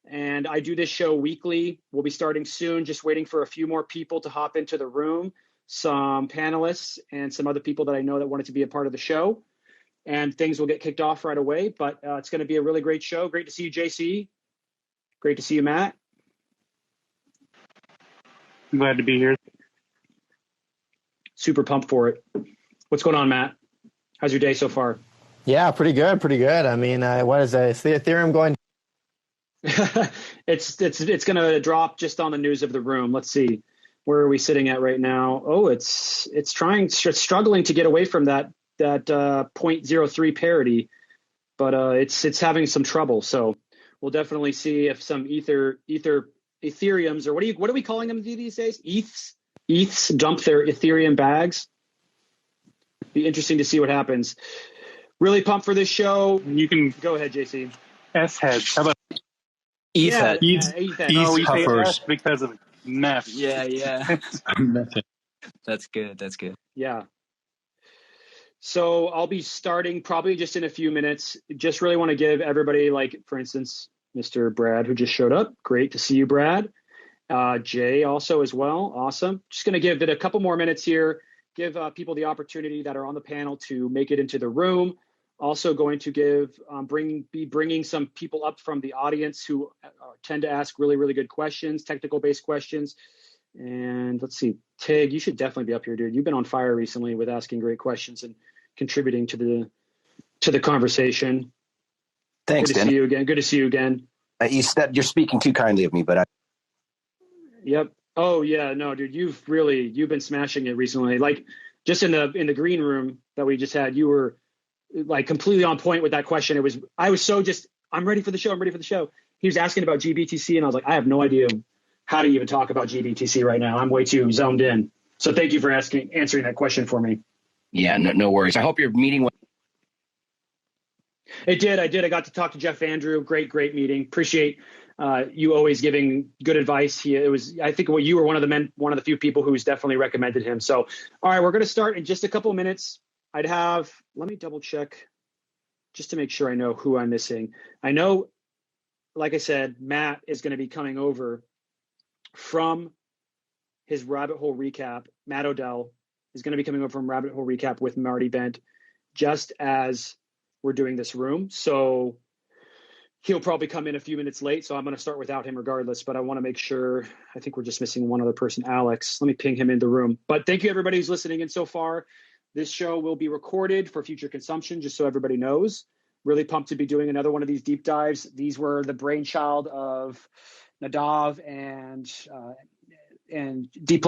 And I do this show weekly. We'll be starting soon, just waiting for a few more people to hop into the room, some panelists and some other people that I know that wanted to be a part of the show. And things will get kicked off right away, but it's going to be a really great show. Great to see you, JC. Great to see you, Matt. I'm glad to be here. Super pumped for it. What's going on, Matt? How's your day so far? Yeah, pretty good, pretty good. I mean, what is it? Is the Ethereum going? It's going to drop just on the news of the room. Let's see. Where are we sitting at right now? Oh, it's struggling to get away from that 0.03 parity, but it's having some trouble. So we'll definitely see if some Ethereums, or what are we calling them these days? ETHs dump their Ethereum bags. Be interesting to see what happens. Really pumped for this show. You can go ahead, JC. S-heads. How about ETH head? No, we say S because of meth. Yeah. That's good. Yeah. So I'll be starting probably just in a few minutes. Just really want to give everybody, like, for instance, Mr. Brad, who just showed up. Great to see you, Brad. Jay also as well. Awesome. Just going to give it a couple more minutes here. Give people the opportunity that are on the panel to make it into the room. Also going to be bringing some people up from the audience who tend to ask really, really good questions, technical-based questions. And let's see, Tig, you should definitely be up here, dude. You've been on fire recently with asking great questions and contributing to the conversation. Thanks, Good to see you again. You're speaking too kindly of me, but Yep. Oh yeah, no, dude, you've been smashing it recently. Like just in the green room that we just had, you were like completely on point with that question. I'm ready for the show. He was asking about GBTC and I was like, I have no idea how to even talk about GBTC right now. I'm way too zoned in. So thank you for answering that question for me. Yeah, no worries. I hope your meeting went. It did. I got to talk to Jeff Andrew. Great meeting. Appreciate you always giving good advice. I think you were one of the few people who's definitely recommended him. So, all right, we're going to start in just a couple of minutes. Let me double check just to make sure I know who I'm missing. I know, like I said, Matt is going to be coming over from his Rabbit Hole Recap. Matt Odell is going to be coming over from Rabbit Hole Recap with Marty Bent just as we're doing this room. So he'll probably come in a few minutes late. So I'm going to start without him regardless, but I want to make sure. I think we're just missing one other person, Alex. Let me ping him in the room. But thank you everybody who's listening in so far. This show will be recorded for future consumption, just so everybody knows. Really pumped to be doing another one of these deep dives. These were the brainchild of Nadav and D++,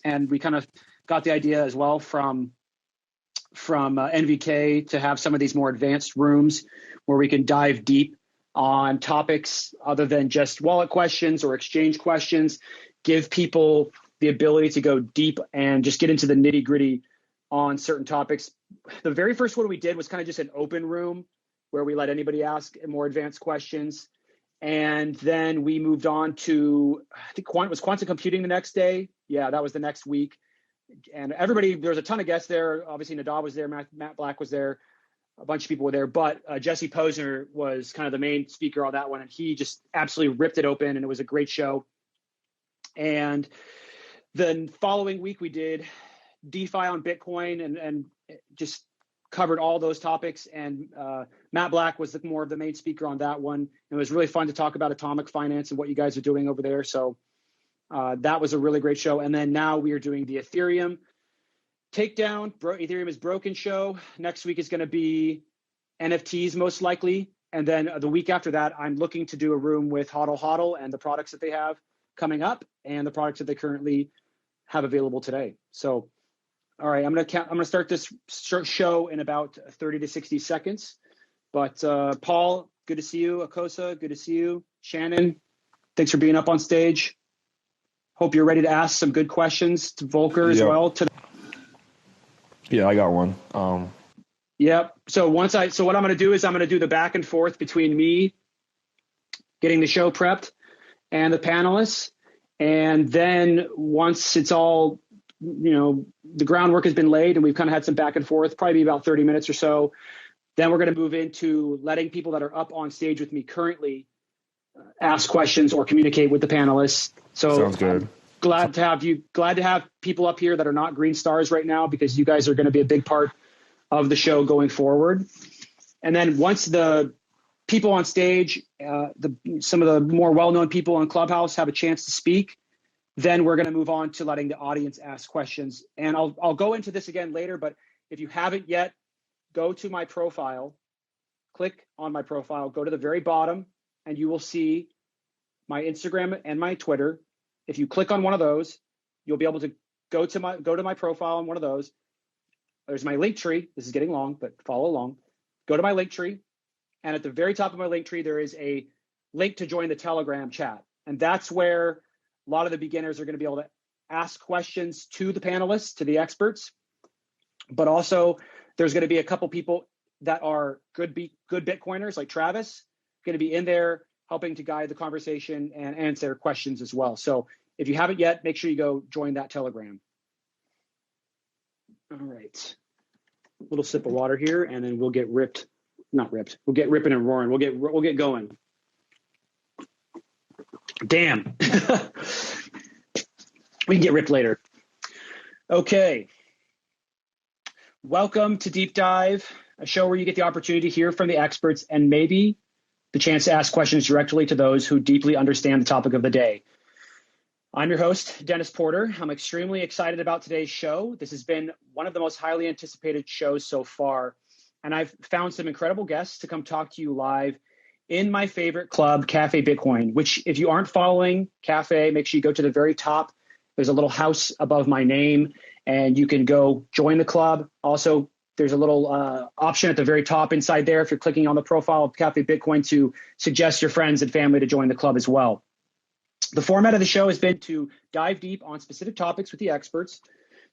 and we kind of got the idea as well from NVK to have some of these more advanced rooms where we can dive deep on topics other than just wallet questions or exchange questions, give people the ability to go deep and just get into the nitty gritty on certain topics. The very first one we did was kind of just an open room where we let anybody ask more advanced questions. And then we moved on to, I think was quantum computing the next day. Yeah, that was the next week. And everybody, there was a ton of guests there. Obviously, Nadav was there, Matt Black was there, a bunch of people were there. But Jesse Posner was kind of the main speaker on that one. And he just absolutely ripped it open. And it was a great show. And then following week, we did DeFi on Bitcoin and just covered all those topics. And Matt Black was more of the main speaker on that one. It was really fun to talk about atomic finance and what you guys are doing over there. So that was a really great show. And then now we are doing the Ethereum takedown. Ethereum is broken show. Next week is going to be NFTs most likely. And then the week after that, I'm looking to do a room with HODL and the products that they have coming up and the products that they currently have available today. So, all right, I'm going to start this show in about 30 to 60 seconds. But Paul, good to see you. Akosa, good to see you. Shannon, thanks for being up on stage. Hope you're ready to ask some good questions to Volker as well. Yeah, I got one. Yep. So what I'm going to do is I'm going to do the back and forth between me getting the show prepped and the panelists. And then once it's all, the groundwork has been laid and we've kind of had some back and forth, probably about 30 minutes or so, then we're going to move into letting people that are up on stage with me currently ask questions or communicate with the panelists. So sounds good. Glad to have people up here that are not green stars right now, because you guys are going to be a big part of the show going forward. And then once the people on stage, some of the more well-known people on Clubhouse have a chance to speak, then we're going to move on to letting the audience ask questions. And I'll go into this again later, but if you haven't yet, go to my profile, click on my profile, go to the very bottom, and you will see my Instagram and my Twitter. If you click on one of those, you'll be able to go to my profile on one of those. There's my link tree. This is getting long, but follow along. Go to my link tree, and at the very top of my link tree, there is a link to join the Telegram chat. And that's where a lot of the beginners are going to be able to ask questions to the panelists, to the experts. But also, there's going to be a couple people that are good Bitcoiners, like Travis, going to be in there helping to guide the conversation and answer questions as well. So if you haven't yet, make sure you go join that Telegram. All right. A little sip of water here, and then we'll get ripped. Not ripped. We'll get ripping and roaring. We'll get going. Damn. We can get ripped later. Okay. Welcome to Deep Dive, a show where you get the opportunity to hear from the experts and maybe the chance to ask questions directly to those who deeply understand the topic of the day. I'm your host, Dennis Porter. I'm extremely excited about today's show. This has been one of the most highly anticipated shows so far, and I've found some incredible guests to come talk to you live in my favorite club, Cafe Bitcoin, which if you aren't following Cafe, make sure you go to the very top. There's a little house above my name, and you can go join the club. Also, there's a little option at the very top inside there if you're clicking on the profile of Cafe Bitcoin to suggest your friends and family to join the club as well. The format of the show has been to dive deep on specific topics with the experts.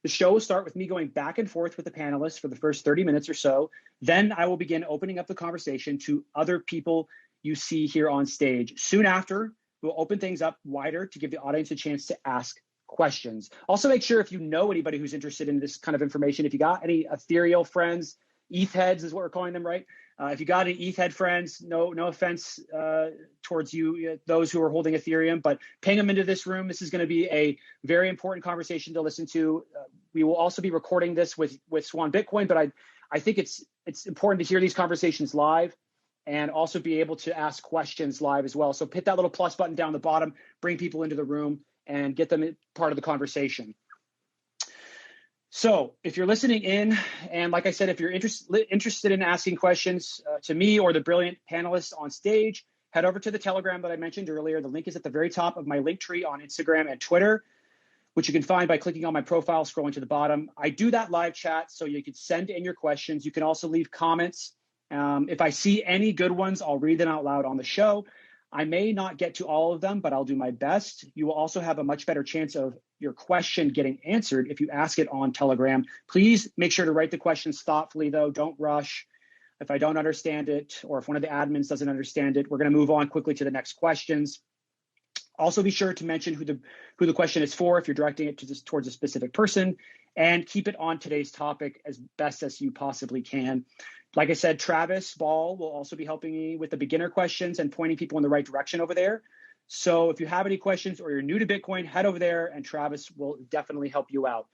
The show will start with me going back and forth with the panelists for the first 30 minutes or so. Then I will begin opening up the conversation to other people you see here on stage. Soon after, we'll open things up wider to give the audience a chance to ask questions. Also, make sure if you know anybody who's interested in this kind of information, if you got any ethereal friends, ETH heads is what we're calling them, right? If you got any ETH head friends, no offense towards you, those who are holding Ethereum, but ping them into this room. This is going to be a very important conversation to listen to. We will also be recording this with Swan Bitcoin, but I think it's important to hear these conversations live and also be able to ask questions live as well. So hit that little plus button down the bottom, bring people into the room, and get them part of the conversation. So if you're listening in, and like I said, if you're interested in asking questions to me or the brilliant panelists on stage, head over to the Telegram that I mentioned earlier. The link is at the very top of my link tree on Instagram and Twitter, which you can find by clicking on my profile, scrolling to the bottom. I do that live chat, so you can send in your questions. You can also leave comments. If I see any good ones, I'll read them out loud on the show. I may not get to all of them, but I'll do my best. You will also have a much better chance of your question getting answered if you ask it on Telegram. Please make sure to write the questions thoughtfully, though. Don't rush. If I don't understand it, or if one of the admins doesn't understand it, we're going to move on quickly to the next questions. Also, be sure to mention who the question is for if you're directing it towards a specific person, and keep it on today's topic as best as you possibly can. Like I said, Travis Ball will also be helping me with the beginner questions and pointing people in the right direction over there. So if you have any questions or you're new to Bitcoin, head over there and Travis will definitely help you out.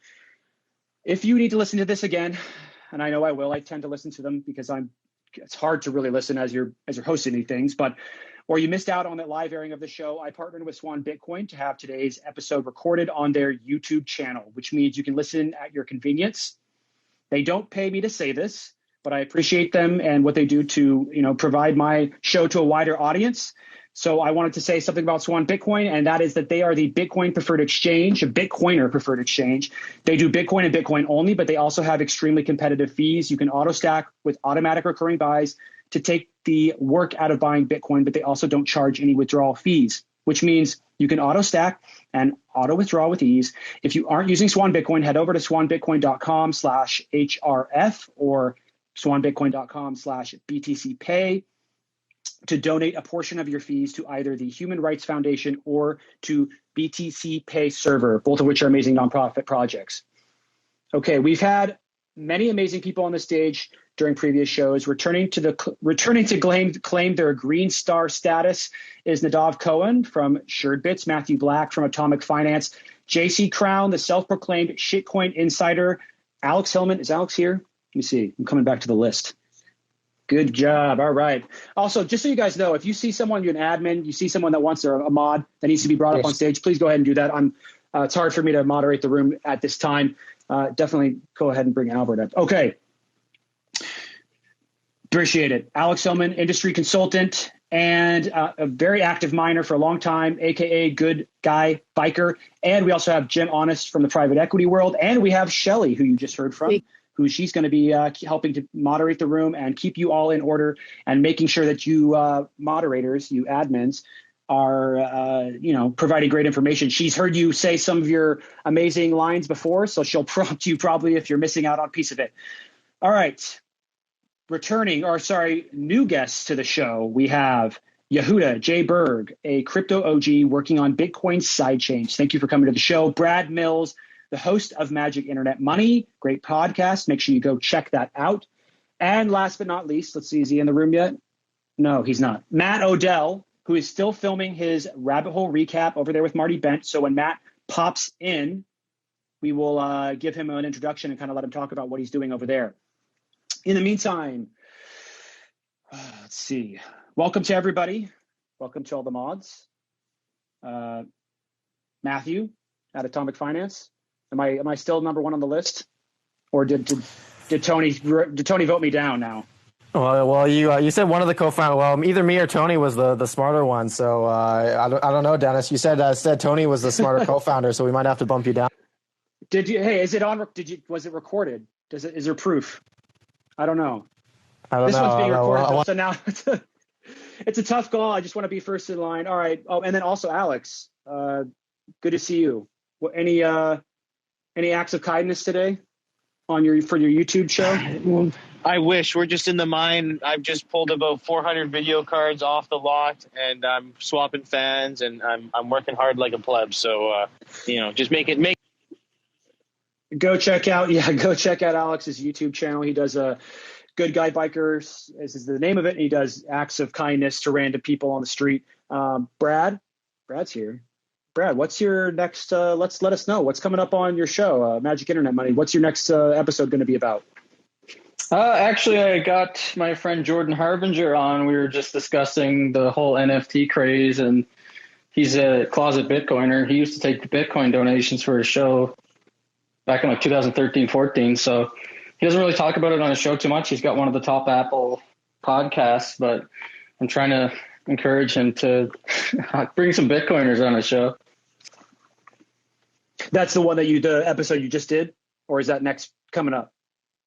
If you need to listen to this again, and I know I will, I tend to listen to them because it's hard to really listen as you're hosting these things, or you missed out on that live airing of the show, I partnered with Swan Bitcoin to have today's episode recorded on their YouTube channel, which means you can listen at your convenience. They don't pay me to say this, but I appreciate them and what they do to, provide my show to a wider audience. So I wanted to say something about Swan Bitcoin, and that is that they are the Bitcoin preferred exchange, a Bitcoiner preferred exchange. They do Bitcoin and Bitcoin only, but they also have extremely competitive fees. You can auto stack with automatic recurring buys to take the work out of buying Bitcoin, but they also don't charge any withdrawal fees, which means you can auto stack and auto withdraw with ease. If you aren't using Swan Bitcoin, head over to swanbitcoin.com/HRF or swanbitcoin.com/BTCPay to donate a portion of your fees to either the Human Rights Foundation or to BTC Pay Server, both of which are amazing nonprofit projects. Okay, we've had many amazing people on the stage during previous shows. Returning to claim their green star status is Nadav Kohen from SuredBits, Mathew Black from Atomic Finance, JC Crown, the self-proclaimed shitcoin insider, Alex Hillman. Is Alex here? Let me see. I'm coming back to the list. Good job. All right. Also, just so you guys know, if you see someone, you're an admin, you see someone that wants a mod that needs to be brought up on stage, please go ahead and do that. It's hard for me to moderate the room at this time. Definitely go ahead and bring Albert up. Okay. Appreciate it. Alex Hillman, industry consultant and a very active miner for a long time, AKA good guy biker. And we also have Jim Honest from the private equity world. And we have Shelly, who you just heard from, who she's going to be helping to moderate the room and keep you all in order and making sure that you moderators, you admins, are providing great information. She's heard you say some of your amazing lines before, so she'll prompt you probably if you're missing out on a piece of it. All right. New guests to the show, we have Yehuda J. Berg, a crypto OG working on Bitcoin sidechains. Thank you for coming to the show. Brad Mills, the host of Magic Internet Money. Great podcast. Make sure you go check that out. And last but not least, let's see, is he in the room yet? No, he's not. Matt Odell, who is still filming his rabbit hole recap over there with Marty Bent. So when Matt pops in, we will give him an introduction and kind of let him talk about what he's doing over there. In the meantime, let's see. Welcome to everybody. Welcome to all the mods. Mathew at Atomic Finance. Am I still number one on the list, or did Tony vote me down now? Well, you said one of the co-founders. Well, either me or Tony was the smarter one. So I don't know, Dennis. You said Tony was the smarter co-founder, so we might have to bump you down. Did you? Hey, is it on? Was it recorded? Is there proof? I don't know. This one's being recorded, so now it's a tough call. I just want to be first in line. All right. Oh, and then also Alex. Good to see you. Any acts of kindness today for your YouTube show? I wish. We're just in the mine. I've just pulled about 400 video cards off the lot, and I'm swapping fans, and I'm working hard like a pleb. So just make it. Go check out Alex's YouTube channel. He does a Good Guy Bikers, this is the name of it, and he does acts of kindness to random people on the street. Brad's here. Brad, what's your next? Let us know what's coming up on your show, Magic Internet Money. What's your next episode going to be about? Actually, I got my friend Jordan Harbinger on. We were just discussing the whole NFT craze, and he's a closet Bitcoiner. He used to take the Bitcoin donations for his show back in 2013-14. So he doesn't really talk about it on his show too much. He's got one of the top Apple podcasts, but I'm trying to encourage him to bring some Bitcoiners on his show. That's the episode you just did, or is that next coming up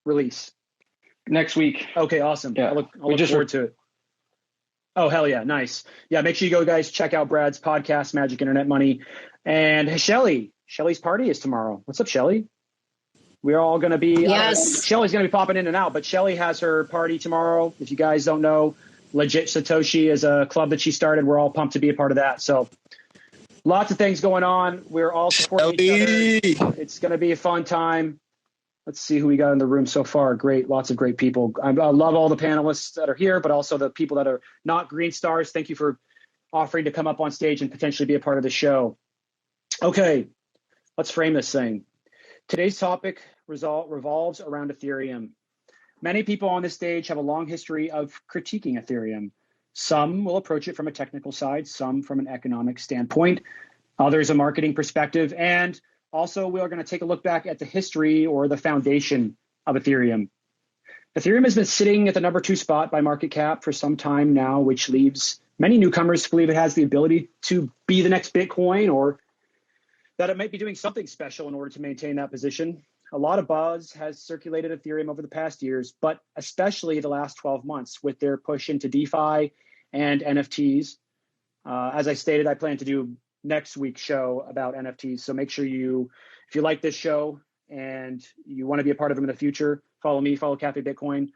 release? Next week. Okay, awesome. Yeah. I'll look forward to it. Oh, hell yeah. Nice. Yeah, make sure you go, guys, check out Brad's podcast, Magic Internet Money. And Shelly's party is tomorrow. What's up, Shelly? We're all going to be Shelly's going to be popping in and out, but Shelly has her party tomorrow. If you guys don't know, Legit Satoshi is a club that she started. We're all pumped to be a part of that. So lots of things going on. We're all supporting each other. It's going to be a fun time. Let's see who we got in the room so far. Great. Lots of great people. I love all the panelists that are here, but also the people that are not green stars. Thank you for offering to come up on stage and potentially be a part of the show. Okay, let's frame this thing. Today's topic revolves around Ethereum. Many people on this stage have a long history of critiquing Ethereum. Some will approach it from a technical side, some from an economic standpoint, others a marketing perspective, and also we are going to take a look back at the history or the foundation of Ethereum. Ethereum has been sitting at the number 2 spot by market cap for some time now, which leaves many newcomers to believe it has the ability to be the next Bitcoin, or that it might be doing something special in order to maintain that position. A lot of buzz has circulated Ethereum over the past years, but especially the last 12 months with their push into DeFi and NFTs. As I stated, I plan to do next week's show about NFTs. So make sure if you like this show and you want to be a part of them in the future, follow me, follow Cafe Bitcoin.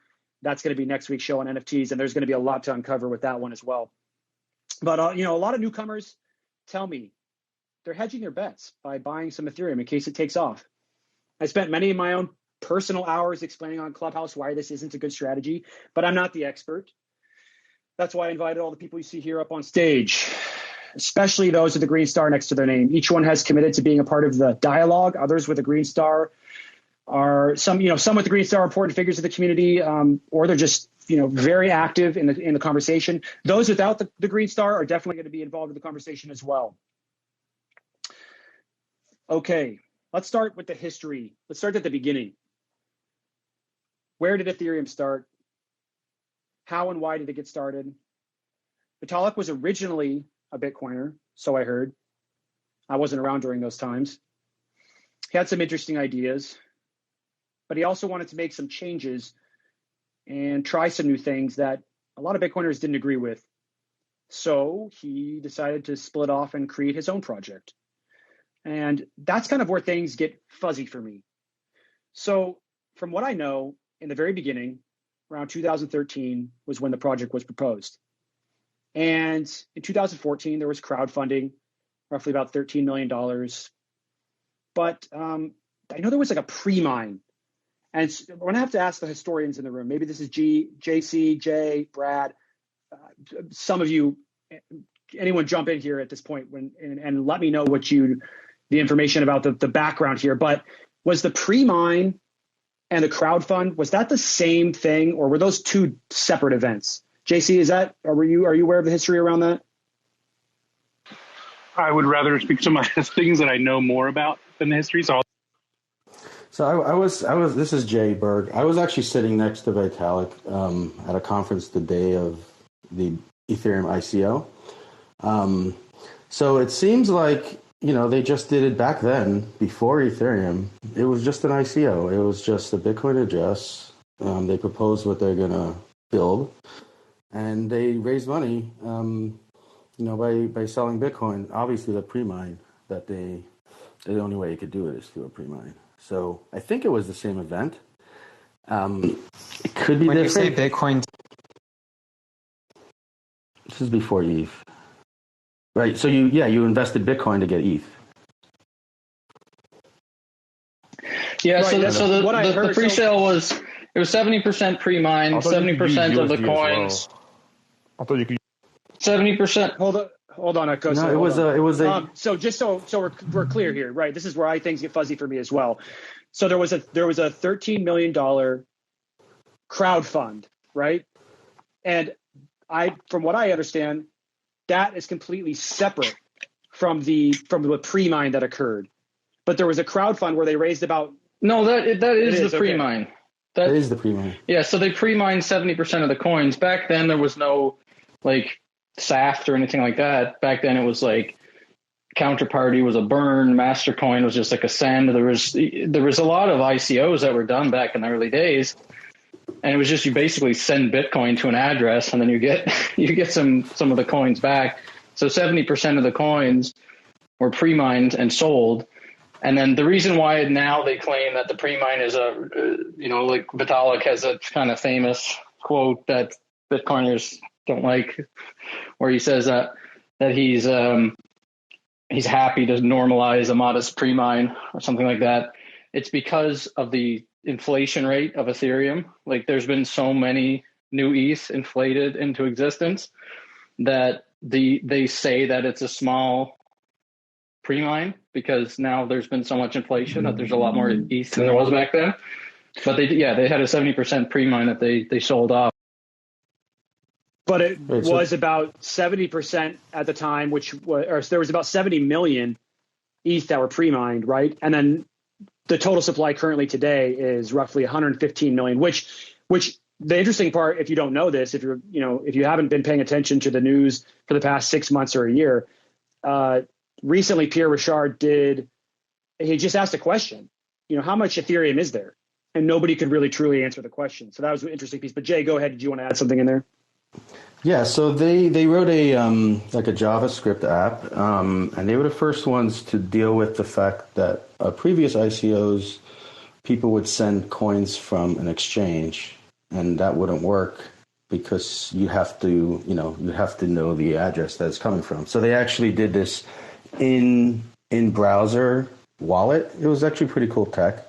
That's going to be next week's show on NFTs. And there's going to be a lot to uncover with that one as well. But, a lot of newcomers tell me they're hedging their bets by buying some Ethereum in case it takes off. I spent many of my own personal hours explaining on Clubhouse why this isn't a good strategy, but I'm not the expert. That's why I invited all the people you see here up on stage, especially those with the green star next to their name. Each one has committed to being a part of the dialogue. Others with a green star are some with the green star are important figures of the community, or they're just, very active in the conversation. Those without the green star are definitely going to be involved in the conversation as well. Okay, let's start with the history. Let's start at the beginning. Where did Ethereum start? How and why did it get started? Vitalik was originally a Bitcoiner, so I heard. I wasn't around during those times. He had some interesting ideas, but he also wanted to make some changes and try some new things that a lot of Bitcoiners didn't agree with. So he decided to split off and create his own project. And that's kind of where things get fuzzy for me. So from what I know, in the very beginning, around 2013 was when the project was proposed. And in 2014, there was crowdfunding, roughly about $13 million. But I know there was like a pre-mine. And we're going to have to ask the historians in the room. Maybe this is JC, Jay, Brad. Some of you, anyone jump in here at this point and let me know the information about the background here. But was the pre-mine and the crowdfund, was that the same thing, or were those two separate events? JC, are you aware of the history around that? I would rather speak to my things that I know more about than the history. So I was. This is Jay Berg. I was actually sitting next to Vitalik at a conference the day of the Ethereum ICO. So it seems like they just did it back then before Ethereum. It was just an ICO. It was just a Bitcoin address. They proposed what they're gonna build, and they raised money. By selling Bitcoin. Obviously, the pre-mine the only way you could do it is through a pre-mine. So I think it was the same event. It could be when different. You say Bitcoin, this is before ETH, right? So you invested Bitcoin to get ETH. Yeah. Right, So the pre-sale was 70% pre-mine, 70% of the coins. Well. I thought you could. 70%. Hold on, Akos. No, it was a. So just so we're clear here, right? This is where things get fuzzy for me as well. So there was a $13 million crowd fund, right? And from what I understand, that is completely separate from the pre-mine that occurred. But there was a crowd fund where they raised about. No, that is the pre-mine. Okay. That is the pre-mine. Yeah, so they pre-mined 70% of the coins. Back then, there was no SAFT or anything like that. Back then it was counterparty was a burn, Mastercoin was just like a send. There was a lot of ICOs that were done back in the early days, and it was just you basically send Bitcoin to an address and then you get some of the coins back. So 70% of the coins were pre-mined and sold. And then the reason why now they claim that the pre-mine is Vitalik has a kind of famous quote that Bitcoiners don't like, where he says that he's happy to normalize a modest pre-mine or something like that. It's because of the inflation rate of Ethereum. There's been so many new ETH inflated into existence that they say that it's a small pre-mine because now there's been so much inflation that there's a lot more ETH than there was back then. But they had a 70% pre-mine that they sold off. But it was about 70% at the time, there was about 70 million ETH that were pre-mined, right? And then the total supply currently today is roughly 115 million, which the interesting part, if you don't know this, if you haven't been paying attention to the news for the past 6 months or a year, recently Pierre Richard he just asked a question, how much Ethereum is there? And nobody could really truly answer the question. So that was an interesting piece. But Jay, go ahead. Did you want to add something in there? Yeah, so they wrote a JavaScript app, and they were the first ones to deal with the fact that previous ICOs, people would send coins from an exchange, and that wouldn't work because you have to know the address that it's coming from. So they actually did this in browser wallet. It was actually pretty cool tech.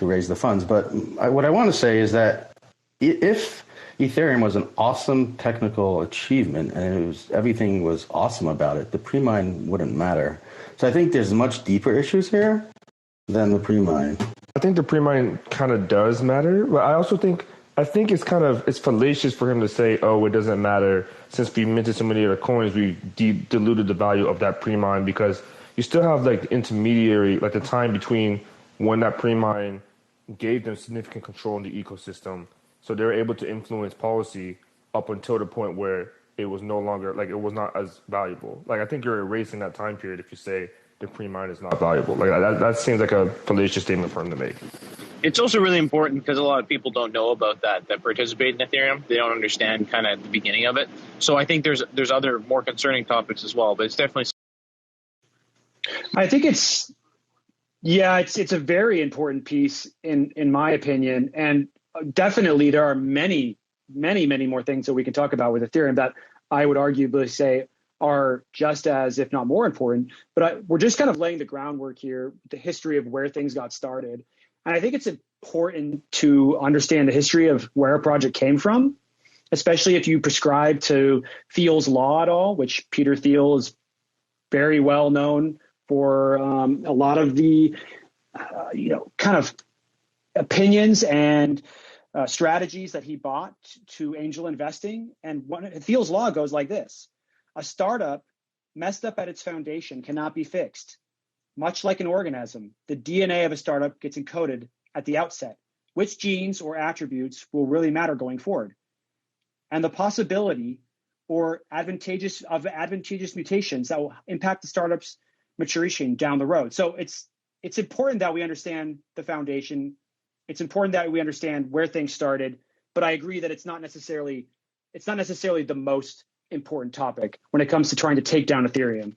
raise the funds. But what I want to say is that if Ethereum was an awesome technical achievement and everything was awesome about it, the pre-mine wouldn't matter. So I think there's much deeper issues here than the pre-mine. I think the pre-mine kind of does matter, but I think it's fallacious for him to say, oh, it doesn't matter since we minted so many other coins, we diluted the value of that pre-mine, because you still have like intermediary, like the time between when that pre-mine gave them significant control in the ecosystem. So they were able to influence policy up until the point where it was no longer, like it was not as valuable. Like I think you're erasing that time period if you say the pre-mine is not valuable. Like that seems like a fallacious statement for him to make. It's also really important because a lot of people don't know about that participate in Ethereum. They don't understand kind of the beginning of it. So I think there's other more concerning topics as well, but it's definitely. I think it's a very important piece in my opinion. And definitely there are many more things that we can talk about with Ethereum that I would arguably say are just as, if not more important. But we're just kind of laying the groundwork here, the history of where things got started. And I think it's important to understand the history of where a project came from, especially if you prescribe to Thiel's law at all, which Peter Thiel is very well known for a lot of the, kind of opinions and strategies that he bought to angel investing. And Thiel's law goes like this: a startup messed up at its foundation cannot be fixed. Much like an organism, the DNA of a startup gets encoded at the outset. Which genes or attributes will really matter going forward? And the possibility or advantageous mutations that will impact the startup's maturation down the road. So it's important that we understand the foundation. It's important that we understand where things started, but I agree that it's not necessarily the most important topic when it comes to trying to take down Ethereum.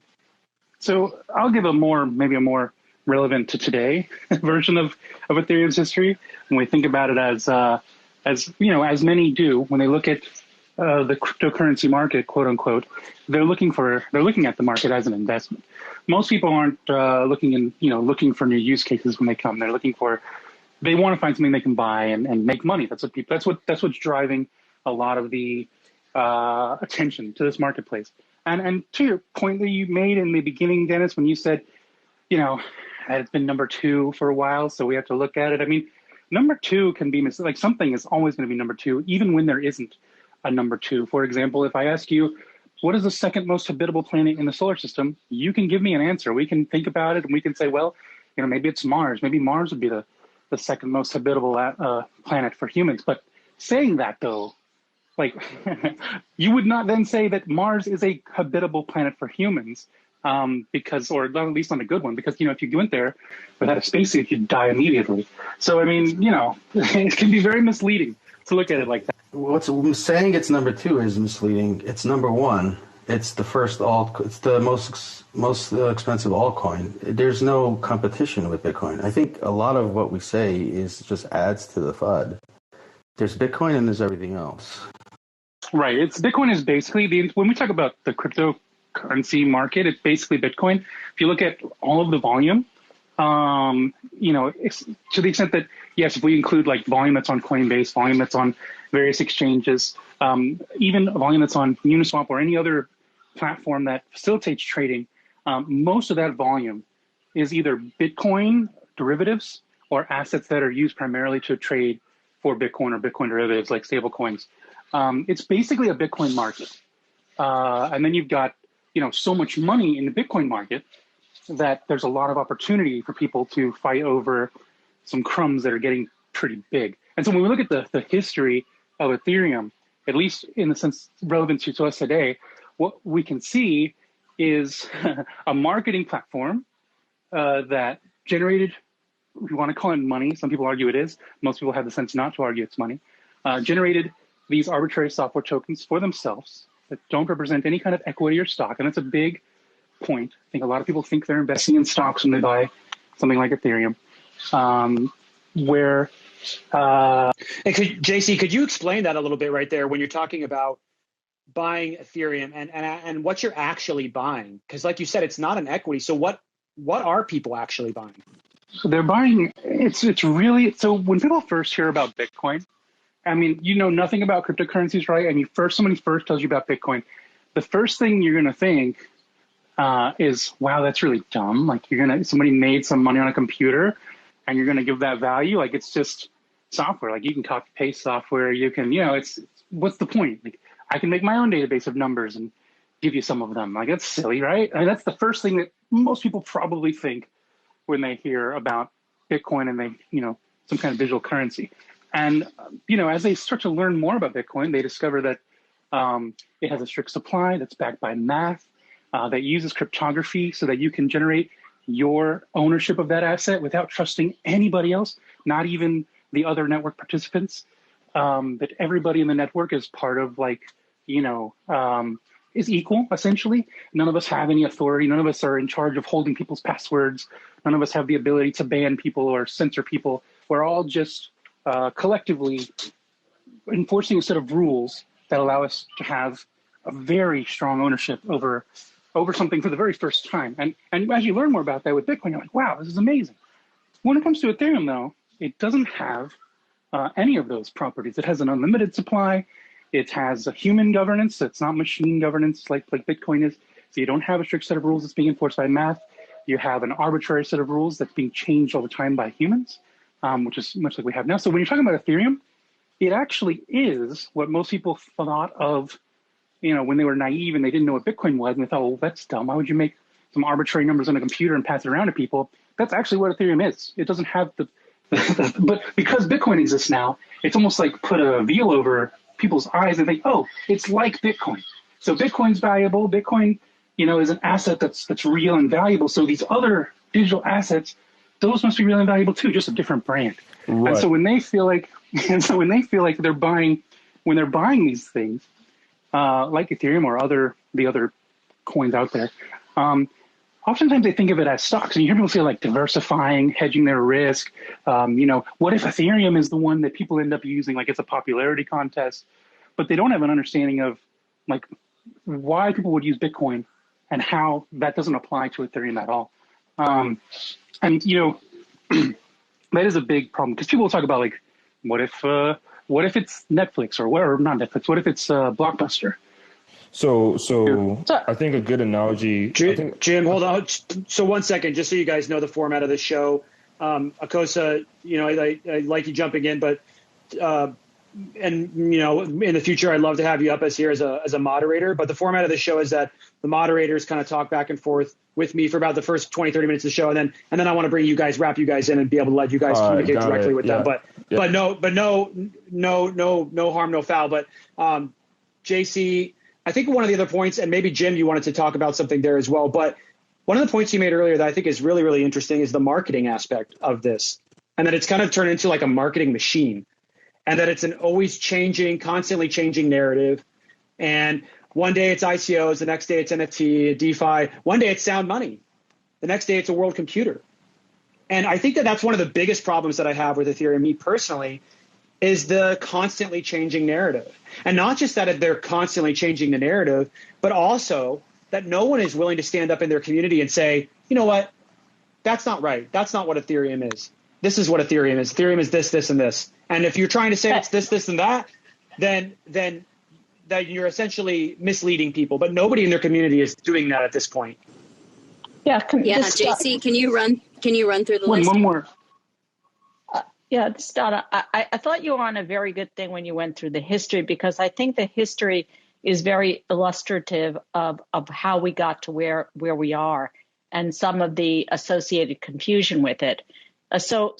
So I'll give maybe a more relevant to today version of Ethereum's history. When we think about it as many do, when they look at the cryptocurrency market, quote unquote, they're looking at the market as an investment. Most people aren't looking for new use cases when they come. They want to find something they can buy and make money. That's what's driving a lot of the attention to this marketplace. And to your point that you made in the beginning, Dennis, when you said, it's been number 2 for a while, so we have to look at it. I mean, number 2 can be like something is always going to be number 2, even when there isn't a number 2. For example, if I ask you, what is the second most habitable planet in the solar system? You can give me an answer. We can think about it and we can say, well, maybe it's Mars. Maybe Mars would be the second most habitable planet for humans. But saying that, though, like you would not then say that Mars is a habitable planet for humans, because, or at least not a good one, because, if you went there without a spacesuit, you'd die immediately. So, I mean, it can be very misleading to look at it like that. What's saying it's number 2 is misleading. It's number 1. It's the first it's the most expensive altcoin. There's no competition with Bitcoin. I think a lot of what we say is just adds to the FUD. There's Bitcoin and there's everything else. Right. Bitcoin is basically when we talk about the cryptocurrency market, it's basically Bitcoin. If you look at all of the volume, it's to the extent that, yes, if we include like volume that's on Coinbase, volume that's on various exchanges, even volume that's on Uniswap or any other platform that facilitates trading, most of that volume is either Bitcoin derivatives or assets that are used primarily to trade for Bitcoin or Bitcoin derivatives like stable coins. It's basically a Bitcoin market. And then you've got, so much money in the Bitcoin market that there's a lot of opportunity for people to fight over some crumbs that are getting pretty big. And so when we look at the history of Ethereum, at least in the sense relevant to us today, what we can see is a marketing platform that generated, we want to call it money. Some people argue it is. Most people have the sense not to argue it's money. Generated these arbitrary software tokens for themselves that don't represent any kind of equity or stock. And that's a big point. I think a lot of people think they're investing in stocks when they buy something like Ethereum, JC, could you explain that a little bit right there when you're talking about buying Ethereum and what you're actually buying? Because like you said, it's not an equity. So what are people actually buying? They're buying. It's really so. When people first hear about Bitcoin, I mean, you know nothing about cryptocurrencies, right? And somebody first tells you about Bitcoin. The first thing you're going to think is, wow, that's really dumb. Like somebody made some money on a computer and you're going to give that value. Like it's just software. Like you can copy paste software. You can, what's the point? Like I can make my own database of numbers and give you some of them. Like that's silly, right? I mean, that's the first thing that most people probably think when they hear about Bitcoin and some kind of digital currency. And, as they start to learn more about Bitcoin, they discover that it has a strict supply that's backed by math, that uses cryptography so that you can generate your ownership of that asset without trusting anybody else, not even the other network participants, that everybody in the network is part of is equal, essentially. None of us have any authority. None of us are in charge of holding people's passwords. None of us have the ability to ban people or censor people. We're all just collectively enforcing a set of rules that allow us to have a very strong ownership over something for the very first time. And as you learn more about that with Bitcoin, you're like, wow, this is amazing. When it comes to Ethereum, though, it doesn't have any of those properties. It has an unlimited supply. It has a human governance. It's not machine governance like Bitcoin is. So you don't have a strict set of rules that's being enforced by math. You have an arbitrary set of rules that's being changed all the time by humans, which is much like we have now. So when you're talking about Ethereum, it actually is what most people thought of, when they were naive and they didn't know what Bitcoin was, and they thought, well, that's dumb. Why would you make some arbitrary numbers on a computer and pass it around to people? That's actually what Ethereum is. It doesn't have but because Bitcoin exists now, it's almost like put a veil over people's eyes and think, oh, it's like Bitcoin. So Bitcoin's valuable. Bitcoin, is an asset that's real and valuable. So these other digital assets, those must be real and valuable too, just a different brand. Right. And so when they feel like they're buying these things, like Ethereum or the other coins out there, oftentimes they think of it as stocks. And you hear people say like diversifying, hedging their risk. What if Ethereum is the one that people end up using? Like it's a popularity contest, but they don't have an understanding of like why people would use Bitcoin and how that doesn't apply to Ethereum at all. That is a big problem because people will talk about like, what if it's Netflix or not Netflix? What if it's Blockbuster? So I think a good analogy. Jim, hold on. So 1 second, just so you guys know the format of the show. Akosa, I like you jumping in, but in the future, I'd love to have you up as a moderator. But the format of the show is that the moderators kind of talk back and forth with me for about the first 20, 30 minutes of the show, and then I want to wrap you guys in and be able to let you guys communicate directly with them. But no harm, no foul. But JC, I think one of the other points, and maybe Jim, you wanted to talk about something there as well, but one of the points you made earlier that I think is really, really interesting is the marketing aspect of this, and that it's kind of turned into like a marketing machine, and that it's an always changing, constantly changing narrative. And one day it's ICOs, the next day it's NFT, DeFi, one day it's sound money, the next day it's a world computer. And I think that that's one of the biggest problems that I have with Ethereum, me personally, is the constantly changing narrative. And not just that they're constantly changing the narrative, but also that no one is willing to stand up in their community and say, you know what, that's not right. That's not what Ethereum is. This is what Ethereum is. Ethereum is this, this, and this. And if you're trying to say it's this, this, and that, then that you're essentially misleading people. But nobody in their community is doing that at this point. Yeah, JC, can you run through the list? One more. Donna, I thought you were on a very good thing when you went through the history, because I think the history is very illustrative of how we got to where we are and some of the associated confusion with it. So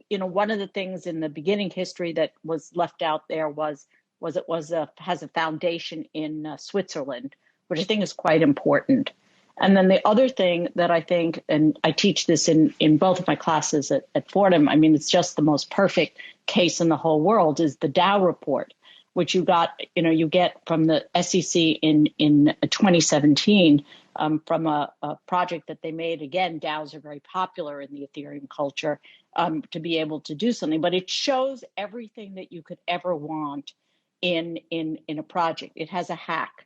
one of the things in the beginning history that was left out there was it has a foundation in Switzerland, which I think is quite important. And then the other thing that I think, and I teach this in both of my classes at Fordham, I mean, it's just the most perfect case in the whole world, is the Dow Report, which you get from the SEC in 2017 from a project that they made. Again, DAOs are very popular in the Ethereum culture to be able to do something, but it shows everything that you could ever want in a project. It has a hack.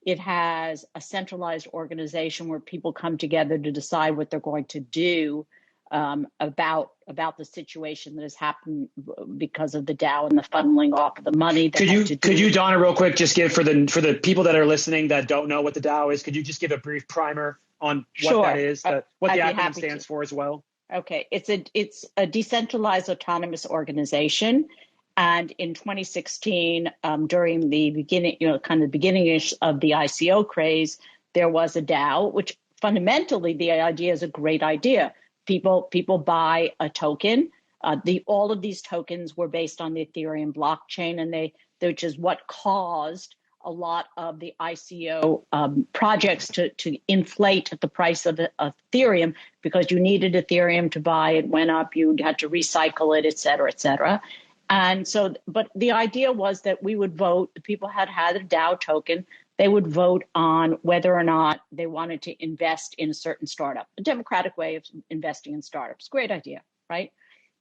It has a centralized organization where people come together to decide what they're going to do about the situation that has happened because of the Dow and the funneling off of the money. Could you, Donna, real quick, just give for the people that are listening that don't know what the Dow is, could you just give a brief primer on what that is, what the acronym stands for as well? Okay, it's a decentralized autonomous organization. And in 2016, during the beginning, kind of the beginning-ish of the ICO craze, there was a DAO, which fundamentally the idea is a great idea. People buy a token. All of these tokens were based on the Ethereum blockchain, and which is what caused a lot of the ICO projects to inflate the price of Ethereum, because you needed Ethereum to buy. It went up. You had to recycle it, et cetera, et cetera. And so, but the idea was that we would vote. The people had a DAO token. They would vote on whether or not they wanted to invest in a certain startup, a democratic way of investing in startups. Great idea, right?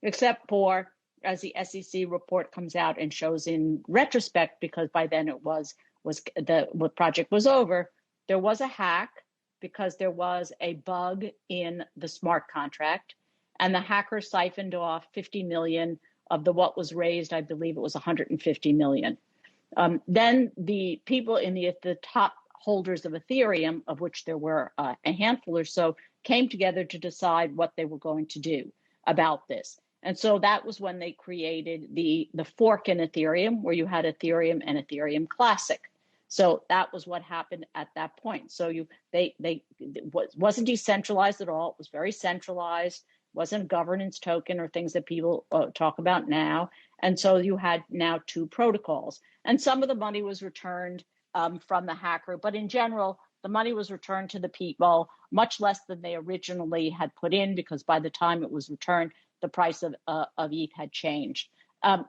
Except for, as the SEC report comes out and shows in retrospect, because by then it was the project was over, there was a hack because there was a bug in the smart contract, and the hacker siphoned off 50 million of what was raised. I believe it was 150 million. Then the people in the top holders of Ethereum, of which there were a handful or so, came together to decide what they were going to do about this. And so that was when they created the fork in Ethereum, where you had Ethereum and Ethereum Classic. So that was what happened at that point. So it wasn't decentralized at all. It was very centralized. Wasn't a governance token or things that people talk about now. And so you had now two protocols. And some of the money was returned from the hacker. But in general, the money was returned to the people, much less than they originally had put in, because by the time it was returned, the price of ETH had changed.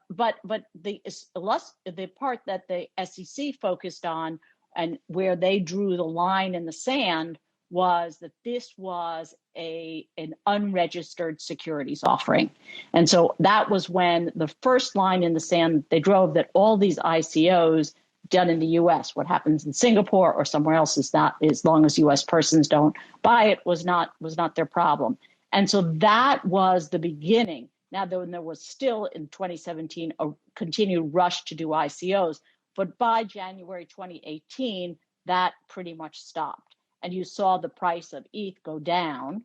But the part that the SEC focused on, and where they drew the line in the sand, was that this was an unregistered securities offering. And so that was when the first line in the sand they drove, that all these ICOs done in the US, what happens in Singapore or somewhere else is not, as long as US persons don't buy it, was not their problem. And so that was the beginning. Now, there was still in 2017 a continued rush to do ICOs, but by January 2018, that pretty much stopped. And you saw the price of ETH go down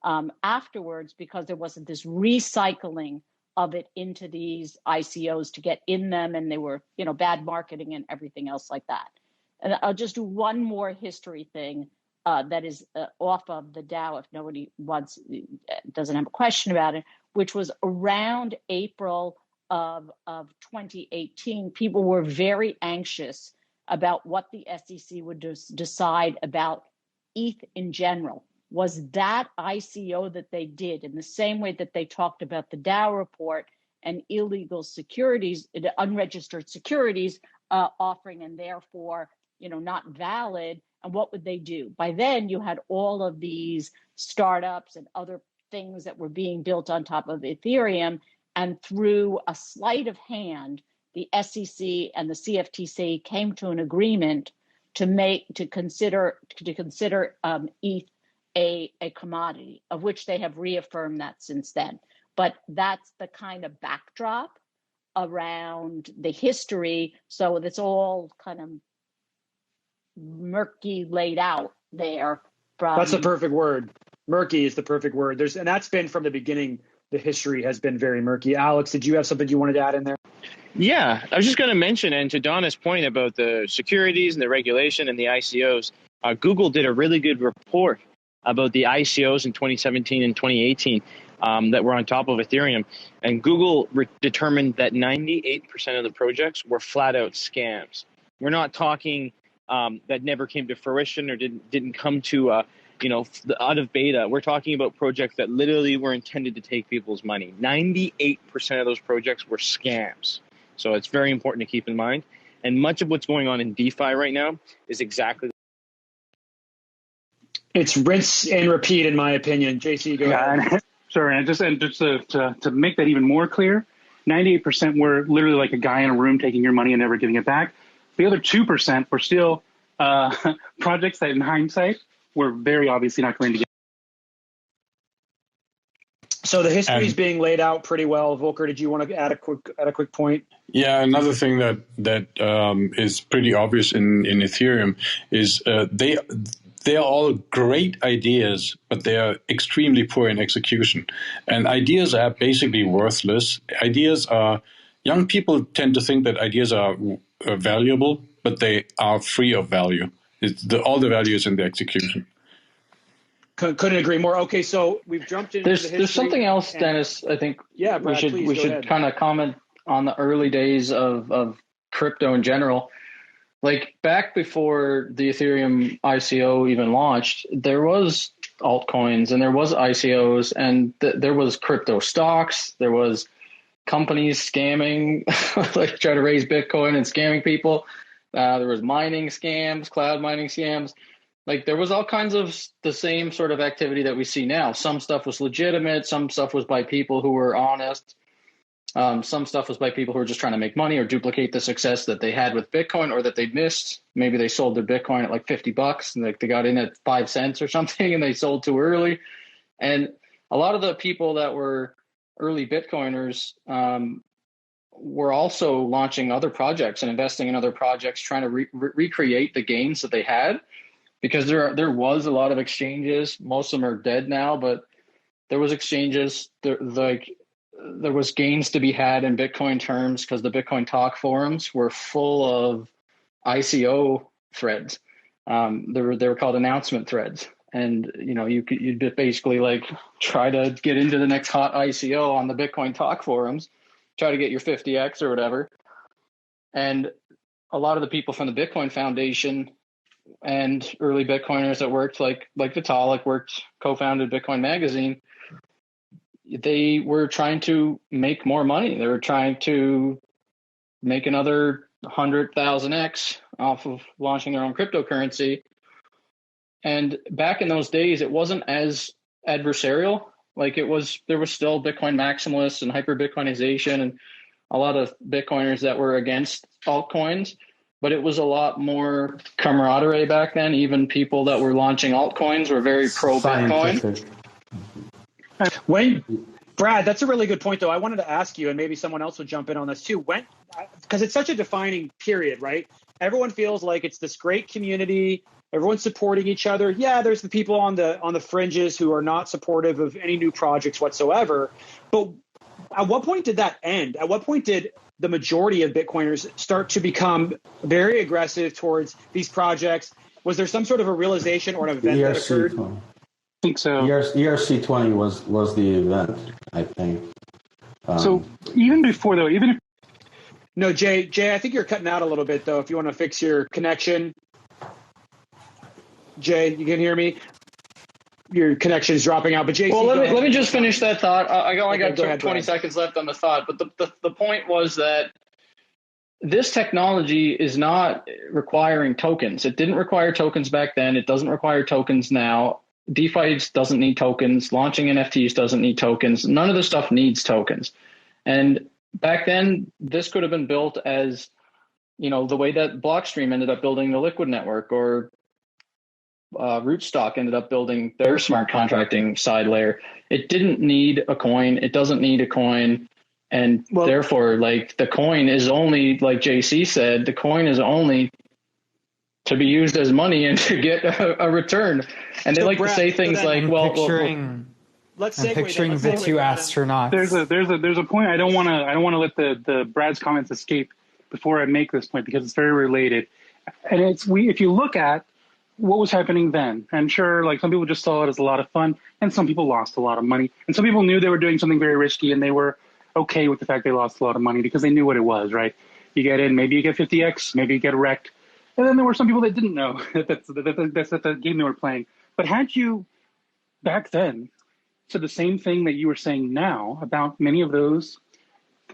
afterwards, because there wasn't this recycling of it into these ICOs to get in them, and they were, bad marketing and everything else like that. And I'll just do one more history thing that is off of the Dow, if nobody doesn't have a question about it, which was around April of 2018. People were very anxious about what the SEC would decide about ETH in general. Was that ICO that they did, in the same way that they talked about the Dow Report and illegal securities, unregistered securities offering, and therefore, not valid, and what would they do? By then, you had all of these startups and other things that were being built on top of Ethereum, and through a sleight of hand, the SEC and the CFTC came to an agreement to consider ETH a commodity, of which they have reaffirmed that since then. But that's the kind of backdrop around the history. So it's all kind of murky laid out there. That's the perfect word. Murky is the perfect word. And that's been from the beginning. The history has been very murky. Alex, did you have something you wanted to add in there? Yeah, I was just going to mention, and to Donna's point about the securities and the regulation and the ICOs, Google did a really good report about the ICOs in 2017 and 2018 that were on top of Ethereum. And Google determined that 98% of the projects were flat out scams. We're not talking that never came to fruition or didn't come to out of beta. We're talking about projects that literally were intended to take people's money. 98% of those projects were scams. So it's very important to keep in mind. And much of what's going on in DeFi right now is exactly. It's rinse and repeat, in my opinion. JC, go ahead. Sure, and just to make that even more clear, 98% were literally like a guy in a room taking your money and never giving it back. The other 2% were still projects that, in hindsight, were very obviously not going to get. So the history is being laid out pretty well. Volker, did you want to add a quick point? Yeah, another thing that is pretty obvious in Ethereum is they are all great ideas, but they are extremely poor in execution. And ideas are basically worthless. Young people tend to think that ideas are valuable, but they are free of value. All the value is in the execution. Couldn't agree more. Okay, so we've jumped into the history. There's something else, Dennis. I think Brad, we should kind of comment on the early days of crypto in general. Like back before the Ethereum ICO even launched, there was altcoins and there was ICOs and there was crypto stocks. There was companies scamming, like trying to raise Bitcoin and scamming people. There was mining scams, cloud mining scams. Like there was all kinds of the same sort of activity that we see now. Some stuff was legitimate. Some stuff was by people who were honest. Some stuff was by people who were just trying to make money or duplicate the success that they had with Bitcoin or that they missed. Maybe they sold their Bitcoin at like $50 and they got in at 5 cents or something and they sold too early. And a lot of the people that were early Bitcoiners were also launching other projects and investing in other projects, trying to recreate the gains that they had. Because there was a lot of exchanges. Most of them are dead now, but there was exchanges. There was gains to be had in Bitcoin terms because the Bitcoin talk forums were full of ICO threads. They were called announcement threads, and you'd basically like try to get into the next hot ICO on the Bitcoin talk forums, try to get your 50x or whatever. And a lot of the people from the Bitcoin Foundation and early Bitcoiners that worked like Vitalik co-founded Bitcoin Magazine, they were trying to make more money. They were trying to make another 100,000x off of launching their own cryptocurrency. And back in those days, it wasn't as adversarial. Like there was still Bitcoin maximalists and hyper Bitcoinization and a lot of Bitcoiners that were against altcoins. But it was a lot more camaraderie back then. Even people that were launching altcoins were very pro-Bitcoin. Brad, that's a really good point, though. I wanted to ask you, and maybe someone else would jump in on this too. Because it's such a defining period, right? Everyone feels like it's this great community. Everyone's supporting each other. Yeah, there's the people on the fringes who are not supportive of any new projects whatsoever. But at what point did that end? At what point did the majority of Bitcoiners start to become very aggressive towards these projects? Was there some sort of a realization or an event that occurred? I think so. ERC 20 was the event, I think. So even before, though, No, Jay, I think you're cutting out a little bit, though, if you want to fix your connection. Jay, you can hear me? Your connection is dropping out, but JC. Well, let me just finish that thought. I only got 20 ahead. seconds left on the thought, but the point was that this technology is not requiring tokens. It didn't require tokens back then. It doesn't require tokens now. DeFi doesn't need tokens. Launching NFTs doesn't need tokens. None of this stuff needs tokens. And back then, this could have been built as, the way that Blockstream ended up building the Liquid network, or Rootstock ended up building their smart contracting side layer. It didn't need a coin. It doesn't need a coin. And therefore, like, the coin is only, like JC said, the coin is only to be used as money and to get a return. And they to say things like, picturing Vitu astronauts. There's a point I don't want to let the Brad's comments escape before I make this point, because it's very related. And if you look at what was happening then, and sure, like, some people just saw it as a lot of fun, and some people lost a lot of money, and some people knew they were doing something very risky, and they were okay with the fact they lost a lot of money because they knew what it was, right? You get in, maybe you get 50x, maybe you get wrecked. And then there were some people that didn't know that's the game they were playing. But had you back then said the same thing that you were saying now about many of those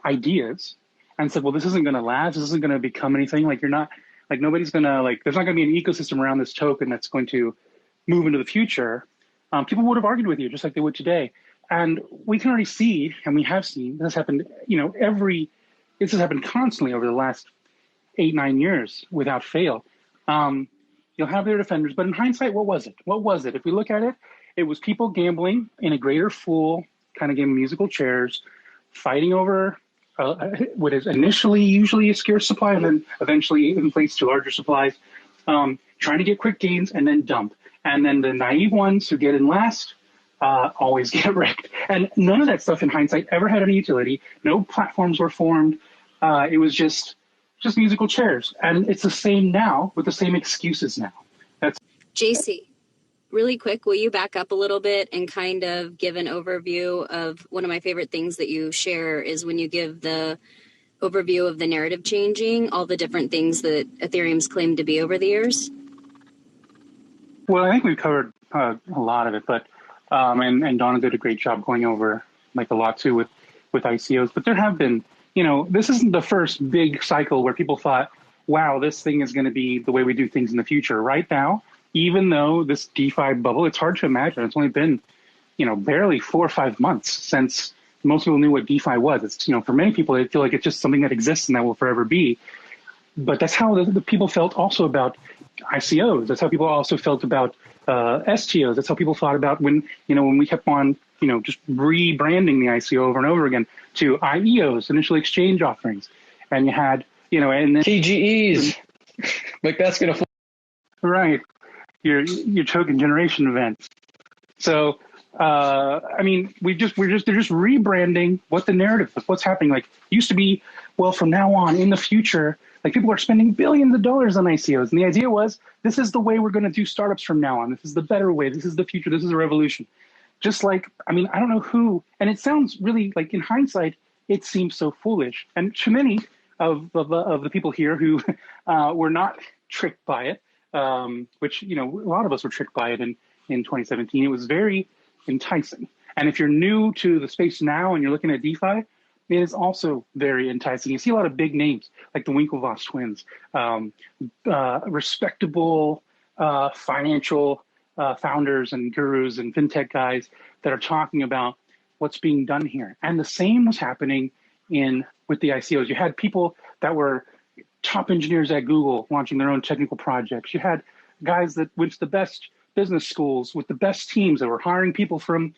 ideas, and said, well, this isn't going to last, this isn't going to become anything, like, you're not, like, nobody's going to, like, there's not going to be an ecosystem around this token that's going to move into the future, people would have argued with you just like they would today. And we can already see, and we have seen, this happened, this has happened constantly over the last 8-9 years without fail. You'll have their defenders, but in hindsight, what was it? If we look at it, it was people gambling in a greater pool, kind of game of musical chairs, fighting over what is initially usually a scarce supply and then eventually inflates to larger supplies, trying to get quick gains and then dump. And then the naive ones who get in last always get wrecked. And none of that stuff in hindsight ever had any utility. No platforms were formed. It was just musical chairs. And it's the same now with the same excuses now. That's JC, really quick, will you back up a little bit and kind of give an overview of one of my favorite things that you share is when you give the overview of the narrative changing, all the different things that Ethereum's claimed to be over the years? Well, I think we've covered a lot of it, but and Donna did a great job going over like a lot too with ICOs. But there have been, this isn't the first big cycle where people thought, wow, this thing is going to be the way we do things in the future. Right now, even though this DeFi bubble, it's hard to imagine. It's only been, barely 4 or 5 months since most people knew what DeFi was. It's, for many people, they feel like it's just something that exists and that will forever be. But that's how the people felt also about ICOs. That's how people also felt about STOs. That's how people thought about when we kept on, just rebranding the ICO over and over again to IEOs, initial exchange offerings. And you had, and then TGEs, like that's going to right. Your token generation events. So, they're just rebranding what the narrative is, what's happening. Like used to be, well, from now on in the future, like people are spending billions of dollars on ICOs. And the idea was, this is the way we're going to do startups from now on. This is the better way. This is the future. This is a revolution. Just like, I don't know who, and it sounds really like in hindsight, it seems so foolish. And to many of the people here who were not tricked by it, which, a lot of us were tricked by it in 2017. It was very enticing. And if you're new to the space now and you're looking at DeFi, it is also very enticing. You see a lot of big names like the Winklevoss twins, respectable financial founders and gurus and fintech guys that are talking about what's being done here. And the same was happening with the ICOs. You had people that were top engineers at Google launching their own technical projects. You had guys that went to the best business schools with the best teams that were hiring people from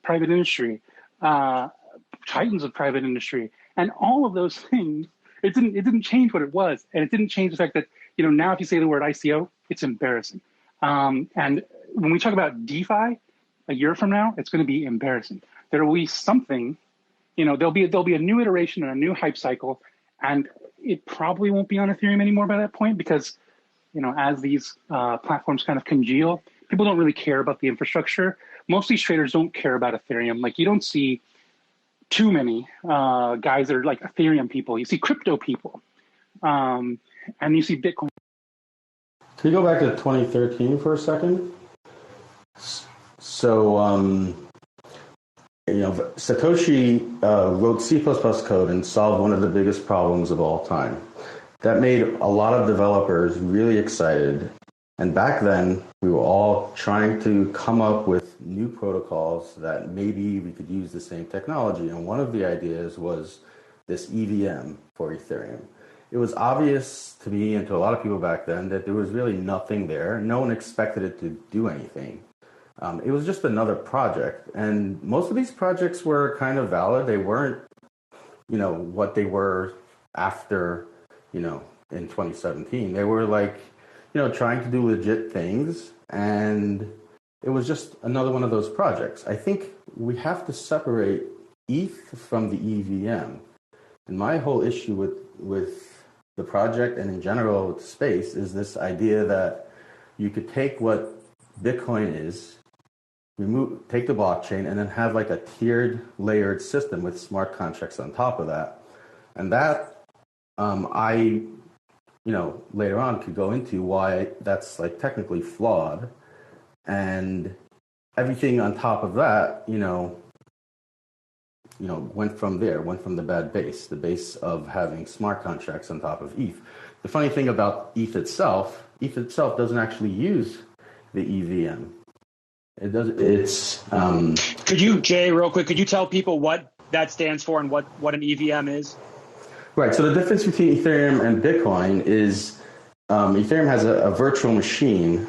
private industry, titans of private industry, and all of those things. It didn't change what it was, and it didn't change the fact that now if you say the word ICO, it's embarrassing. And when we talk about DeFi a year from now, it's going to be embarrassing. There will be something, there'll be a new iteration and a new hype cycle, and it probably won't be on Ethereum anymore by that point because, as these platforms kind of congeal, people don't really care about the infrastructure. Most of these traders don't care about Ethereum. Like you don't see too many guys that are like Ethereum people. You see crypto people, and you see Bitcoin. Can you go back to 2013 for a second? So, Satoshi wrote C++ code and solved one of the biggest problems of all time. That made a lot of developers really excited. And back then, we were all trying to come up with new protocols that maybe we could use the same technology. And one of the ideas was this EVM for Ethereum. It was obvious to me and to a lot of people back then that there was really nothing there. No one expected it to do anything. It was just another project. And most of these projects were kind of valid. They weren't, what they were after, in 2017. They were like, trying to do legit things. And it was just another one of those projects. I think we have to separate ETH from the EVM. And my whole issue with the project and in general with space is this idea that you could take what Bitcoin is, take the blockchain, and then have like a tiered, layered system with smart contracts on top of that. And that, later on could go into why that's like technically flawed. And everything on top of that, went from the bad base, the base of having smart contracts on top of ETH. The funny thing about ETH itself doesn't actually use the EVM. It does. It's. Could you, Jay, real quick? Could you tell people what that stands for and what an EVM is? Right. So the difference between Ethereum and Bitcoin is Ethereum has a virtual machine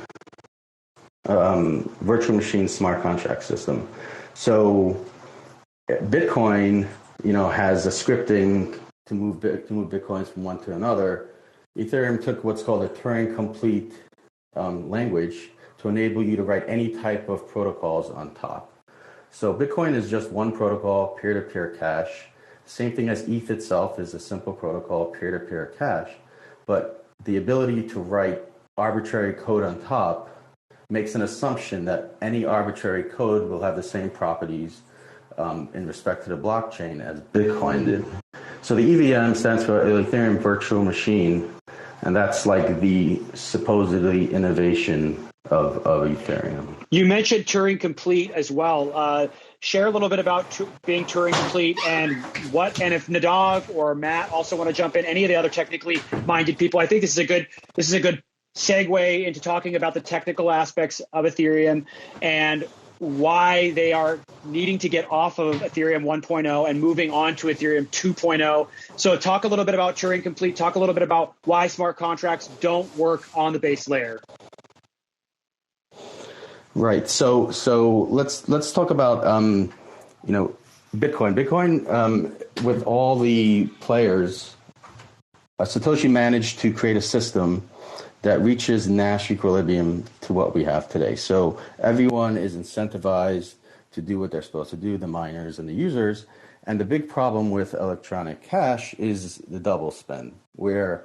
smart contract system. So Bitcoin, has a scripting to move Bitcoins from one to another. Ethereum took what's called a Turing complete language to enable you to write any type of protocols on top. So Bitcoin is just one protocol, peer-to-peer cash. Same thing as ETH itself is a simple protocol, peer-to-peer cash. But the ability to write arbitrary code on top makes an assumption that any arbitrary code will have the same properties in respect to the blockchain as Bitcoin did. So the EVM stands for Ethereum Virtual Machine, and that's like the supposedly innovation of Ethereum. You mentioned Turing complete as well. Share a little bit about being Turing complete and if Nadav or Matt also want to jump in, any of the other technically minded people. I think this is a good segue into talking about the technical aspects of Ethereum and why they are needing to get off of Ethereum 1.0 and moving on to Ethereum 2.0. So talk a little bit about Turing complete, talk a little bit about why smart contracts don't work on the base layer. Right. So let's talk about Bitcoin. Bitcoin, with all the players, Satoshi managed to create a system that reaches Nash equilibrium to what we have today. So everyone is incentivized to do what they're supposed to do, the miners and the users. And the big problem with electronic cash is the double spend, where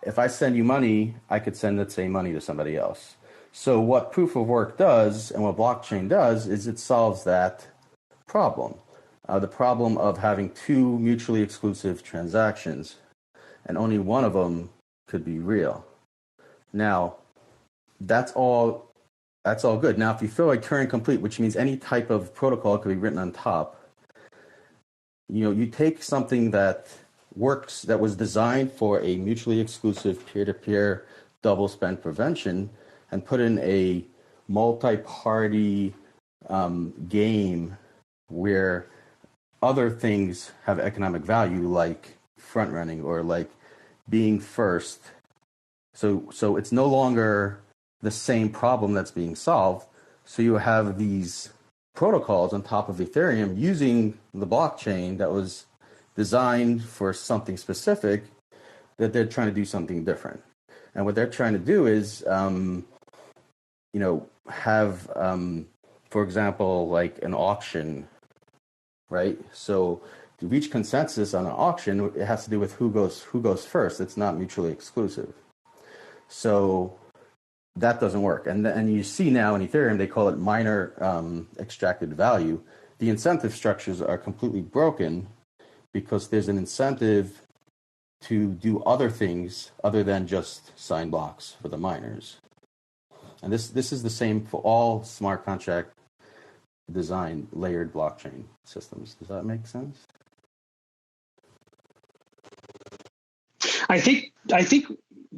if I send you money, I could send that same money to somebody else. So what proof of work does and what blockchain does is it solves that problem, the problem of having two mutually exclusive transactions, and only one of them could be real. Now, that's all good. Now, if you feel like Turing complete, which means any type of protocol could be written on top, you take something that works, that was designed for a mutually exclusive peer-to-peer double spend prevention, and put in a multi-party game where other things have economic value, like front running or like being first. So it's no longer the same problem that's being solved. So you have these protocols on top of Ethereum using the blockchain that was designed for something specific, that they're trying to do something different. And what they're trying to do is, have, for example, like an auction, right? So to reach consensus on an auction, it has to do with who goes first. It's not mutually exclusive. So that doesn't work. And you see now in Ethereum, they call it miner extracted value. The incentive structures are completely broken because there's an incentive to do other things other than just sign blocks for the miners. And this is the same for all smart contract design layered blockchain systems. Does that make sense? I think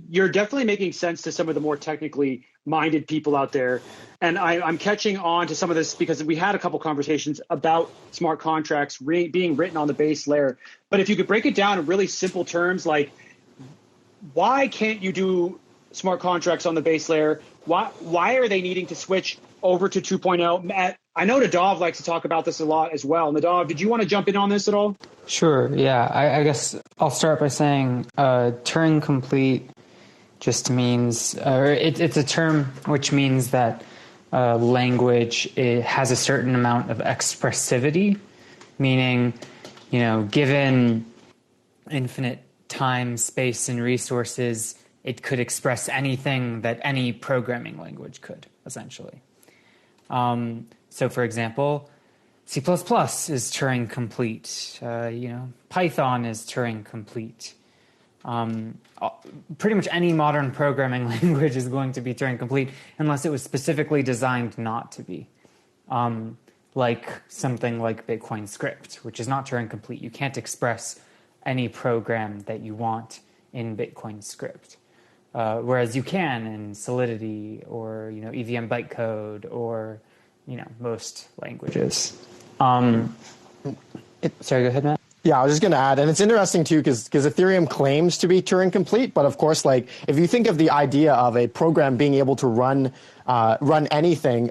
you're definitely making sense to some of the more technically minded people out there. And I'm catching on to some of this because we had a couple conversations about smart contracts being written on the base layer. But if you could break it down in really simple terms, like why can't you do smart contracts on the base layer? Why are they needing to switch over to 2.0? Matt, I know Nadav likes to talk about this a lot as well. Nadav, did you want to jump in on this at all? Sure. Yeah. I guess I'll start by saying Turing complete just means, it's a term which means that language has a certain amount of expressivity, meaning, given infinite time, space, and resources, it could express anything that any programming language could, essentially. So, for example, C++ is Turing complete. Python is Turing complete. Pretty much any modern programming language is going to be Turing complete unless it was specifically designed not to be. Like something like Bitcoin script, which is not Turing complete. You can't express any program that you want in Bitcoin script. Whereas you can in Solidity or EVM bytecode or most languages. Sorry, go ahead, Matt. Yeah, I was just going to add, and it's interesting too, because Ethereum claims to be Turing complete, but of course, like if you think of the idea of a program being able to run anything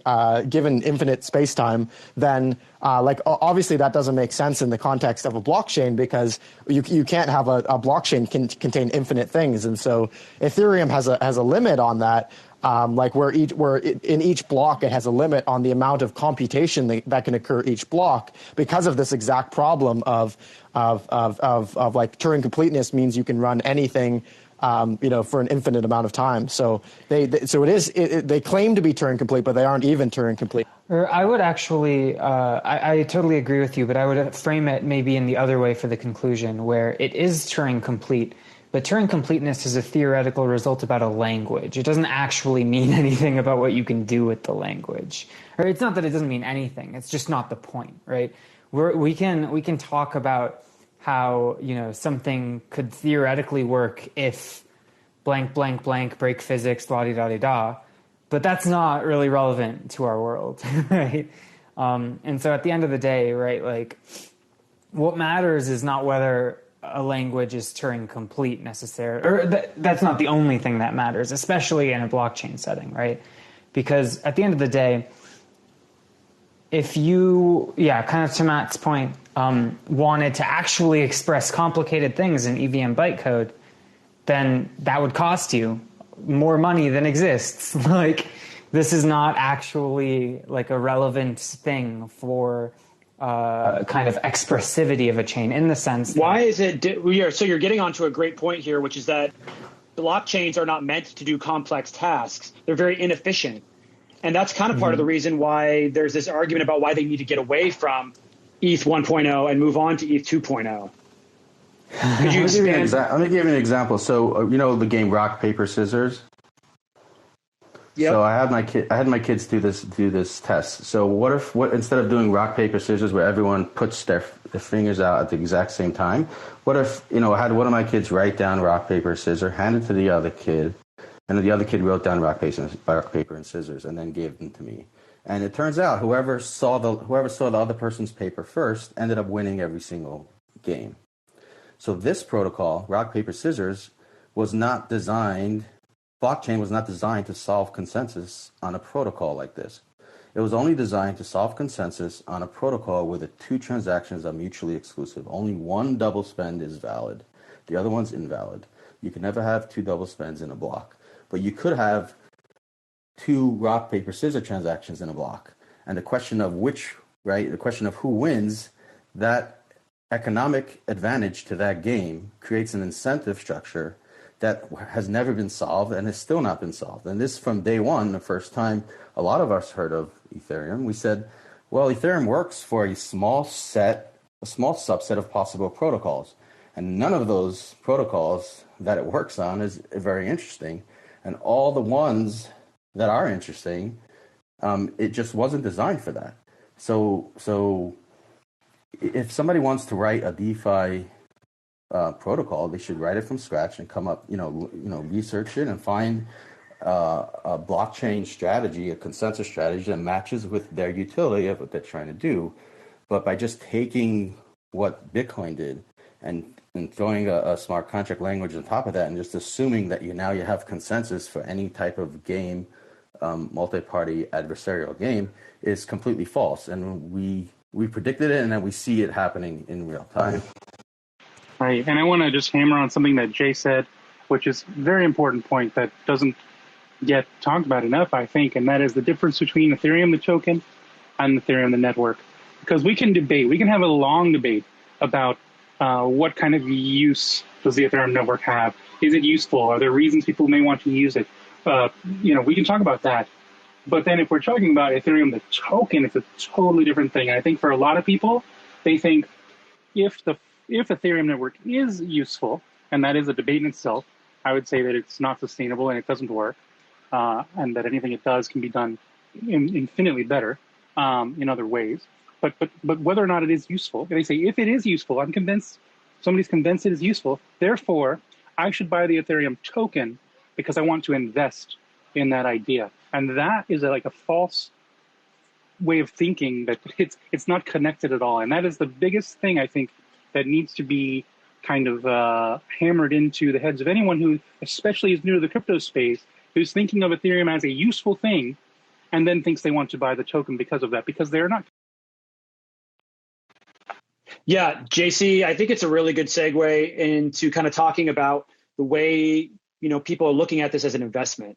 given infinite spacetime, then obviously that doesn't make sense in the context of a blockchain, because you can't have a blockchain contain infinite things, and so Ethereum has a limit on that. Where in each block it has a limit on the amount of computation that can occur each block, because of this exact problem of like Turing completeness means you can run anything for an infinite amount of time. So they claim to be Turing complete, but they aren't even Turing complete. Or I would actually, I totally agree with you, but I would frame it maybe in the other way for the conclusion, where it is Turing complete. But Turing completeness is a theoretical result about a language. It doesn't actually mean anything about what you can do with the language. Or it's not that it doesn't mean anything. It's just not the point, right? We can talk about how something could theoretically work if blank blank blank break physics la di da di da, but that's not really relevant to our world, right? And so at the end of the day, right, like what matters is not whether a language is Turing complete necessarily, or that's not the only thing that matters, especially in a blockchain setting, right? Because at the end of the day, if you, kind of to Matt's point, wanted to actually express complicated things in EVM bytecode, then that would cost you more money than exists. Like, this is not actually like a relevant thing for kind of expressivity of a chain, in the sense that, why is it so you're getting onto a great point here, which is that blockchains are not meant to do complex tasks. They're very inefficient, and that's kind of part of the reason why there's this argument about why they need to get away from ETH 1.0 and move on to ETH 2.0. Could you expand? Let me give you an example. So the game rock paper scissors. Yep. So I had my kids do this test. So what if instead of doing rock paper scissors where everyone puts their fingers out at the exact same time, what if I had one of my kids write down rock paper scissors, hand it to the other kid, and then the other kid wrote down rock paper and scissors, and then gave them to me. And it turns out whoever saw the other person's paper first ended up winning every single game. So this protocol, rock paper scissors, blockchain was not designed to solve consensus on a protocol like this. It was only designed to solve consensus on a protocol where the two transactions are mutually exclusive. Only one double spend is valid. The other one's invalid. You can never have two double spends in a block. But you could have two rock, paper, scissors transactions in a block. And the question of the question of who wins, that economic advantage to that game creates an incentive structure that has never been solved and has still not been solved. And this, from day one, the first time a lot of us heard of Ethereum, we said, well, Ethereum works for a small subset of possible protocols. And none of those protocols that it works on is very interesting. And all the ones that are interesting, it just wasn't designed for that. So if somebody wants to write a DeFi protocol, they should write it from scratch and come up, research it and find a blockchain strategy, a consensus strategy that matches with their utility of what they're trying to do. But by just taking what Bitcoin did and throwing a smart contract language on top of that and just assuming that you have consensus for any type of game, multi-party adversarial game, is completely false. And we predicted it, and then we see it happening in real time. Right, and I want to just hammer on something that Jay said, which is a very important point that doesn't get talked about enough, I think, and that is the difference between Ethereum, the token, and Ethereum, the network. Because we can have a long debate about what kind of use does the Ethereum network have? Is it useful? Are there reasons people may want to use it? We can talk about that. But then if we're talking about Ethereum, the token, it's a totally different thing. And I think for a lot of people, they think if Ethereum network is useful, and that is a debate in itself, I would say that it's not sustainable and it doesn't work, and that anything it does can be done infinitely better in other ways. But whether or not it is useful, they say if it is useful, I'm convinced, somebody's convinced it is useful, therefore I should buy the Ethereum token because I want to invest in that idea. And that is like a false way of thinking, that it's not connected at all. And that is the biggest thing I think that needs to be kind of hammered into the heads of anyone who especially is new to the crypto space, who's thinking of Ethereum as a useful thing and then thinks they want to buy the token because of that, because they're not. Yeah, JC, I think it's a really good segue into kind of talking about the way, people are looking at this as an investment.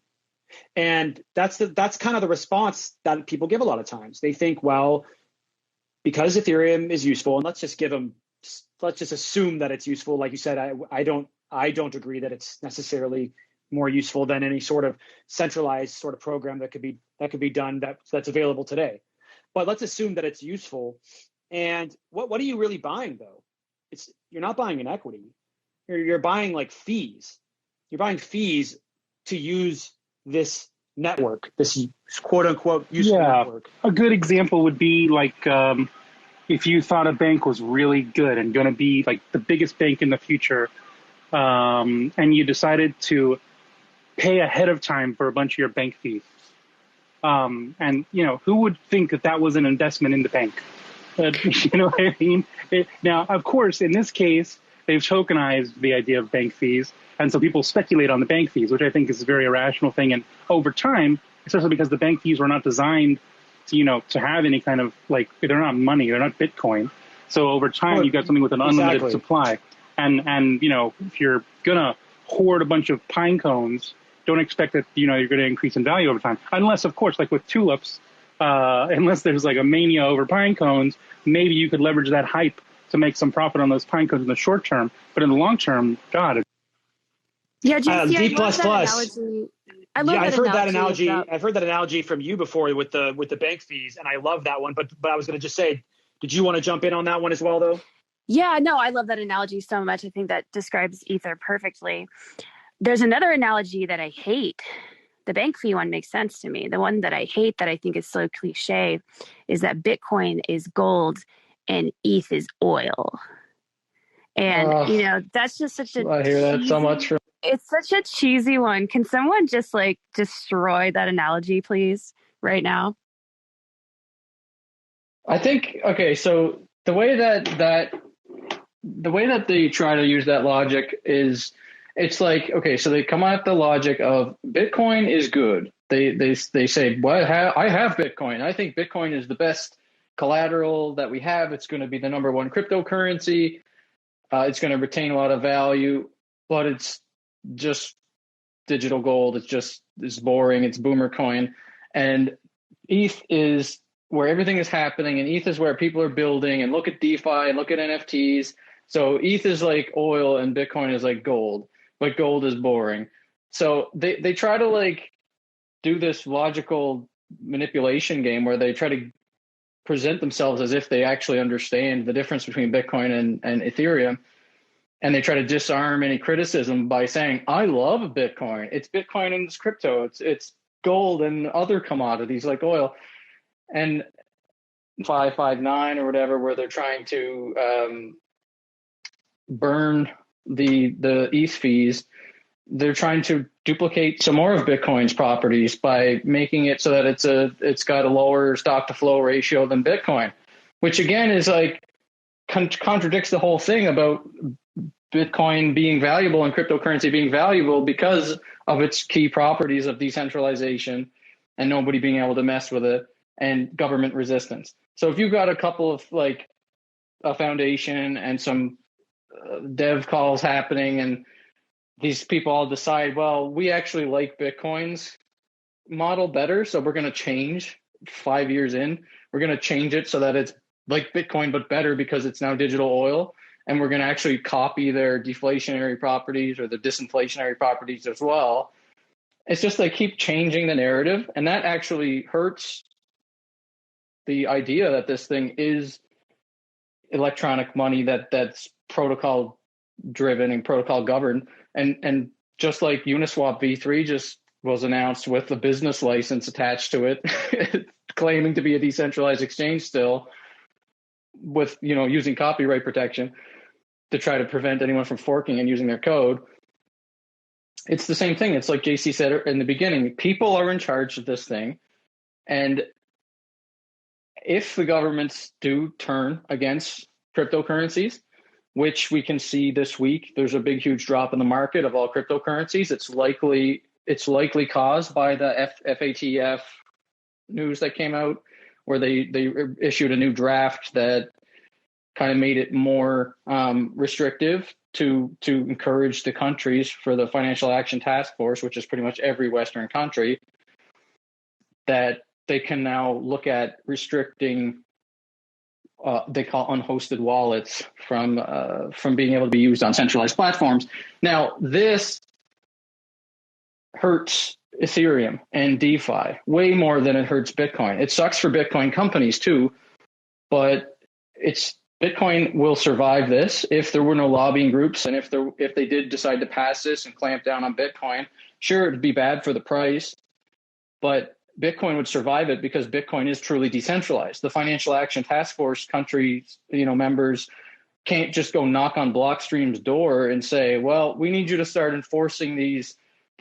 And that's kind of the response that people give a lot of times. They think, well, because Ethereum is useful, and let's just assume that it's useful. Like you said, I don't agree that it's necessarily more useful than any sort of centralized sort of program that could be done that's available today. But let's assume that it's useful. And what are you really buying though? You're not buying an equity. You're buying like fees. You're buying fees to use this network, this quote unquote useful network. A good example would be like if you thought a bank was really good and going to be like the biggest bank in the future, and you decided to pay ahead of time for a bunch of your bank fees. And who would think that was an investment in the bank? You know what I mean? Now, of course, in this case, they've tokenized the idea of bank fees. And so people speculate on the bank fees, which I think is a very irrational thing. And over time, especially because the bank fees were not designed to, to have any kind of they're not money, they're not Bitcoin. So over time, you got something with an unlimited supply. And if you're going to hoard a bunch of pine cones, don't expect that, you're going to increase in value over time. Unless, of course, like with tulips, unless there's like a mania over pine cones, maybe you could leverage that hype to make some profit on those pine cones in the short term. But in the long term, God. Yeah, JC, D++. I've heard that analogy. About... I've heard that analogy from you before with the bank fees, and I love that one. But I was going to just say, did you want to jump in on that one as well, though? Yeah, no, I love that analogy so much. I think that describes Ether perfectly. There's another analogy that I hate. The bank fee one makes sense to me. The one that I hate, that I think is so cliche, is that Bitcoin is gold and ETH is oil. And, that's just such a I hear that so much from... It's such a cheesy one. Can someone just destroy that analogy, please, right now? I think, okay, so the way that they try to use that logic is, it's like, okay, so they come at the logic of Bitcoin is good. They say, well, I have Bitcoin. I think Bitcoin is the best collateral that we have. It's going to be the number one cryptocurrency. It's going to retain a lot of value, but it's just digital gold. It's boring. It's boomer coin. And ETH is where everything is happening, and ETH is where people are building, and look at DeFi and look at NFTs. So ETH is like oil and Bitcoin is like gold, but gold is boring. So they try to do this logical manipulation game where they try to present themselves as if they actually understand the difference between Bitcoin and Ethereum. And they try to disarm any criticism by saying, I love Bitcoin. It's Bitcoin and it's crypto. It's gold and other commodities like oil. And 559 or whatever, where they're trying to burn the ETH fees, they're trying to duplicate some more of Bitcoin's properties by making it so that it's got a lower stock to flow ratio than Bitcoin, which again is contradicts the whole thing about Bitcoin being valuable and cryptocurrency being valuable because of its key properties of decentralization and nobody being able to mess with it and government resistance. So if you've got a couple of a foundation and some dev calls happening and these people all decide, well, we actually like Bitcoin's model better, so we're going to change 5 years in. We're going to change it so that it's like Bitcoin but better because it's now digital oil. And we're going to actually copy their deflationary properties or the disinflationary properties as well. It's just they keep changing the narrative, and that actually hurts the idea that this thing is electronic money that's protocol driven and protocol governed. And just like Uniswap v3 just was announced with the business license attached to it, claiming to be a decentralized exchange still, with using copyright protection to try to prevent anyone from forking and using their code. It's the same thing. It's like JC said in the beginning, people are in charge of this thing. And if the governments do turn against cryptocurrencies, which we can see this week. There's a big, huge drop in the market of all cryptocurrencies. It's likely caused by the FATF news that came out, where they issued a new draft that kind of made it more restrictive to encourage the countries for the Financial Action Task Force, which is pretty much every Western country, that they can now look at restricting they call unhosted wallets from being able to be used on centralized platforms. Now, this hurts Ethereum and DeFi way more than it hurts Bitcoin. It sucks for Bitcoin companies too, but Bitcoin will survive this if there were no lobbying groups, and if they did decide to pass this and clamp down on Bitcoin. Sure, it'd be bad for the price, but Bitcoin would survive it because Bitcoin is truly decentralized. The Financial Action Task Force countries, members can't just go knock on Blockstream's door and say, well, we need you to start enforcing the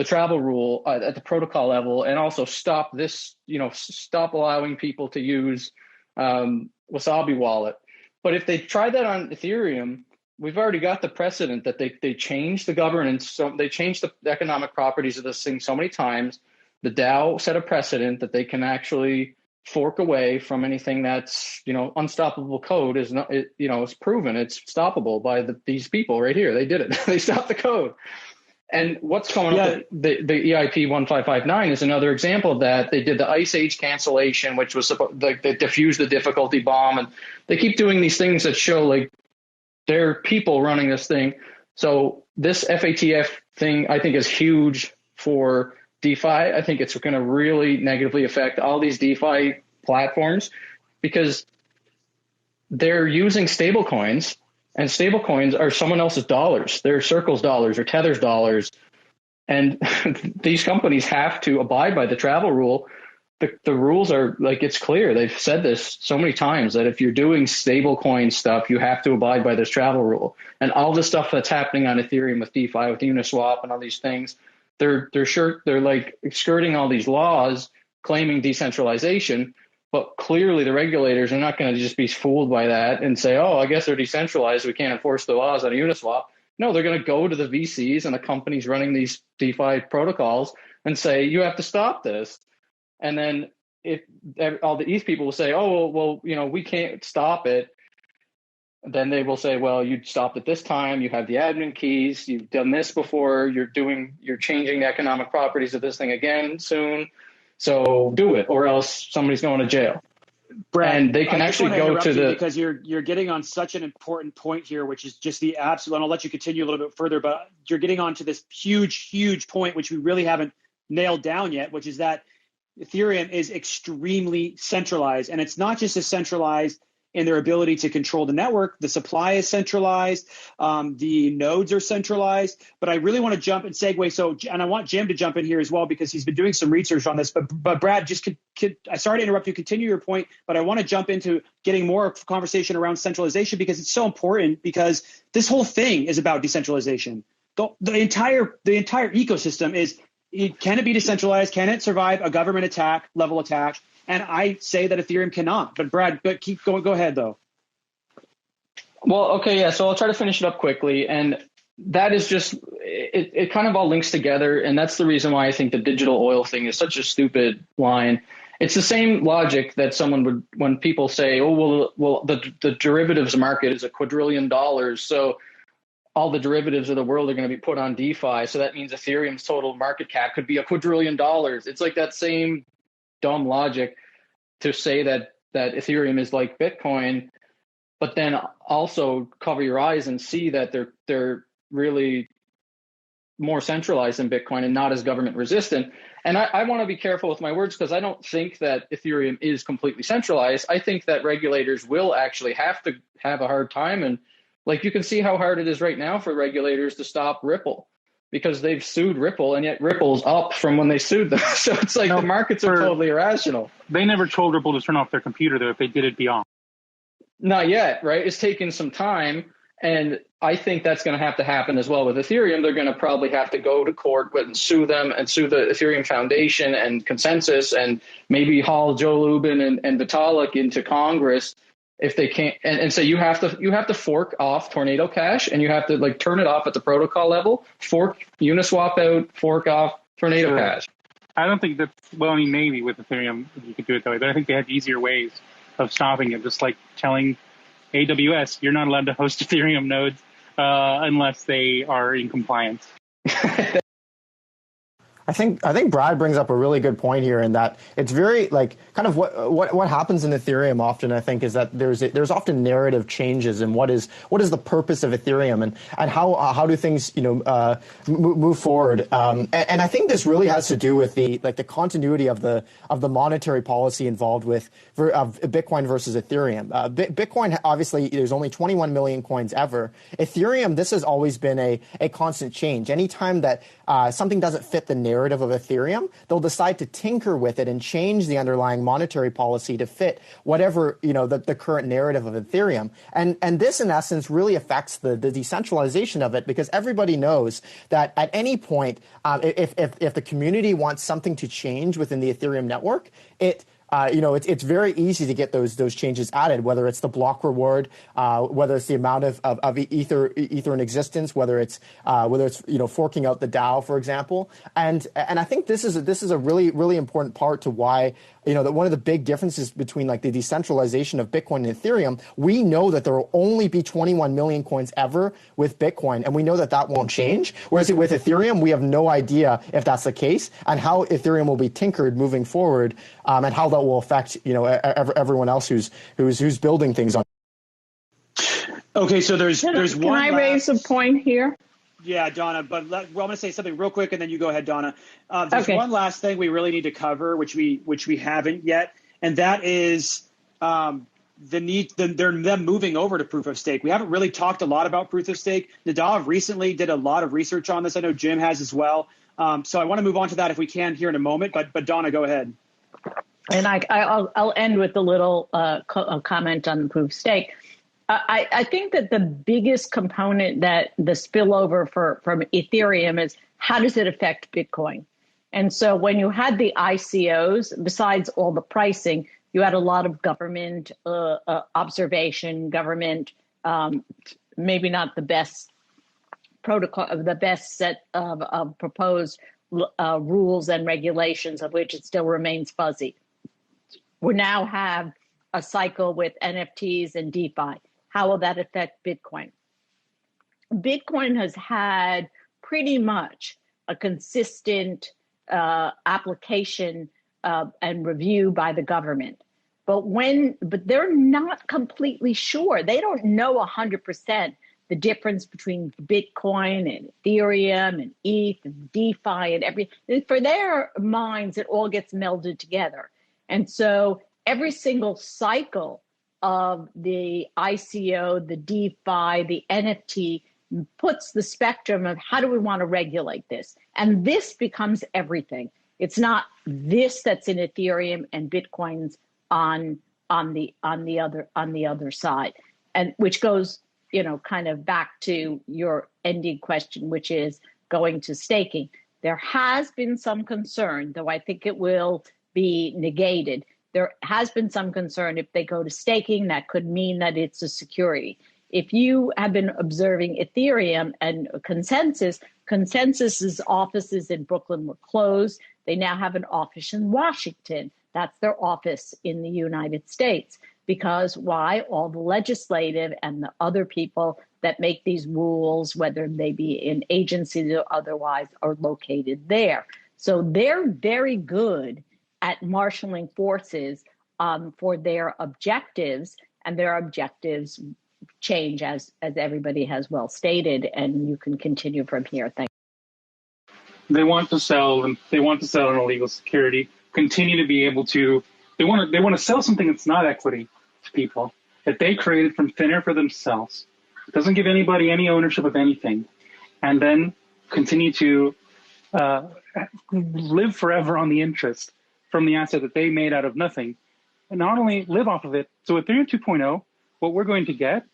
travel rule at the protocol level, and also stop this, stop allowing people to use Wasabi wallet. But if they try that on Ethereum, we've already got the precedent that they changed the governance. So they changed the economic properties of this thing so many times. The Dow set a precedent that they can actually fork away from anything that's, unstoppable code is not, it's proven it's stoppable by these people right here. They did it. They stopped the code. And what's going on? The EIP 1559 is another example of that. They did the Ice Age cancellation, which was they diffused the difficulty bomb, and they keep doing these things that show like there are people running this thing. So this FATF thing, I think, is huge for DeFi. I think it's going to really negatively affect all these DeFi platforms because they're using stable coins, and stable coins are someone else's dollars. They're Circle's dollars or Tether's dollars. And these companies have to abide by the travel rule. The rules are like, it's clear. They've said this so many times that if you're doing stable coin stuff, you have to abide by this travel rule. And all the stuff that's happening on Ethereum with DeFi, with Uniswap and all these things, they're like skirting all these laws, claiming decentralization, but clearly the regulators are not going to just be fooled by that and say, oh, I guess they're decentralized, we can't enforce the laws on Uniswap. No, they're going to go to the VCs and the companies running these DeFi protocols and say, you have to stop this. And then if all the ETH people will say, oh, well, we can't stop it, then they will say, well, you stopped it this time. You have the admin keys. You've done this before. You're changing the economic properties of this thing again soon. So do it, or else somebody's going to jail. Brad, and they can actually go to the, because you're getting on such an important point here, which is just the absolute, and I'll let you continue a little bit further, but you're getting onto this huge point, which we really haven't nailed down yet, which is that Ethereum is extremely centralized, and it's not just as centralized in their ability to control the network. The supply is centralized. The nodes are centralized. But I really want to jump and segue. And I want Jim to jump in here as well, because he's been doing some research on this. But Brad, just I sorry to interrupt you. Continue your point, but I want to jump into getting more conversation around centralization, because it's so important, because this whole thing is about decentralization. The entire ecosystem is, can it be decentralized? Can it survive a government level attack? And I say that Ethereum cannot. But Brad, keep going. Go ahead, though. Well, okay, yeah. So I'll try to finish it up quickly. And that is just, it kind of all links together. And that's the reason why I think the digital oil thing is such a stupid line. It's the same logic that someone would, when people say, oh, well, the derivatives market is $1 quadrillion. So all the derivatives of the world are going to be put on DeFi. So that means Ethereum's total market cap could be $1 quadrillion. It's like that same dumb logic to say that Ethereum is like Bitcoin, but then also cover your eyes and see that they're really more centralized than Bitcoin and not as government resistant. And I want to be careful with my words, because I don't think that Ethereum is completely centralized. I think that regulators will actually have to have a hard time. And like, you can see how hard it is right now for regulators to stop Ripple, because they've sued Ripple, and yet Ripple's up from when they sued them. So it's like the markets are totally irrational. They never told Ripple to turn off their computer, though. If they did, it'd be on. Not yet, right? It's taken some time, and I think that's going to have to happen as well with Ethereum. They're going to probably have to go to court and sue them, and sue the Ethereum Foundation and Consensus, and maybe haul Joe Lubin and Vitalik into Congress if they can't, and so you have to fork off Tornado Cash, and you have to like turn it off at the protocol level, fork Uniswap out, fork off Tornado Cash. I don't think that's, well, I mean, maybe with Ethereum you could do it that way, but I think they have easier ways of stopping it, just like telling AWS you're not allowed to host Ethereum nodes unless they are in compliance. I think Brad brings up a really good point here, in that it's very like kind of what happens in Ethereum often, I think, is that there's often narrative changes in what is the purpose of Ethereum and how do things move forward, and I think this really has to do with the continuity of the monetary policy involved with Bitcoin versus Ethereum. Bitcoin, obviously, there's only 21 million coins ever. Ethereum, this has always been a constant change. Anytime that something doesn't fit the narrative of Ethereum, they'll decide to tinker with it and change the underlying monetary policy to fit whatever the current narrative of Ethereum. And this, in essence, really affects the decentralization of it, because everybody knows that at any point, if the community wants something to change within the Ethereum network, it's very easy to get those changes added, whether it's the block reward, whether it's the amount of ether in existence, whether it's forking out the Dow, for example. And I think this is a really, really important part to why, that one of the big differences between like the decentralization of Bitcoin and Ethereum, we know that there will only be 21 million coins ever with Bitcoin, and we know that won't change. Whereas with Ethereum, we have no idea if that's the case and how Ethereum will be tinkered moving forward, and how that will affect everyone else who's building things on. Okay, so there's one. Can I raise a point here? Yeah, Donna, but I'm going to say something real quick, and then you go ahead, Donna. There's one last thing we really need to cover, which we haven't yet, and that is them moving over to proof of stake. We haven't really talked a lot about proof of stake. Nadav recently did a lot of research on this. I know Jim has as well. So I want to move on to that if we can here in a moment. But Donna, go ahead. And I'll end with a little comment on the proof of stake. I think that the biggest component that the spillover from Ethereum is, how does it affect Bitcoin? And so when you had the ICOs, besides all the pricing, you had a lot of government observation, government, maybe not the best protocol, the best set of proposed rules and regulations, of which it still remains fuzzy. We now have a cycle with NFTs and DeFi. How will that affect Bitcoin? Bitcoin has had pretty much a consistent application and review by the government. But they're not completely sure. They don't know 100% the difference between Bitcoin and Ethereum and ETH and DeFi and everything. For their minds, it all gets melded together. And so every single cycle of the ICO, the DeFi, the NFT puts the spectrum of how do we want to regulate this? And this becomes everything. It's not this that's in Ethereum and Bitcoin's on the other side, and which goes kind of back to your ending question, which is going to staking. There has been some concern, though I think it will be negated. There has been some concern if they go to staking, that could mean that it's a security. If you have been observing Ethereum and Consensus's offices in Brooklyn were closed. They now have an office in Washington. That's their office in the United States. Because why? All the legislative and the other people that make these rules, whether they be in agencies or otherwise, are located there. So they're very good at marshaling forces for their objectives, and their objectives change as everybody has well stated, and you can continue from here. Thank you. They want to sell an illegal security, continue to be able to, they want to sell something that's not equity to people, that they created from thin air for themselves. It doesn't give anybody any ownership of anything, and then continue to live forever on the interest from the asset that they made out of nothing, and not only live off of it. So Ethereum 2.0, what we're going to get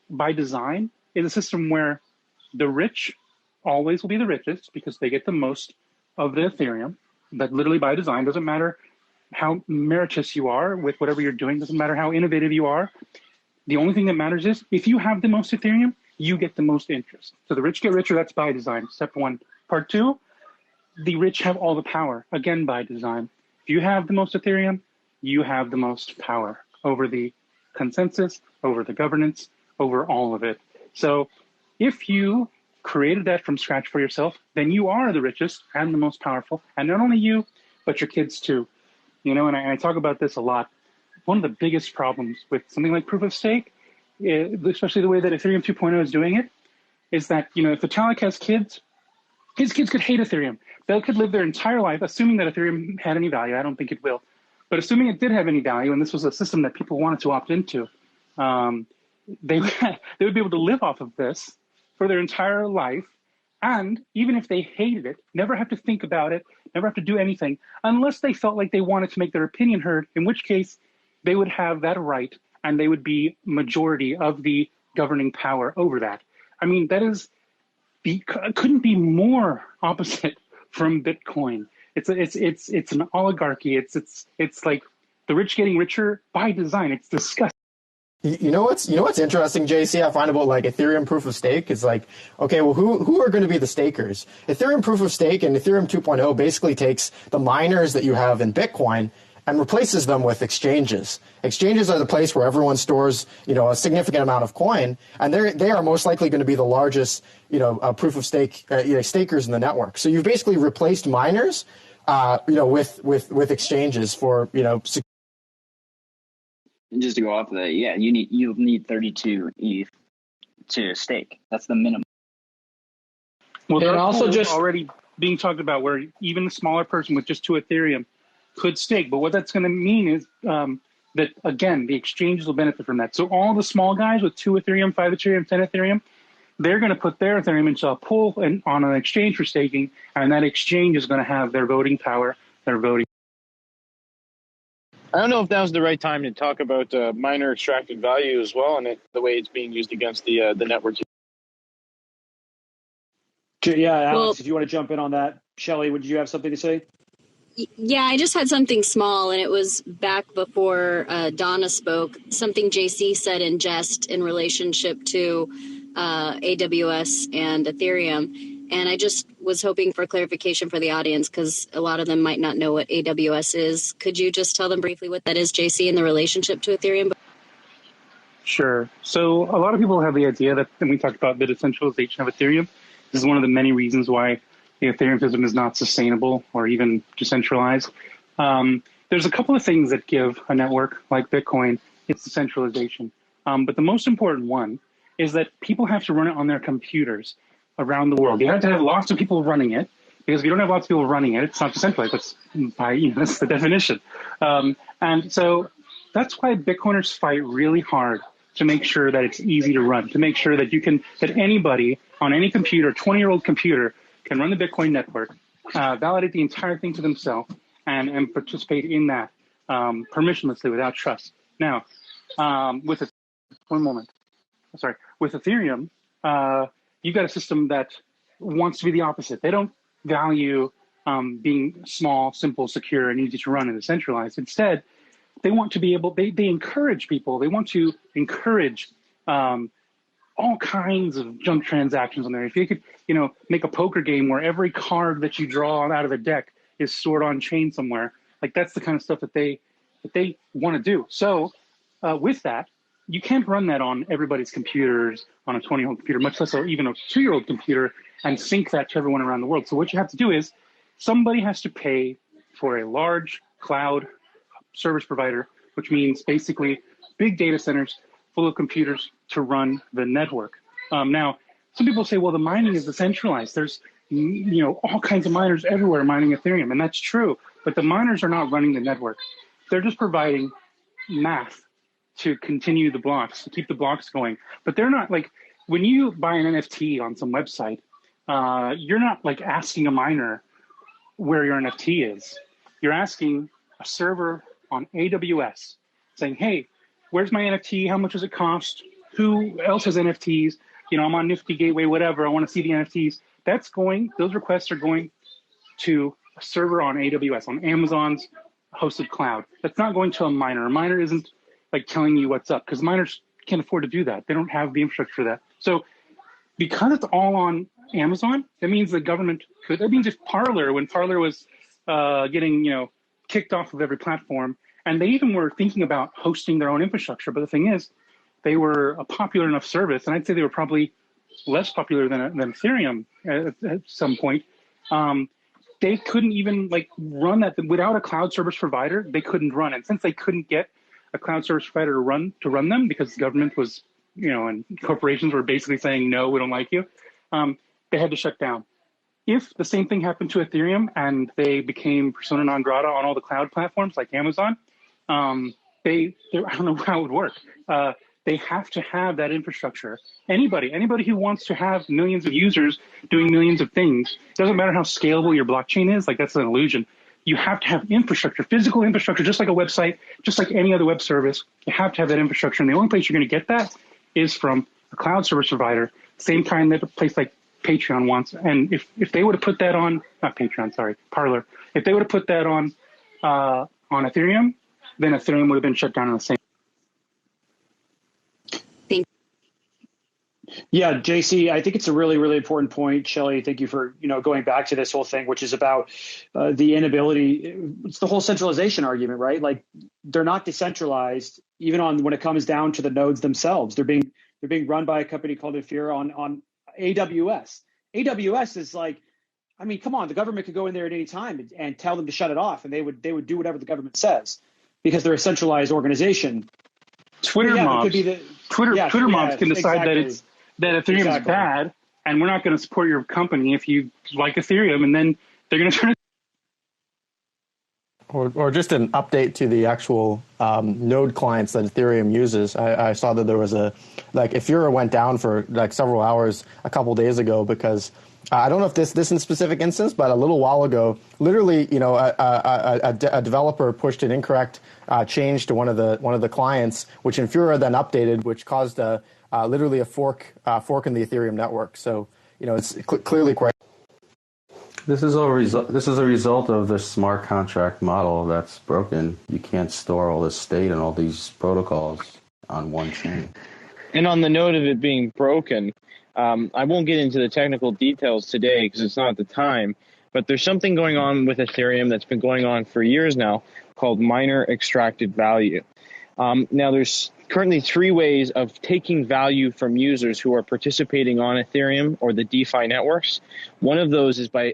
by design is a system where the rich always will be the richest because they get the most of the Ethereum. That literally by design, doesn't matter how meritorious you are with whatever you're doing, doesn't matter how innovative you are. The only thing that matters is if you have the most Ethereum, you get the most interest. So the rich get richer. That's by design. Step one. Part two, the rich have all the power, again by design. If you have the most Ethereum, you have the most power over the consensus, over the governance, over all of it. So if you created that from scratch for yourself, then you are the richest and the most powerful. And not only you, but your kids too. You know, and I talk about this a lot. One of the biggest problems with something like proof of stake, especially the way that Ethereum 2.0 is doing it, is that, you know, if Vitalik has kids, his kids could hate Ethereum. They could live their entire life, assuming that Ethereum had any value. I don't think it will. But assuming it did have any value, and this was a system that people wanted to opt into, they would be able to live off of this for their entire life. And even if they hated it, never have to think about it, never have to do anything, unless they felt like they wanted to make their opinion heard, in which case they would have that right and they would be majority of the governing power over that. I mean, that is couldn't be more opposite from Bitcoin. It's an oligarchy. It's like the rich getting richer by design. It's disgusting. You know what's interesting, JC, I find about like Ethereum proof of stake is like, okay, well, who are going to be the stakers? Ethereum proof of stake and Ethereum 2.0 basically takes the miners that you have in Bitcoin and replaces them with exchanges. Exchanges are the place where everyone stores, you know, a significant amount of coin, and they are most likely going to be the largest, you know, proof of stake stakers in the network. So you've basically replaced miners, you know, with exchanges for, you know. And just to go off of that, yeah, you'll need 32 ETH to stake. That's the minimum. Well, there are also just already being talked about where even the smaller person with just 2 Ethereum could stake. But what that's going to mean is that, again, the exchanges will benefit from that. So all the small guys with 2 Ethereum, 5 Ethereum, 10 Ethereum, they're going to put their Ethereum into a pool and on an exchange for staking, and that exchange is going to have their voting power, their voting. I don't know if that was the right time to talk about miner extracted value as well, and the way it's being used against the network. Yeah, Alex, if you want to jump in on that. Shelley, would you have something to say? Yeah, I just had something small, and it was back before Donna spoke, something JC said in jest in relationship to AWS and Ethereum. And I just was hoping for clarification for the audience because a lot of them might not know what AWS is. Could you just tell them briefly what that is, JC, in the relationship to Ethereum? Sure. So a lot of people have the idea that, and we talked about the decentralization of Ethereum. This is one of the many reasons why the Ethereum system is not sustainable or even decentralized. There's a couple of things that give a network like Bitcoin its decentralization. But the most important one is that people have to run it on their computers around the world. You have to have lots of people running it, because if you don't have lots of people running it, it's not decentralized. That's the definition. And so that's why Bitcoiners fight really hard to make sure that it's easy to run, to make sure that that anybody on any computer, 20-year-old computer, can run the Bitcoin network, validate the entire thing to themselves, and participate in that permissionlessly without trust. Now, with Ethereum, you've got a system that wants to be the opposite. They don't value being small, simple, secure, and easy to run and decentralized. Instead, they want to be able, they encourage people. They want to encourage all kinds of junk transactions on there. If you could, make a poker game where every card that you draw out of the deck is stored on chain somewhere, like that's the kind of stuff that they want to do. So with that, you can't run that on everybody's computers, on a 20-year-old computer, much less even a 2-year-old computer, and sync that to everyone around the world. So what you have to do is somebody has to pay for a large cloud service provider, which means basically big data centers full of computers to run the network. Now, some people say, well, the mining is decentralized. There's all kinds of miners everywhere mining Ethereum, and that's true. But the miners are not running the network. They're just providing math to continue the blocks, to keep the blocks going. But they're not like, when you buy an NFT on some website, you're not like asking a miner where your NFT is. You're asking a server on AWS saying, hey, where's my NFT? How much does it cost? Who else has NFTs? I'm on Nifty Gateway, whatever. I want to see the NFTs. Those requests are going to a server on AWS, on Amazon's hosted cloud. That's not going to a miner. A miner isn't like telling you what's up, because miners can't afford to do that. They don't have the infrastructure for that. So because it's all on Amazon, that means the government could. That means if when Parler was getting kicked off of every platform, and they even were thinking about hosting their own infrastructure. But the thing is, they were a popular enough service, and I'd say they were probably less popular than Ethereum at some point. They couldn't even run that without a cloud service provider. They couldn't run, and since they couldn't get a cloud service provider to run them because the government was, and corporations were basically saying no, we don't like you. They had to shut down. If the same thing happened to Ethereum and they became persona non grata on all the cloud platforms like Amazon, I don't know how it would work. They have to have that infrastructure. Anybody who wants to have millions of users doing millions of things, doesn't matter how scalable your blockchain is, that's an illusion. You have to have infrastructure, physical infrastructure, just like a website, just like any other web service. You have to have that infrastructure. And the only place you're going to get that is from a cloud service provider, same kind that a place like Patreon wants. And if they would have put that on, not Patreon, sorry, Parler, if they would have put that on Ethereum, then Ethereum would have been shut down in the same. Yeah, JC, I think it's a really, really important point. Shelley, thank you for going back to this whole thing, which is about the inability. It's the whole centralization argument, right? They're not decentralized, even when it comes down to the nodes themselves. They're being run by a company called Ethereum on AWS. AWS is come on, the government could go in there at any time and tell them to shut it off, and they would do whatever the government says because they're a centralized organization. Twitter mobs can decide that Ethereum is bad, and we're not going to support your company if you like Ethereum, and then they're going to turn it. Or just an update to the actual node clients that Ethereum uses. I saw that there was Ethereum went down for several hours a couple days ago because I don't know if this in specific instance, but a little while ago, literally, a developer pushed an incorrect change to one of the clients, which Infura then updated, which caused literally a fork in the Ethereum network. So it's clearly quite. This is a result of the smart contract model that's broken. You can't store all this state and all these protocols on one chain. And on the note of it being broken, I won't get into the technical details today because it's not the time, but there's something going on with Ethereum that's been going on for years now called miner extracted value. Now, there's currently 3 ways of taking value from users who are participating on Ethereum or the DeFi networks. One of those is by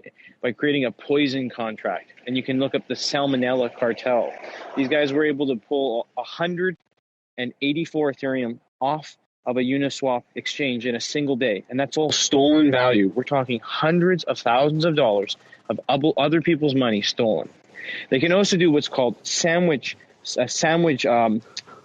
creating a poison contract, and you can look up the Salmonella cartel. These guys were able to pull 184 Ethereum off of a Uniswap exchange in a single day, and that's all stolen value. We're talking hundreds of thousands of dollars of other people's money stolen. They can also do what's called sandwich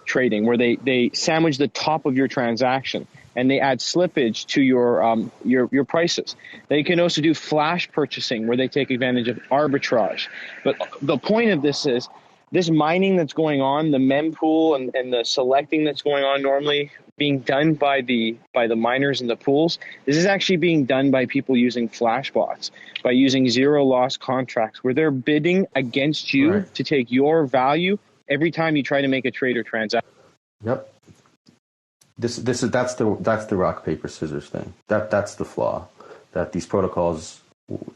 trading, where they sandwich the top of your transaction and they add slippage to your prices. They can also do flash purchasing, where they take advantage of arbitrage. But the point of this is this mining that's going on, the mempool and the selecting that's going on normally being done by the miners and the pools. This is actually being done by people using flash bots, by using zero loss contracts, where they're bidding against you to take your value every time you try to make a trade or transaction. Yep. That's the rock paper scissors thing. That's the flaw, that these protocols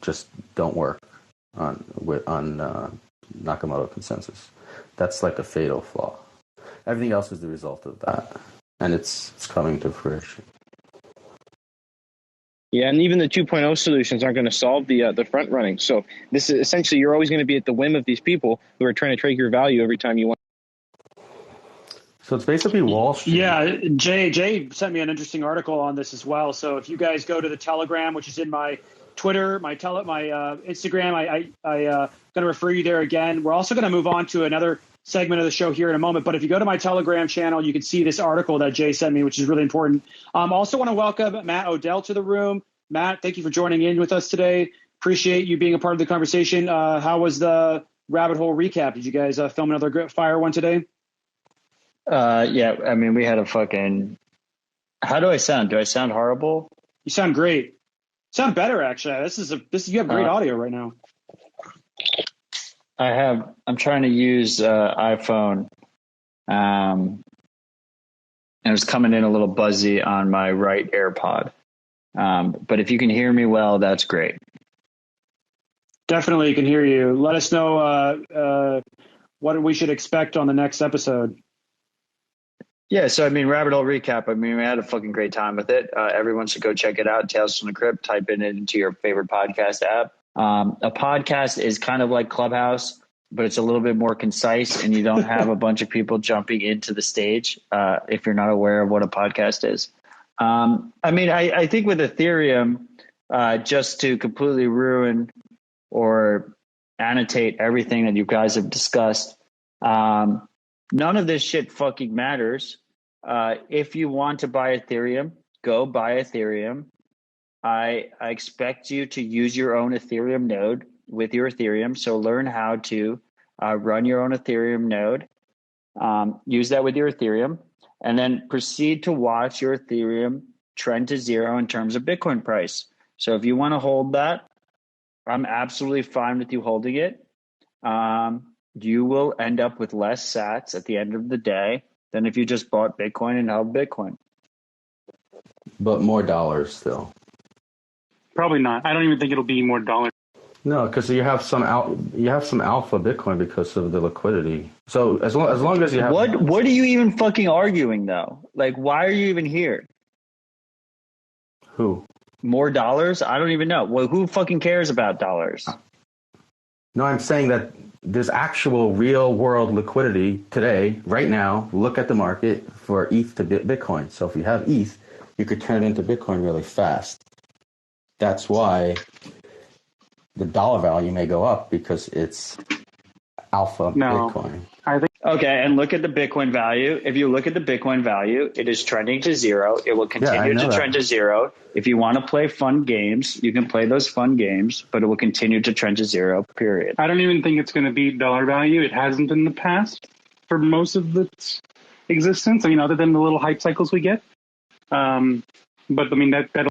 just don't work on Nakamoto consensus. That's like a fatal flaw. Everything else is the result of that, and it's coming to fruition. Yeah, and even the 2.0 solutions aren't going to solve the front running. So this is essentially, you're always going to be at the whim of these people who are trying to trade your value every time you want. So it's basically Wall Street. Yeah, Jay sent me an interesting article on this as well. So if you guys go to the Telegram, which is in my Twitter, my Instagram, I'm going to refer you there again. We're also going to move on to another segment of the show here in a moment. But if you go to my Telegram channel, you can see this article that Jay sent me, which is really important. Also want to welcome Matt Odell to the room. Matt, thank you for joining in with us today. Appreciate you being a part of the conversation. How was the rabbit hole recap? Did you guys film another fire one today? Yeah, I mean, we had a fucking... How do I sound? Do I sound horrible? You sound great. Sound better, actually. You have great audio right now. I'm trying to use iPhone. and it was coming in a little buzzy on my right AirPod. But if you can hear me well, that's great. Definitely can hear you. Let us know what we should expect on the next episode. Yeah, so rabbit hole recap. We had a fucking great time with it. Everyone should go check it out. Tales from the Crypt. Type it into your favorite podcast app. A podcast is kind of like Clubhouse, but it's a little bit more concise, and you don't have a bunch of people jumping into the stage if you're not aware of what a podcast is. I think with Ethereum, just to completely ruin or annotate everything that you guys have discussed, none of this shit fucking matters. If you want to buy Ethereum, go buy Ethereum. I expect you to use your own Ethereum node with your Ethereum. So learn how to run your own Ethereum node. Use that with your Ethereum, and then proceed to watch your Ethereum trend to zero in terms of Bitcoin price. So if you want to hold that, I'm absolutely fine with you holding it. You will end up with less sats at the end of the day than if you just bought Bitcoin and held Bitcoin. But more dollars still. Probably not. I don't even think it'll be more dollars. No, because you have some alpha Bitcoin because of the liquidity. So as long as you have what are you even fucking arguing though? Like, why are you even here? Who? More dollars? I don't even know. Well, who fucking cares about dollars? No, I'm saying that there's actual real world liquidity today, right now. Look at the market for ETH to Bitcoin. So if you have ETH, you could turn it into Bitcoin really fast. That's why the dollar value may go up, because it's alpha Bitcoin. Okay, and look at the Bitcoin value. If you look at the Bitcoin value, it is trending to zero. It will continue to trend to zero. If you want to play fun games, you can play those fun games, but it will continue to trend to zero, period. I don't even think it's going to be dollar value. It hasn't in the past for most of its existence. Other than the little hype cycles we get. But that'll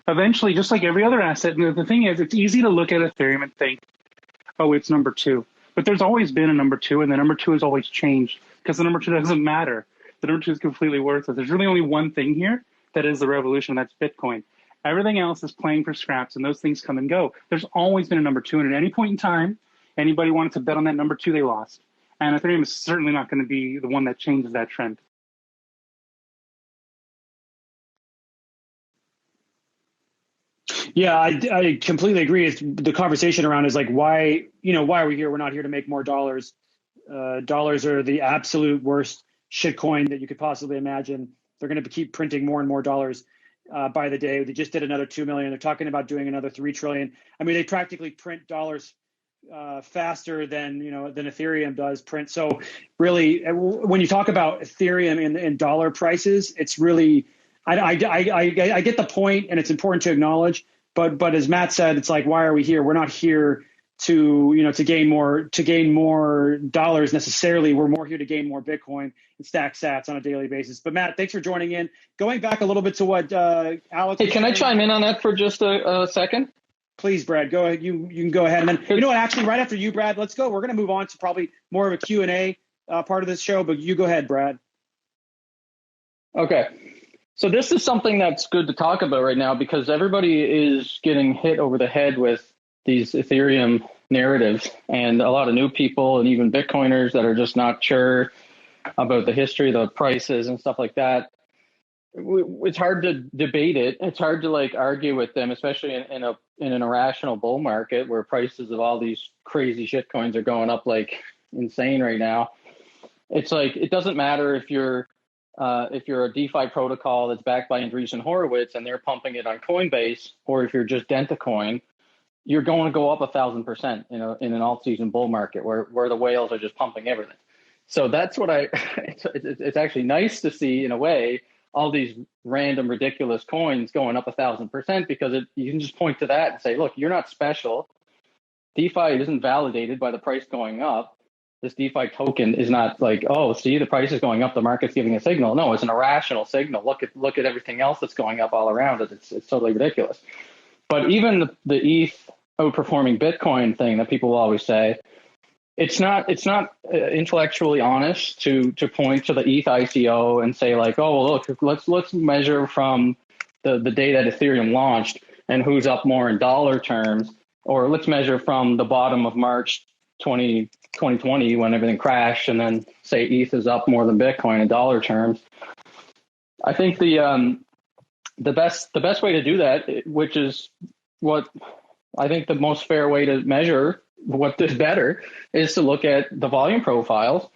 eventually, just like every other asset. And the thing is, it's easy to look at Ethereum and think, oh, it's number two. But there's always been a number two, and the number two has always changed, because the number two doesn't matter. The number two is completely worthless. There's really only one thing here that is the revolution, and that's Bitcoin. Everything else is playing for scraps, and those things come and go. There's always been a number two, and at any point in time, anybody wanted to bet on that number two, they lost. And Ethereum is certainly not going to be the one that changes that trend. Yeah, I completely agree. The conversation around is like, why are we here? We're not here to make more dollars. Dollars are the absolute worst shitcoin that you could possibly imagine. They're going to keep printing more and more dollars by the day. They just did another 2 million. They're talking about doing another 3 trillion. They practically print dollars faster than Ethereum does print. So really, when you talk about Ethereum in dollar prices, it's really, I get the point, and it's important to acknowledge. But as Matt said, it's like, why are we here? We're not here to gain more dollars necessarily. We're more here to gain more Bitcoin and stack sats on a daily basis. But Matt, thanks for joining in. Going back a little bit to what Alex. Hey, can I chime in on that for just a second? Please, Brad, go ahead. You can go ahead. And then, actually, right after you, Brad, let's go. We're going to move on to probably more of a Q&A part of this show, but you go ahead, Brad. Okay. So this is something that's good to talk about right now, because everybody is getting hit over the head with these Ethereum narratives, and a lot of new people and even Bitcoiners that are just not sure about the history, the prices and stuff like that. It's hard to debate it. It's hard to argue with them, especially in an irrational bull market where prices of all these crazy shit coins are going up like insane right now. It's like, it doesn't matter if you're a DeFi protocol that's backed by Andreessen Horowitz and they're pumping it on Coinbase, or if you're just Dentacoin, you're going to go up 1,000% in an alt-season bull market where the whales are just pumping everything. So that's what it's actually nice to see, in a way, all these random ridiculous coins going up 1,000%, because you can just point to that and say, look, you're not special. DeFi isn't validated by the price going up. This DeFi token is not like, oh, see, the price is going up, the market's giving a signal. No, it's an irrational signal. Look at everything else that's going up all around it. It's totally ridiculous. But even the ETH outperforming Bitcoin thing that people will always say, it's not intellectually honest to point to the ETH ICO and say like, oh, well, look, let's measure from the day that Ethereum launched and who's up more in dollar terms, or let's measure from the bottom of March 2020 when everything crashed, and then say ETH is up more than Bitcoin in dollar terms. I think the best way to do that, which is what I think the most fair way to measure what is better, is to look at the volume profiles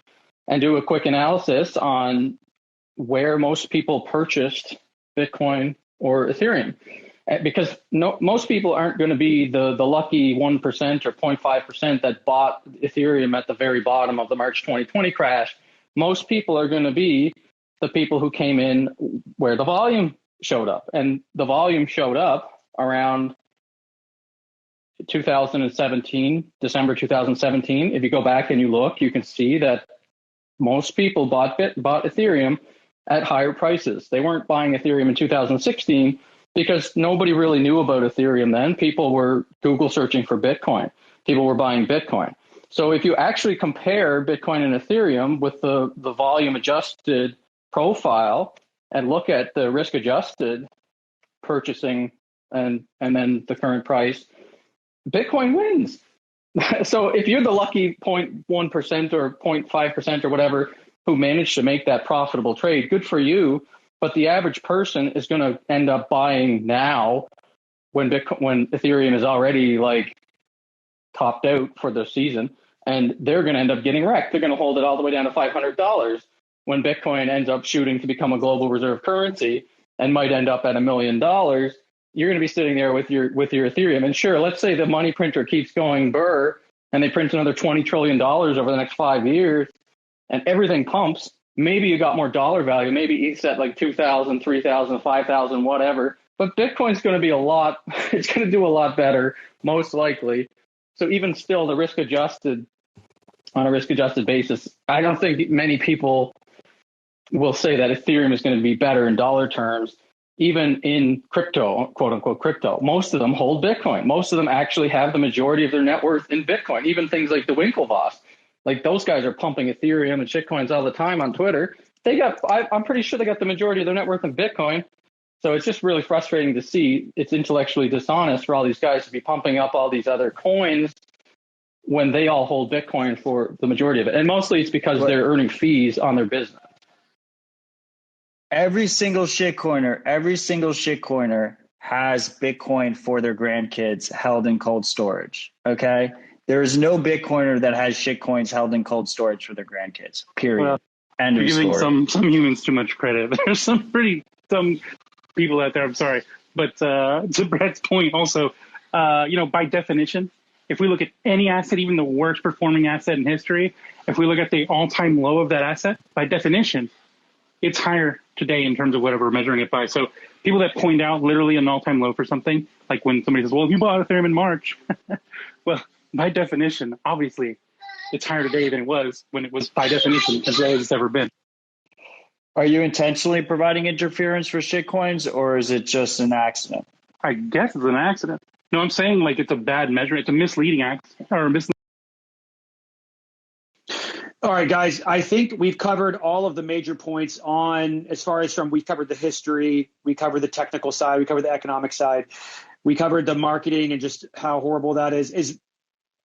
and do a quick analysis on where most people purchased Bitcoin or Ethereum. Because most people aren't going to be the lucky 1% or 0.5% that bought Ethereum at the very bottom of the March 2020 crash. Most people are going to be the people who came in where the volume showed up. And the volume showed up around 2017, December 2017. If you go back and you look, you can see that most people bought Ethereum at higher prices. They weren't buying Ethereum in 2016 because nobody really knew about Ethereum then. People were Google searching for Bitcoin. People were buying Bitcoin. So if you actually compare Bitcoin and Ethereum with the volume adjusted profile and look at the risk adjusted purchasing and then the current price, Bitcoin wins. So if you're the lucky 0.1% or 0.5% or whatever who managed to make that profitable trade, good for you. But the average person is going to end up buying now when Ethereum is already like topped out for the season, and they're going to end up getting wrecked. They're going to hold it all the way down to $500 when Bitcoin ends up shooting to become a global reserve currency and might end up at $1 million. You're going to be sitting there with your Ethereum. And sure, let's say the money printer keeps going burr and they print another $20 trillion over the next 5 years and everything pumps. Maybe you got more dollar value. Maybe ETH's at like 2,000, 3,000, 5,000, whatever. But Bitcoin's going to be it's going to do a lot better, most likely. So even still, on a risk adjusted basis, I don't think many people will say that Ethereum is going to be better in dollar terms, even in crypto, quote unquote crypto. Most of them hold Bitcoin. Most of them actually have the majority of their net worth in Bitcoin. Even things like the Winklevoss, like those guys are pumping Ethereum and shitcoins all the time on Twitter. I'm pretty sure they got the majority of their net worth in Bitcoin. So it's just really frustrating to see. It's intellectually dishonest for all these guys to be pumping up all these other coins when they all hold Bitcoin for the majority of it. And mostly it's because they're earning fees on their business. Every single shitcoiner has Bitcoin for their grandkids held in cold storage. Okay. There is no Bitcoiner that has shitcoins held in cold storage for their grandkids. Period. Well, end of story. You're giving some humans too much credit. There's some people out there. I'm sorry, but to Brett's point, also, by definition, if we look at any asset, even the worst performing asset in history, if we look at the all-time low of that asset, by definition, it's higher today in terms of whatever we're measuring it by. So people that point out literally an all-time low for something, like when somebody says, well, you bought Ethereum in March. Well, by definition, obviously, it's higher today than it was when it was, by definition, as low as it's ever been. Are you intentionally providing interference for shitcoins, or is it just an accident? I guess it's an accident. No, I'm saying like it's a bad measure. It's a misleading All right, guys, I think we've covered all of the major points we covered the history, we covered the technical side, we covered the economic side, we covered the marketing and just how horrible that is.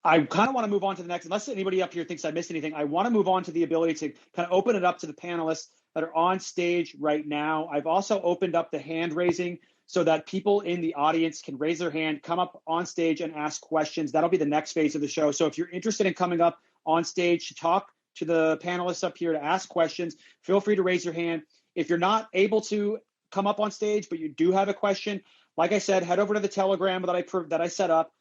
I kind of want to move on to the next, unless anybody up here thinks I missed anything. I want to move on to the ability to kind of open it up to the panelists that are on stage right now. I've also opened up the hand raising so that people in the audience can raise their hand, come up on stage and ask questions. That'll be the next phase of the show. So if you're interested in coming up on stage to talk to the panelists up here to ask questions, feel free to raise your hand. If you're not able to come up on stage, but you do have a question, like I said, head over to the Telegram that I set up.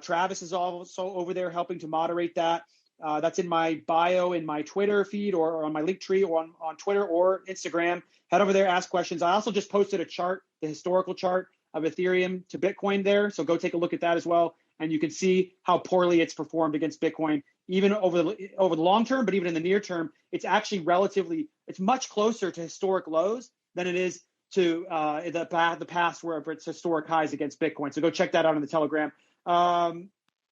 Travis is also over there helping to moderate that. That's in my bio, in my Twitter feed, or on my link tree, or on Twitter or Instagram. Head over there, ask questions. I also just posted a chart, the historical chart of Ethereum to Bitcoin there. So go take a look at that as well. And you can see how poorly it's performed against Bitcoin, even over the long term, but even in the near term, it's actually it's much closer to historic lows than it is to the past where it's historic highs against Bitcoin. So go check that out in the Telegram.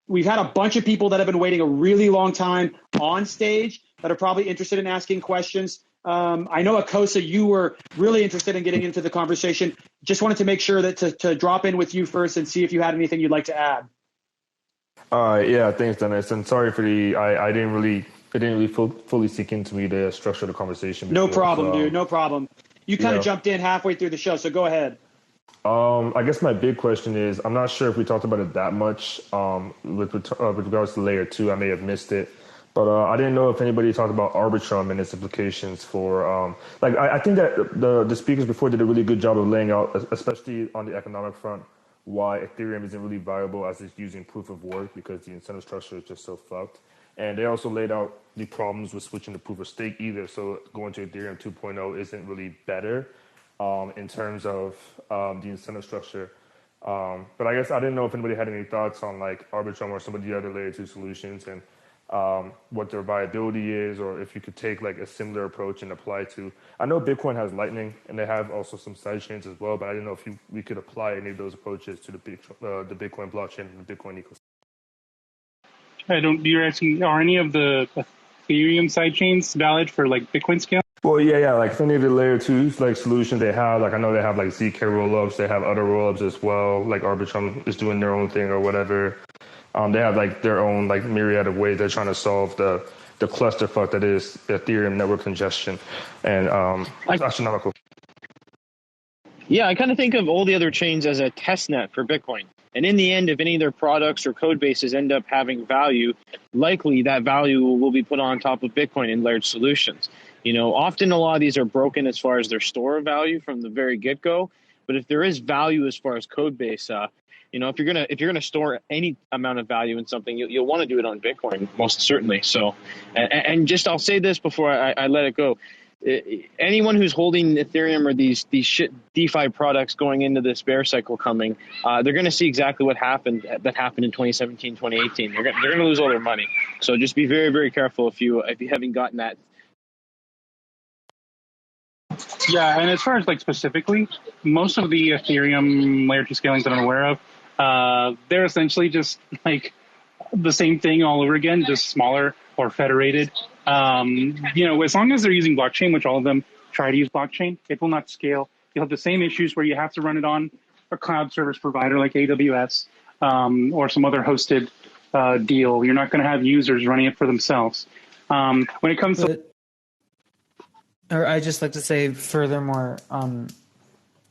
we've had a bunch of people that have been waiting a really long time on stage that are probably interested in asking questions. I know, Akosa, you were really interested in getting into the conversation. Just wanted to make sure that to drop in with you first and see if you had anything you'd like to add. Yeah, thanks, Dennis. And sorry for I didn't really fully sink into the structure of the conversation before, No problem, so, dude. No problem. You kind of jumped in halfway through the show, so go ahead. I guess my big question is, I'm not sure if we talked about it that much with regards to layer 2. I may have missed it. But I didn't know if anybody talked about Arbitrum and its implications for, I think that the speakers before did a really good job of laying out, especially on the economic front, why Ethereum isn't really viable as it's using proof of work because the incentive structure is just so fucked. And they also laid out the problems with switching to proof of stake either. So going to Ethereum 2.0 isn't really better in terms of the incentive structure. But I guess I didn't know if anybody had any thoughts on like Arbitrum or some of the other layer 2 solutions and what their viability is, or if you could take like a similar approach and apply to. I know Bitcoin has Lightning, and they have also some side chains as well, but I didn't know if we could apply any of those approaches to the Bitcoin blockchain and the Bitcoin ecosystem. You're asking, are any of the Ethereum sidechains valid for like Bitcoin scale? Well, yeah, like any of the layer 2s like solutions they have, like I know they have like ZK rollups, they have other rollups as well, like Arbitrum is doing their own thing or whatever. They have like their own like myriad of ways they're trying to solve the clusterfuck that is Ethereum network congestion and astronomical. Yeah, I kind of think of all the other chains as a test net for Bitcoin. And in the end, if any of their products or code bases end up having value, likely that value will be put on top of Bitcoin in layered solutions. You know, often a lot of these are broken as far as their store of value from the very get-go. But if there is value as far as code base, you know, if you're gonna store any amount of value in something, you'll want to do it on Bitcoin, most certainly. So, and just I'll say this before I let it go. Anyone who's holding Ethereum or these shit DeFi products going into this bear cycle coming, they're going to see exactly what happened in 2017, 2018. They're going to lose all their money. So just be very, very careful if you haven't gotten that. Yeah, and as far as like specifically, most of the Ethereum layer 2 scalings that I'm aware of, they're essentially just like the same thing all over again, just smaller or federated. You know, as long as they're using blockchain, which all of them try to use blockchain, it will not scale. You'll have the same issues where you have to run it on a cloud service provider like AWS or some other hosted deal. You're not going to have users running it for themselves. When it comes to... Or I just like to say furthermore,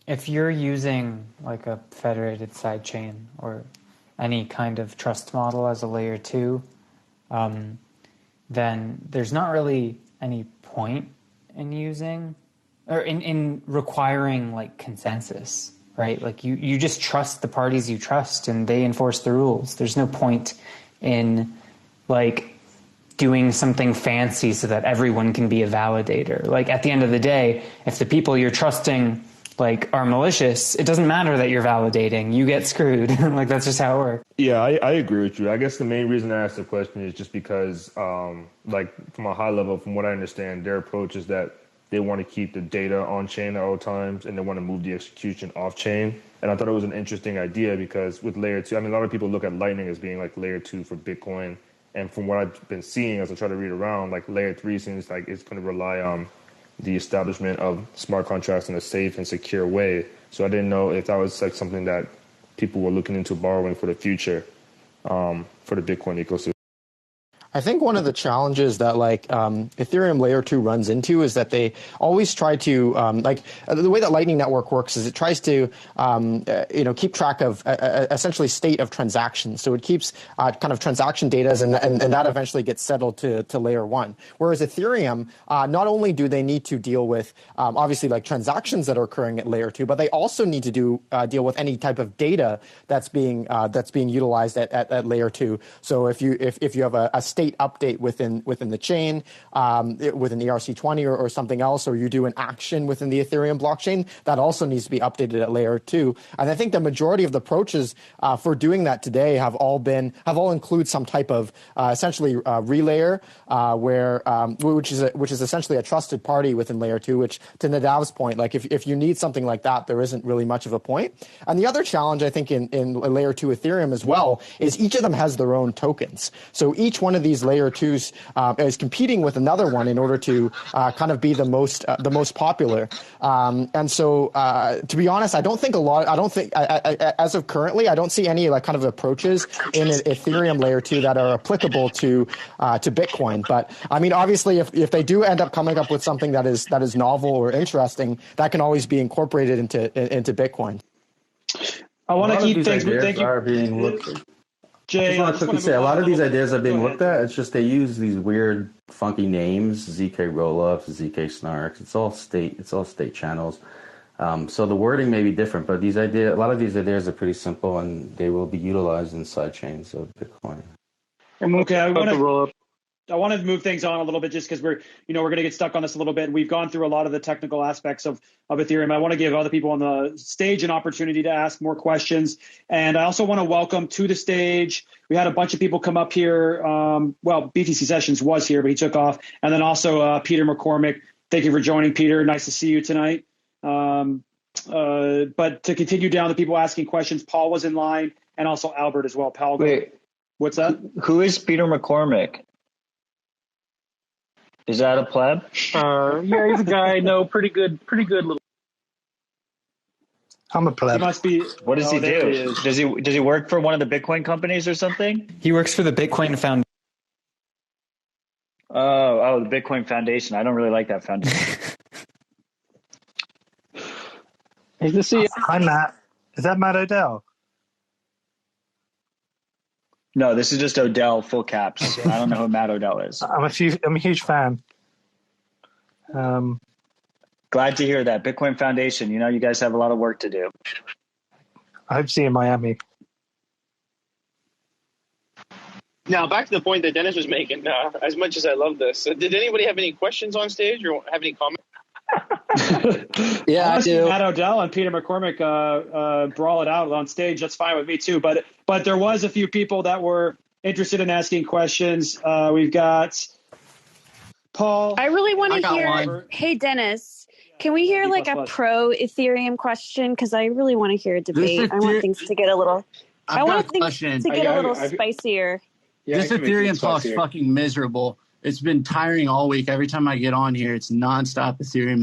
if you're using like a federated sidechain or any kind of trust model as a layer 2, then there's not really any point in using or in requiring like consensus, right? Like you just trust the parties you trust and they enforce the rules. There's no point in like doing something fancy so that everyone can be a validator. Like at the end of the day, if the people you're trusting like are malicious, it doesn't matter that you're validating. You get screwed. Like that's just how it works. Yeah, I agree with you. I guess the main reason I asked the question is just because, like from a high level, from what I understand, their approach is that they want to keep the data on chain at all times and they want to move the execution off chain. And I thought it was an interesting idea because with layer 2, I mean, a lot of people look at Lightning as being like layer 2 for Bitcoin. And from what I've been seeing as I try to read around, like layer 3 seems like it's going to rely on the establishment of smart contracts in a safe and secure way. So I didn't know if that was like something that people were looking into borrowing for the future for the Bitcoin ecosystem. I think one of the challenges that like Ethereum layer 2 runs into is that they always try to the way that Lightning Network works is it tries to keep track of essentially state of transactions. So it keeps kind of transaction data and that eventually gets settled to layer 1. Whereas Ethereum, not only do they need to deal with obviously like transactions that are occurring at layer 2, but they also need to deal with any type of data that's being utilized at layer 2. So if you have a state state update within the chain, within ERC20 or something else, or you do an action within the Ethereum blockchain, that also needs to be updated at layer 2. And I think the majority of the approaches for doing that today have all include some type of essentially relayer, which is essentially a trusted party within layer 2. Which, to Nadav's point, like if you need something like that, there isn't really much of a point. And the other challenge I think in layer 2 Ethereum as well is each of them has their own tokens. So each one of these layer 2s is competing with another one in order to kind of be the most popular. And so to be honest, I don't think as of currently, I don't see any like kind of approaches in Ethereum layer 2 that are applicable to Bitcoin. But I mean, obviously, if they do end up coming up with something that is novel or interesting, that can always be incorporated into Bitcoin. I want to keep things. Thank you. Being looked at. Jay, I just want to say a lot of these ideas are being looked at. It's just they use these weird, funky names: ZK rollups, ZK snarks. It's all state channels. So the wording may be different, but a lot of these ideas are pretty simple, and they will be utilized in sidechains of Bitcoin. Okay, I want to move things on a little bit just because we're going to get stuck on this a little bit. And we've gone through a lot of the technical aspects of Ethereum. I want to give other people on the stage an opportunity to ask more questions. And I also want to welcome to the stage. We had a bunch of people come up here. BTC Sessions was here, but he took off. And then also Peter McCormick. Thank you for joining, Peter. Nice to see you tonight. But to continue down the people asking questions, Paul was in line and also Albert as well. Paul, wait, what's that? Who is Peter McCormick? Is that a pleb? Yeah, he's a guy. No, pretty good little. I'm a pleb. He must be. What does he do? Does he work for one of the Bitcoin companies or something? He works for the Bitcoin Foundation. Oh, the Bitcoin Foundation. I don't really like that foundation. He's the CEO. Hi, Matt. Is that Matt Odell? No, this is just Odell, full caps. I don't know who Matt Odell is. I'm a huge fan. Glad to hear that. Bitcoin Foundation, you guys have a lot of work to do. I hope to see you in Miami. Now, back to the point that Dennis was making, as much as I love this, did anybody have any questions on stage or have any comments? Yeah, I do. Matt Odell and Peter McCormick brawl it out on stage. That's fine with me too. But there was a few people that were interested in asking questions. We've got Paul. I really want to hear. Hey, Dennis, can we hear like a pro Ethereum question? Because I really want to hear a debate. I want things to get a little. I want things to get a little spicier. Yeah, this Ethereum talk's fucking miserable. It's been tiring all week. Every time I get on here, it's nonstop Ethereum.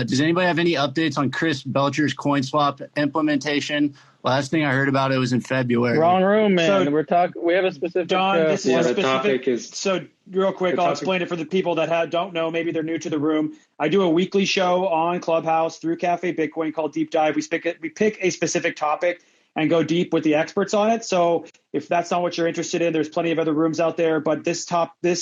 Does anybody have any updates on Chris Belcher's CoinSwap implementation? Last thing I heard about it was in February. Wrong room, man. So, we have a specific. Don, this is a specific topic. So real quick, I'll explain it for the people that don't know. Maybe they're new to the room. I do a weekly show on Clubhouse through Cafe Bitcoin called Deep Dive. We pick a specific topic and go deep with the experts on it. So if that's not what you're interested in, there's plenty of other rooms out there. But this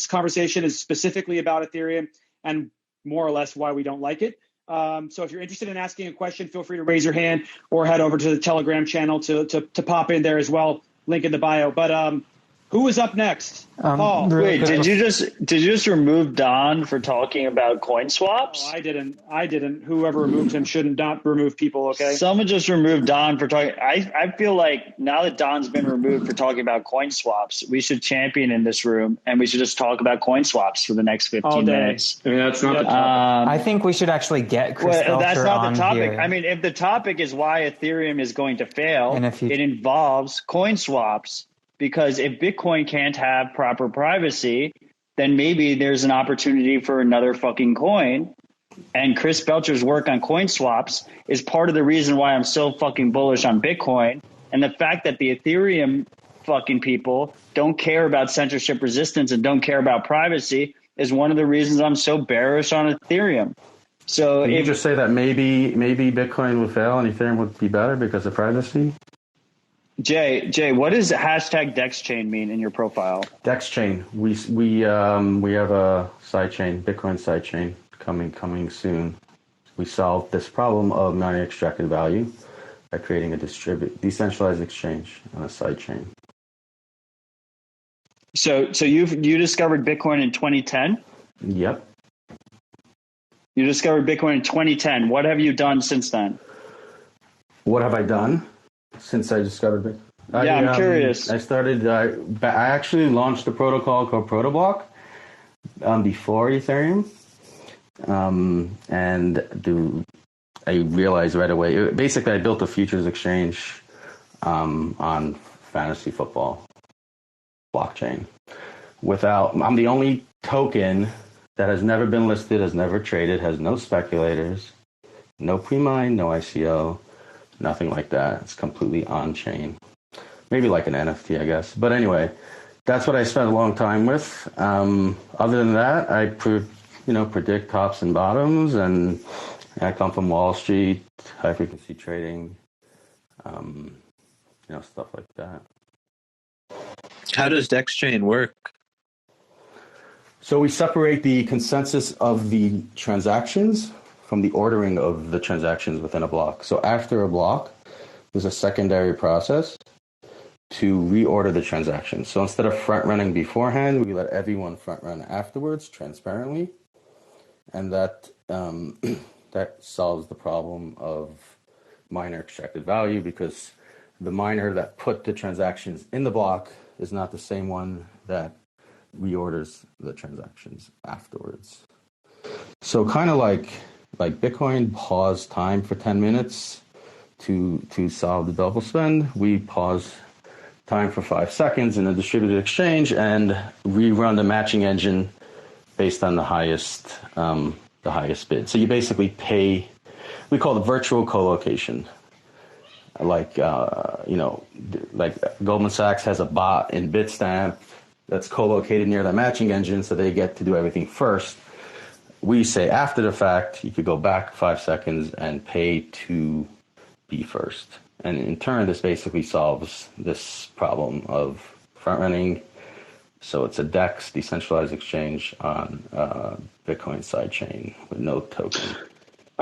conversation is specifically about Ethereum and more or less why we don't like it. So if you're interested in asking a question, feel free to raise your hand or head over to the Telegram channel to pop in there as well. Link in the bio. But who is up next? Paul. Wait, did you just remove Don for talking about coin swaps? Oh, I didn't. Whoever removed him shouldn't not remove people, okay? Someone just removed Don for talking. I feel like now that Don's been removed for talking about coin swaps, we should champion in this room and we should just talk about coin swaps for the next 15 minutes. I mean, that's not the topic. I think we should actually get Chris Belcher that's not the topic. Here. I mean, if the topic is why Ethereum is going to fail, and if it involves coin swaps. Because if Bitcoin can't have proper privacy, then maybe there's an opportunity for another fucking coin. And Chris Belcher's work on coin swaps is part of the reason why I'm so fucking bullish on Bitcoin. And the fact that the Ethereum fucking people don't care about censorship resistance and don't care about privacy is one of the reasons I'm so bearish on Ethereum. So Can you just say that maybe Bitcoin would fail and Ethereum would be better because of privacy? Jay, what does #DexChain mean in your profile? DexChain. We have a sidechain, Bitcoin sidechain coming soon. We solved this problem of non-extracted value by creating a decentralized exchange on a sidechain. So you discovered Bitcoin in 2010? Yep. You discovered Bitcoin in 2010. What have you done since then? What have I done since I discovered Bitcoin? Yeah, I'm curious. I started. I actually launched a protocol called Protoblock before Ethereum, and I realized right away. Basically, I built a futures exchange on fantasy football blockchain. I'm the only token that has never been listed, has never traded, has no speculators, no pre-mine, no ICO, nothing like that. It's completely on-chain. Maybe like an NFT, I guess. But anyway, that's what I spent a long time with. Other than that, I predict tops and bottoms, and I come from Wall Street, high-frequency trading, stuff like that. How does DexChain work? So we separate the consensus of the transactions from the ordering of the transactions within a block. So after a block, there's a secondary process to reorder the transactions. So instead of front running beforehand, we let everyone front run afterwards transparently. And that that solves the problem of miner extracted value, because the miner that put the transactions in the block is not the same one that reorders the transactions afterwards. So kind of like Bitcoin paused time for 10 minutes to solve the double spend, we pause time for 5 seconds in a distributed exchange and rerun the matching engine based on the highest bid. So you basically pay, we call it virtual co-location. Like Goldman Sachs has a bot in Bitstamp that's co-located near the matching engine, so they get to do everything first. We say after the fact, you could go back 5 seconds and pay to be first. And in turn, this basically solves this problem of front running. So it's a DEX, decentralized exchange on Bitcoin sidechain with no token.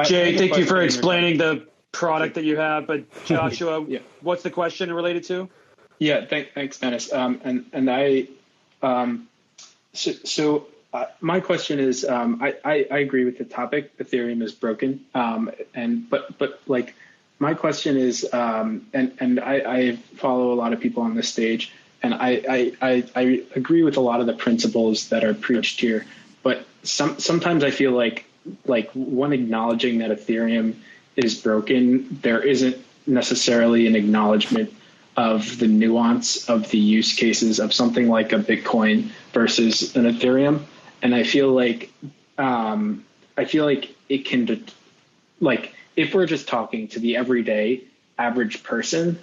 Jay, thank you for explaining the product that you have. But Joshua, what's the question related to? Yeah, thanks, Dennis. My question is, I agree with the topic. Ethereum is broken, but my question is, and I follow a lot of people on this stage, and I agree with a lot of the principles that are preached here. But sometimes I feel like one acknowledging that Ethereum is broken, there isn't necessarily an acknowledgement of the nuance of the use cases of something like a Bitcoin versus an Ethereum. And I feel like it can, if we're just talking to the everyday average person,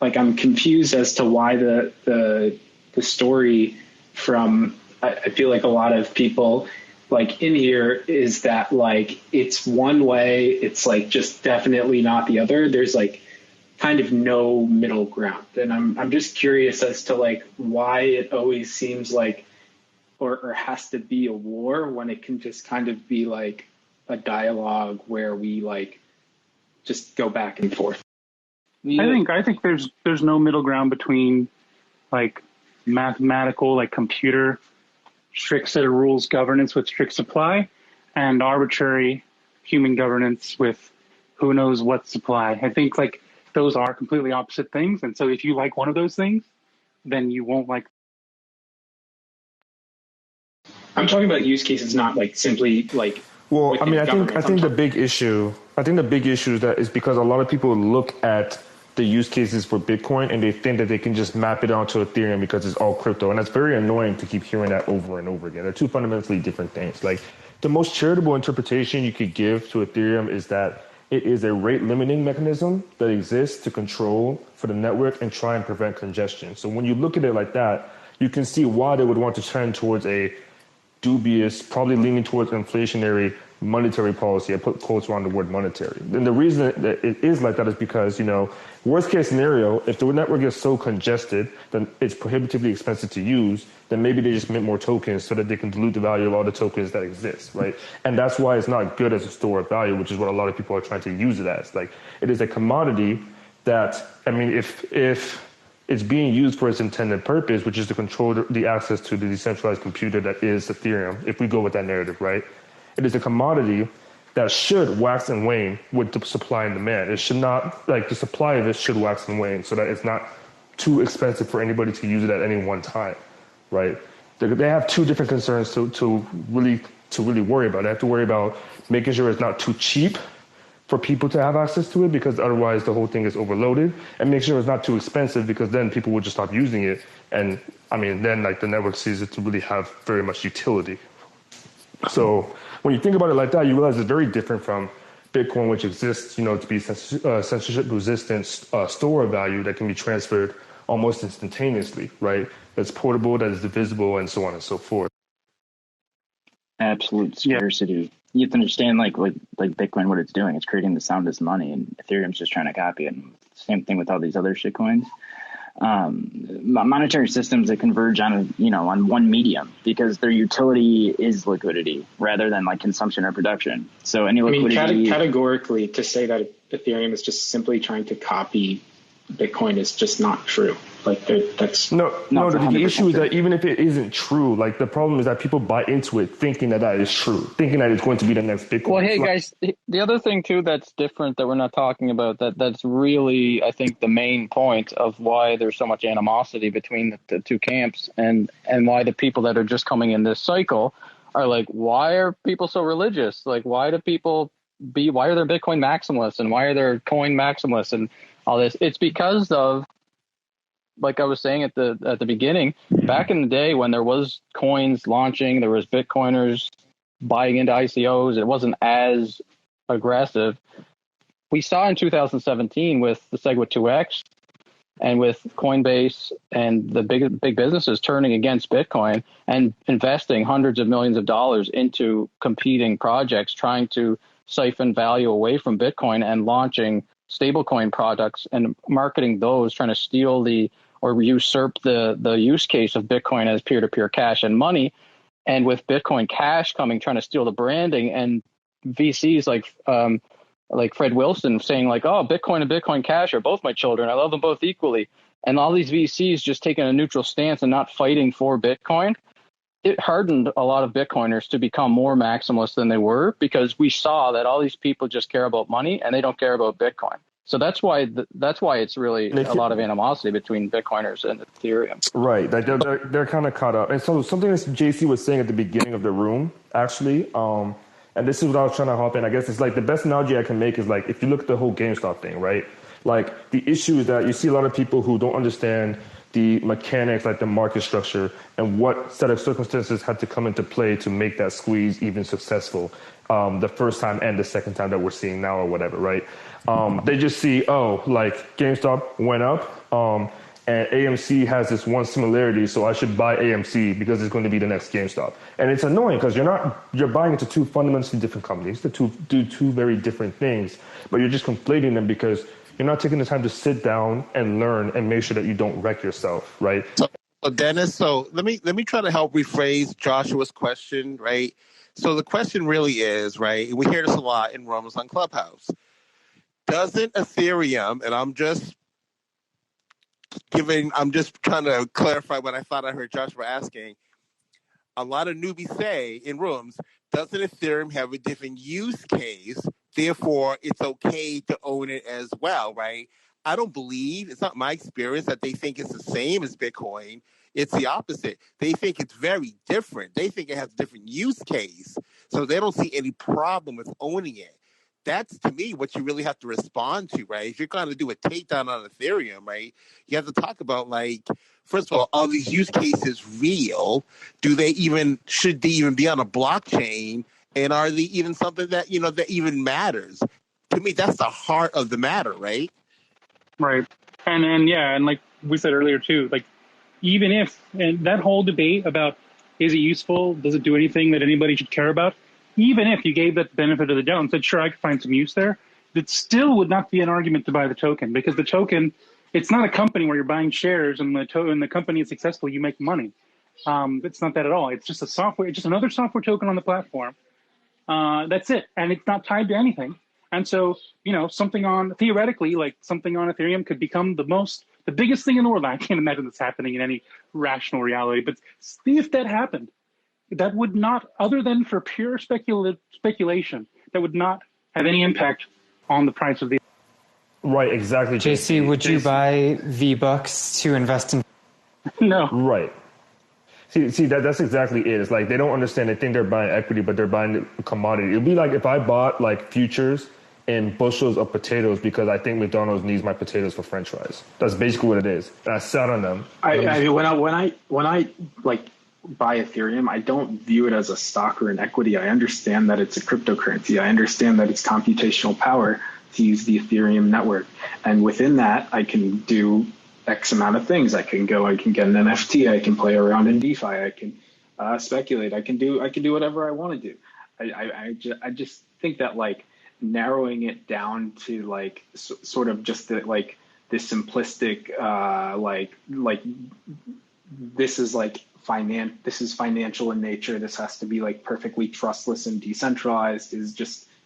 I'm confused as to why the story from, I feel like a lot of people in here is that it's one way, it's just definitely not the other. There's kind of no middle ground. And I'm just curious as to why it always seems or has to be a war when it can just kind of be a dialogue where we just go back and forth. I think there's no middle ground between mathematical, computer strict set of rules governance with strict supply and arbitrary human governance with who knows what supply. I think those are completely opposite things. And so if you like one of those things, then you won't like. I'm talking about use cases, not simply Well, I mean, I think the big issue is because a lot of people look at the use cases for Bitcoin and they think that they can just map it onto Ethereum because it's all crypto. And that's very annoying to keep hearing that over and over again. They're two fundamentally different things. The most charitable interpretation you could give to Ethereum is that it is a rate limiting mechanism that exists to control for the network and try and prevent congestion. So when you look at it like that, you can see why they would want to trend towards a dubious, probably leaning towards inflationary monetary policy. I put quotes around the word monetary. And the reason that it is like that is because, worst case scenario, if the network gets so congested that it's prohibitively expensive to use, then maybe they just mint more tokens so that they can dilute the value of all the tokens that exist, right? And that's why it's not good as a store of value, which is what a lot of people are trying to use it as. It is a commodity that, I mean, if it's being used for its intended purpose, which is to control the access to the decentralized computer that is Ethereum, if we go with that narrative, right? It is a commodity that should wax and wane with the supply and demand. It should not, like the supply of it should wax and wane so that it's not too expensive for anybody to use it at any one time, right? They have two different concerns to really worry about. They have to worry about making sure it's not too cheap for people to have access to it, because otherwise the whole thing is overloaded, and make sure it's not too expensive, because then people will just stop using it. And I mean, then like the network sees it to really have very much utility. So when you think about it like that, you realize it's very different from Bitcoin, which exists, to be censorship-resistant store of value that can be transferred almost instantaneously, right? That's portable, that is divisible, and so on and so forth. Absolute scarcity. You have to understand, like Bitcoin, what it's doing. It's creating the soundest money, and Ethereum's just trying to copy it. And same thing with all these other shitcoins. Monetary systems that converge on one medium, because their utility is liquidity rather than like consumption or production. So any liquidity, categorically, to say that Ethereum is just simply trying to copy Bitcoin is just not true. Like that's no. The issue is that even if it isn't true, like the problem is that people buy into it thinking that is true, thinking that it's going to be the next Bitcoin. Well, hey guys, the other thing too that's different that we're not talking about that's really, I think, the main point of why there's so much animosity between the two camps, and why the people that are just coming in this cycle are like, why are people so religious? Like, why are there Bitcoin maximalists, and why are there coin maximalists and all this? It's because of, like I was saying at the beginning, back in the day when there was coins launching, there was Bitcoiners buying into ICOs, it wasn't as aggressive. We saw in 2017 with the SegWit 2X and with Coinbase and the big businesses turning against Bitcoin and investing hundreds of millions of dollars into competing projects, trying to siphon value away from Bitcoin and launching stablecoin products and marketing those, trying to steal or usurp the use case of Bitcoin as peer-to-peer cash and money. And with Bitcoin Cash coming, trying to steal the branding, and VCs like Fred Wilson saying like, oh, Bitcoin and Bitcoin Cash are both my children. I love them both equally. And all these VCs just taking a neutral stance and not fighting for Bitcoin. It hardened a lot of Bitcoiners to become more maximalist than they were, because we saw that all these people just care about money and they don't care about Bitcoin. So that's why it's really a lot of animosity between Bitcoiners and Ethereum. Right, like they're kind of caught up. And so something that JC was saying at the beginning of the room, actually, and this is what I was trying to hop in. I guess it's like the best analogy I can make is like if you look at the whole GameStop thing, right? Like the issue is that you see a lot of people who don't understand the mechanics, like the market structure, and what set of circumstances had to come into play to make that squeeze even successful the first time and the second time that we're seeing now or whatever, right? They just see, like GameStop went up and AMC has this one similarity, so I should buy AMC because it's going to be the next GameStop. And it's annoying because you're buying into two fundamentally different companies that do two very different things, but you're just conflating them because you're not taking the time to sit down and learn and make sure that you don't wreck yourself, right? So Dennis, let me try to help rephrase Joshua's question, right? So the question really is, right, we hear this a lot in rooms on Clubhouse. Doesn't Ethereum, and I'm just trying to clarify what I thought I heard Joshua asking. A lot of newbies say in rooms, doesn't Ethereum have a different use case? Therefore, it's okay to own it as well, right? I don't believe, it's not my experience that they think it's the same as Bitcoin. It's the opposite. They think it's very different. They think it has a different use case. So they don't see any problem with owning it. That's, to me, what you really have to respond to, right? If you're going to do a takedown on Ethereum, right, you have to talk about, like, first of all, are these use cases real? Should they even be on a blockchain? And are they even something that, that even matters? To me, that's the heart of the matter, right? Right. And like we said earlier too, like even if, and that whole debate about is it useful, does it do anything that anybody should care about, even if you gave that the benefit of the doubt and said, sure, I could find some use there, that still would not be an argument to buy the token, because the token, it's not a company where you're buying shares and the company is successful, you make money. It's not that at all. It's just a software, it's just another software token on the platform. That's it. And it's not tied to anything. And so, something on Ethereum could become the the biggest thing in the world. I can't imagine this happening in any rational reality, but see if that happened. That would not, other than for pure speculation, that would not have any impact on the price of the. Right, exactly. JC, would you buy V-Bucks to invest in? No. Right. See that's exactly it. It's like they don't understand. They think they're buying equity, but they're buying a commodity. It'd be like if I bought like futures in bushels of potatoes because I think McDonald's needs my potatoes for French fries. That's basically what it is. And I sat on them. I mean, when I like buy Ethereum, I don't view it as a stock or an equity. I understand that it's a cryptocurrency. I understand that it's computational power to use the Ethereum network, and within that, I can do X amount of things. I can get an NFT. I can play around in DeFi. I can speculate. I can do whatever I want to do. I just think that like narrowing it down to like sort of just the this simplistic this is like this is financial in nature. This has to be like perfectly trustless and decentralized.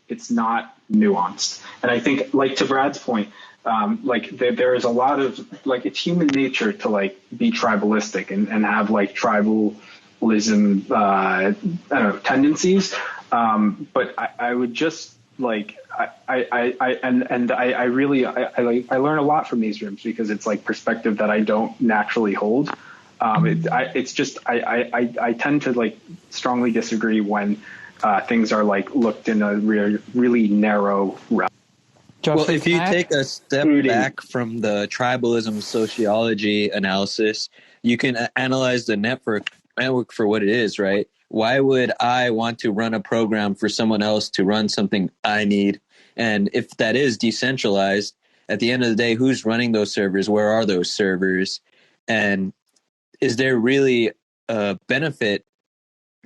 It's not nuanced. And I think, like to Brad's point, there is a lot of like it's human nature to like be tribalistic and have like tribalism tendencies. But I would just like I learn a lot from these rooms because it's like perspective that I don't naturally hold. It's just I tend to like strongly disagree when things are like looked in a really narrow realm. Well, if you take a step back from the tribalism sociology analysis, you can analyze the network for what it is, right? Why would I want to run a program for someone else to run something I need? And if that is decentralized, at the end of the day, who's running those servers? Where are those servers? And is there really a benefit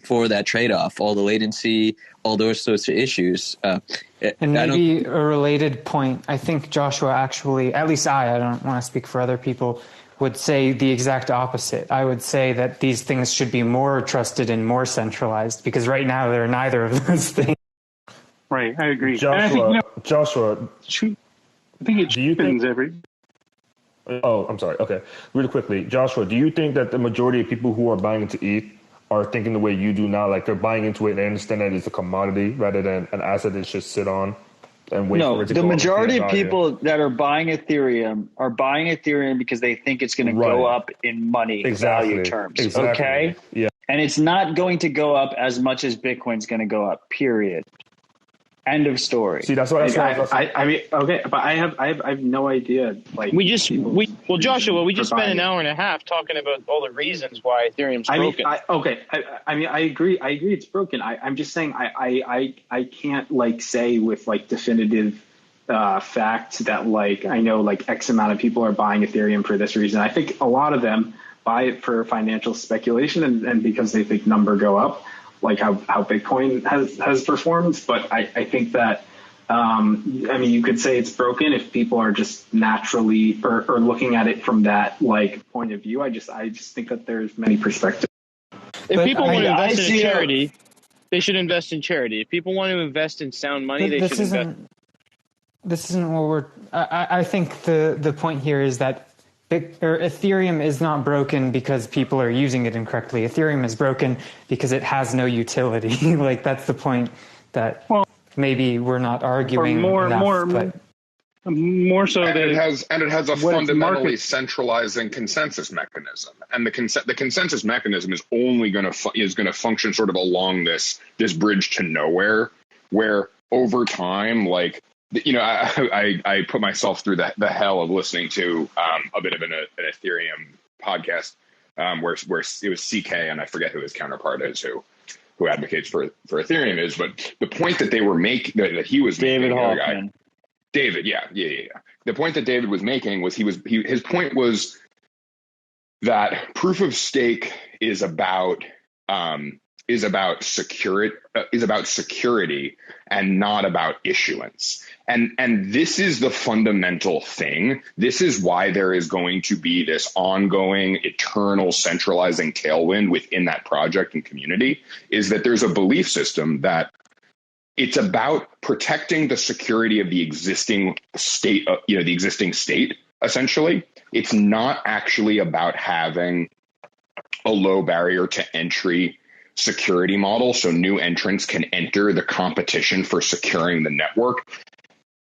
for that trade-off, all the latency, all those sorts of issues? And maybe a related point, I think Joshua actually, at least I don't want to speak for other people, would say the exact opposite. I would say that these things should be more trusted and more centralized because right now they're neither of those things. Right, I agree. Joshua, I think it cheapens every. Oh, I'm sorry. Okay, really quickly, Joshua, do you think that the majority of people who are buying into ETH are thinking the way you do now? Like they're buying into it and they understand that it's a commodity rather than an asset that should sit on and wait for it to go up? No, the majority of people that are buying Ethereum because they think it's going to go up in money value terms. Exactly. Okay? Yeah. And it's not going to go up as much as Bitcoin's going to go up, period. End of story. See, that's what I mean, okay, but I have no idea. Like Joshua, we just spent an hour and a half talking about all the reasons why Ethereum's broken. I agree it's broken. I'm just saying I can't like say with like definitive fact that like I know like X amount of people are buying Ethereum for this reason. I think a lot of them buy it for financial speculation and because they think number go up, like how Bitcoin has performed. But I think that, I mean, you could say it's broken if people are just naturally or looking at it from that like point of view. I just think that there's many perspectives. If people want to invest in charity, they should invest in charity. If people want to invest in sound money, they should invest. This isn't what we're. I think the point here is that Ethereum is not broken because people are using it incorrectly. Ethereum is broken because it has no utility. Like that's the point that maybe we're not arguing more so that it has a fundamentally centralizing consensus mechanism, and the consensus mechanism is only going to function sort of along this bridge to nowhere, where over time, like, you know, I put myself through the hell of listening to a bit of an Ethereum podcast where it was CK, and I forget who his counterpart is who advocates for Ethereum is, but the point that they were making, that he was David making, Hoffman. David, yeah. The point that David was making was his point was that proof of stake is about security and not about issuance. And this is the fundamental thing. This is why there is going to be this ongoing, eternal centralizing tailwind within that project and community, is that there's a belief system that it's about protecting the security of the existing state, the existing state, essentially, it's not actually about having a low barrier to entry security model so new entrants can enter the competition for securing the network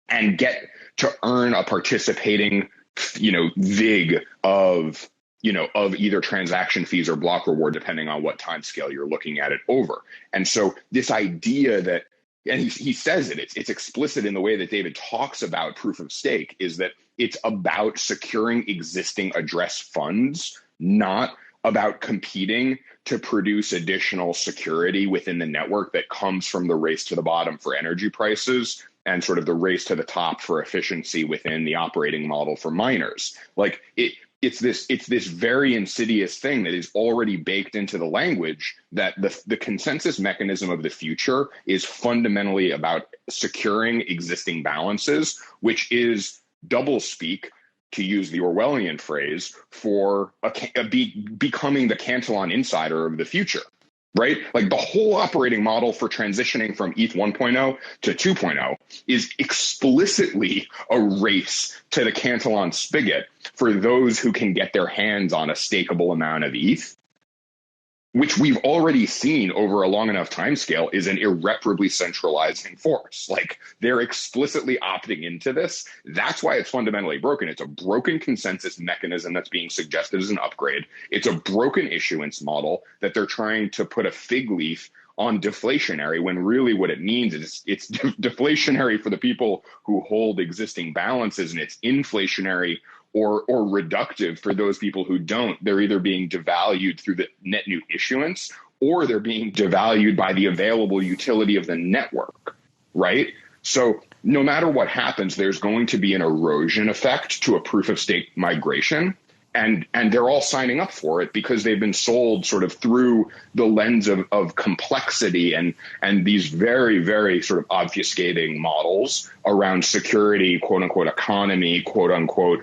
and get to earn a participating, vig of either transaction fees or block reward, depending on what time scale you're looking at it over. And so this idea that, and he says it's explicit in the way that David talks about proof of stake, is that it's about securing existing address funds, not about competing to produce additional security within the network that comes from the race to the bottom for energy prices and sort of the race to the top for efficiency within the operating model for miners. Like it's this very insidious thing that is already baked into the language that the consensus mechanism of the future is fundamentally about securing existing balances, which is doublespeak, to use the Orwellian phrase, for becoming the Cantillon insider of the future, right? Like the whole operating model for transitioning from ETH 1.0 to 2.0 is explicitly a race to the Cantillon spigot for those who can get their hands on a stakeable amount of ETH, which we've already seen over a long enough time scale is an irreparably centralizing force. Like they're explicitly opting into this. That's why it's fundamentally broken. It's a broken consensus mechanism that's being suggested as an upgrade. It's a broken issuance model that they're trying to put a fig leaf on deflationary, when really what it means is it's deflationary for the people who hold existing balances, and it's inflationary or reductive for those people who don't. They're either being devalued through the net new issuance, or they're being devalued by the available utility of the network, right? So no matter what happens, there's going to be an erosion effect to a proof of stake migration. And they're all signing up for it because they've been sold sort of through the lens of complexity and these very, very sort of obfuscating models around security, quote unquote, economy, quote unquote,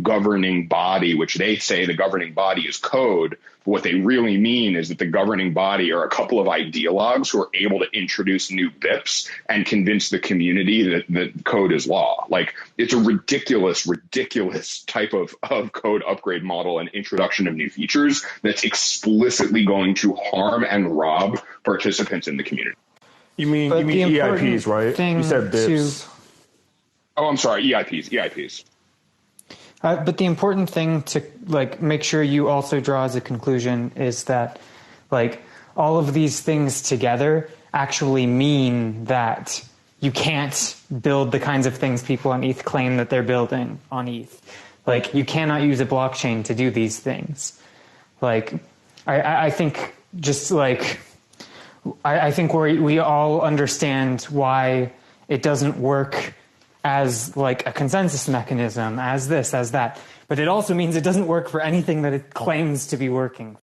governing body, which they say the governing body is code. But what they really mean is that the governing body are a couple of ideologues who are able to introduce new BIPs and convince the community that code is law. Like it's a ridiculous type of code upgrade model and introduction of new features that's explicitly going to harm and rob participants in the community. You mean EIPs, right? You said BIPs. Oh, I'm sorry, EIPs. But the important thing to make sure you also draw as a conclusion is that all of these things together actually mean that you can't build the kinds of things people on ETH claim that they're building on ETH. You cannot use a blockchain to do these things. I think I think we all understand why it doesn't work as a consensus mechanism, as this, as that. But it also means it doesn't work for anything that it claims to be working.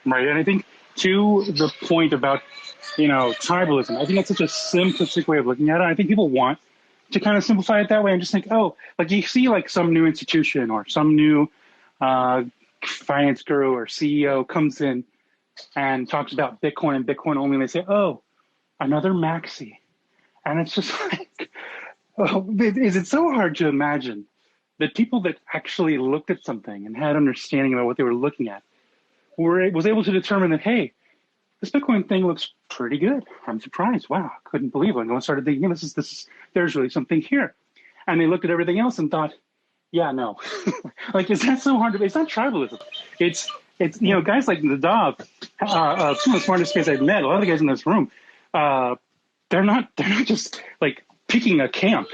Right, and I think to the point about, tribalism, I think that's such a simplistic way of looking at it. I think people want to kind of simplify it that way and just think, you see some new institution or some new finance guru or CEO comes in and talks about Bitcoin and Bitcoin only, and they say, another maxi. And it's just is it so hard to imagine that people that actually looked at something and had understanding about what they were looking at was able to determine that, hey, this Bitcoin thing looks pretty good. I'm surprised. Wow, I couldn't believe it. And I started thinking, there's really something here. And they looked at everything else and thought, yeah, no. Is that so hard to? It's not tribalism. It's guys like Nadav, some of the smartest guys I've met. A lot of the guys in this room. They're not just picking a camp.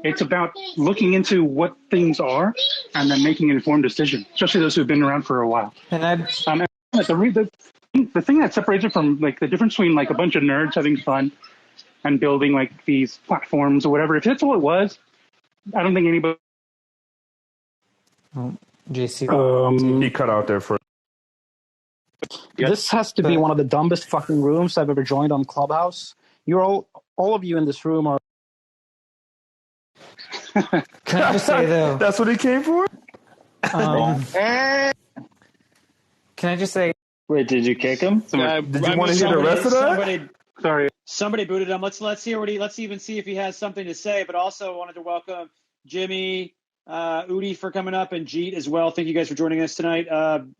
It's about looking into what things are and then making an informed decision, especially those who've been around for a while. And the thing that separates it from the difference between a bunch of nerds having fun and building these platforms or whatever, if that's all it was, I don't think anybody. JC, he cut out there for. This has to be one of the dumbest fucking rooms I've ever joined on Clubhouse. You're all of you in this room are. Can I just say though? That's what he came for. Can I just say? Wait, did you kick him? Did you want to hear the rest of that? Sorry. Somebody booted him. Let's hear let's even see if he has something to say. But also wanted to welcome Jimmy, Udi for coming up, and Jeet as well. Thank you guys for joining us tonight.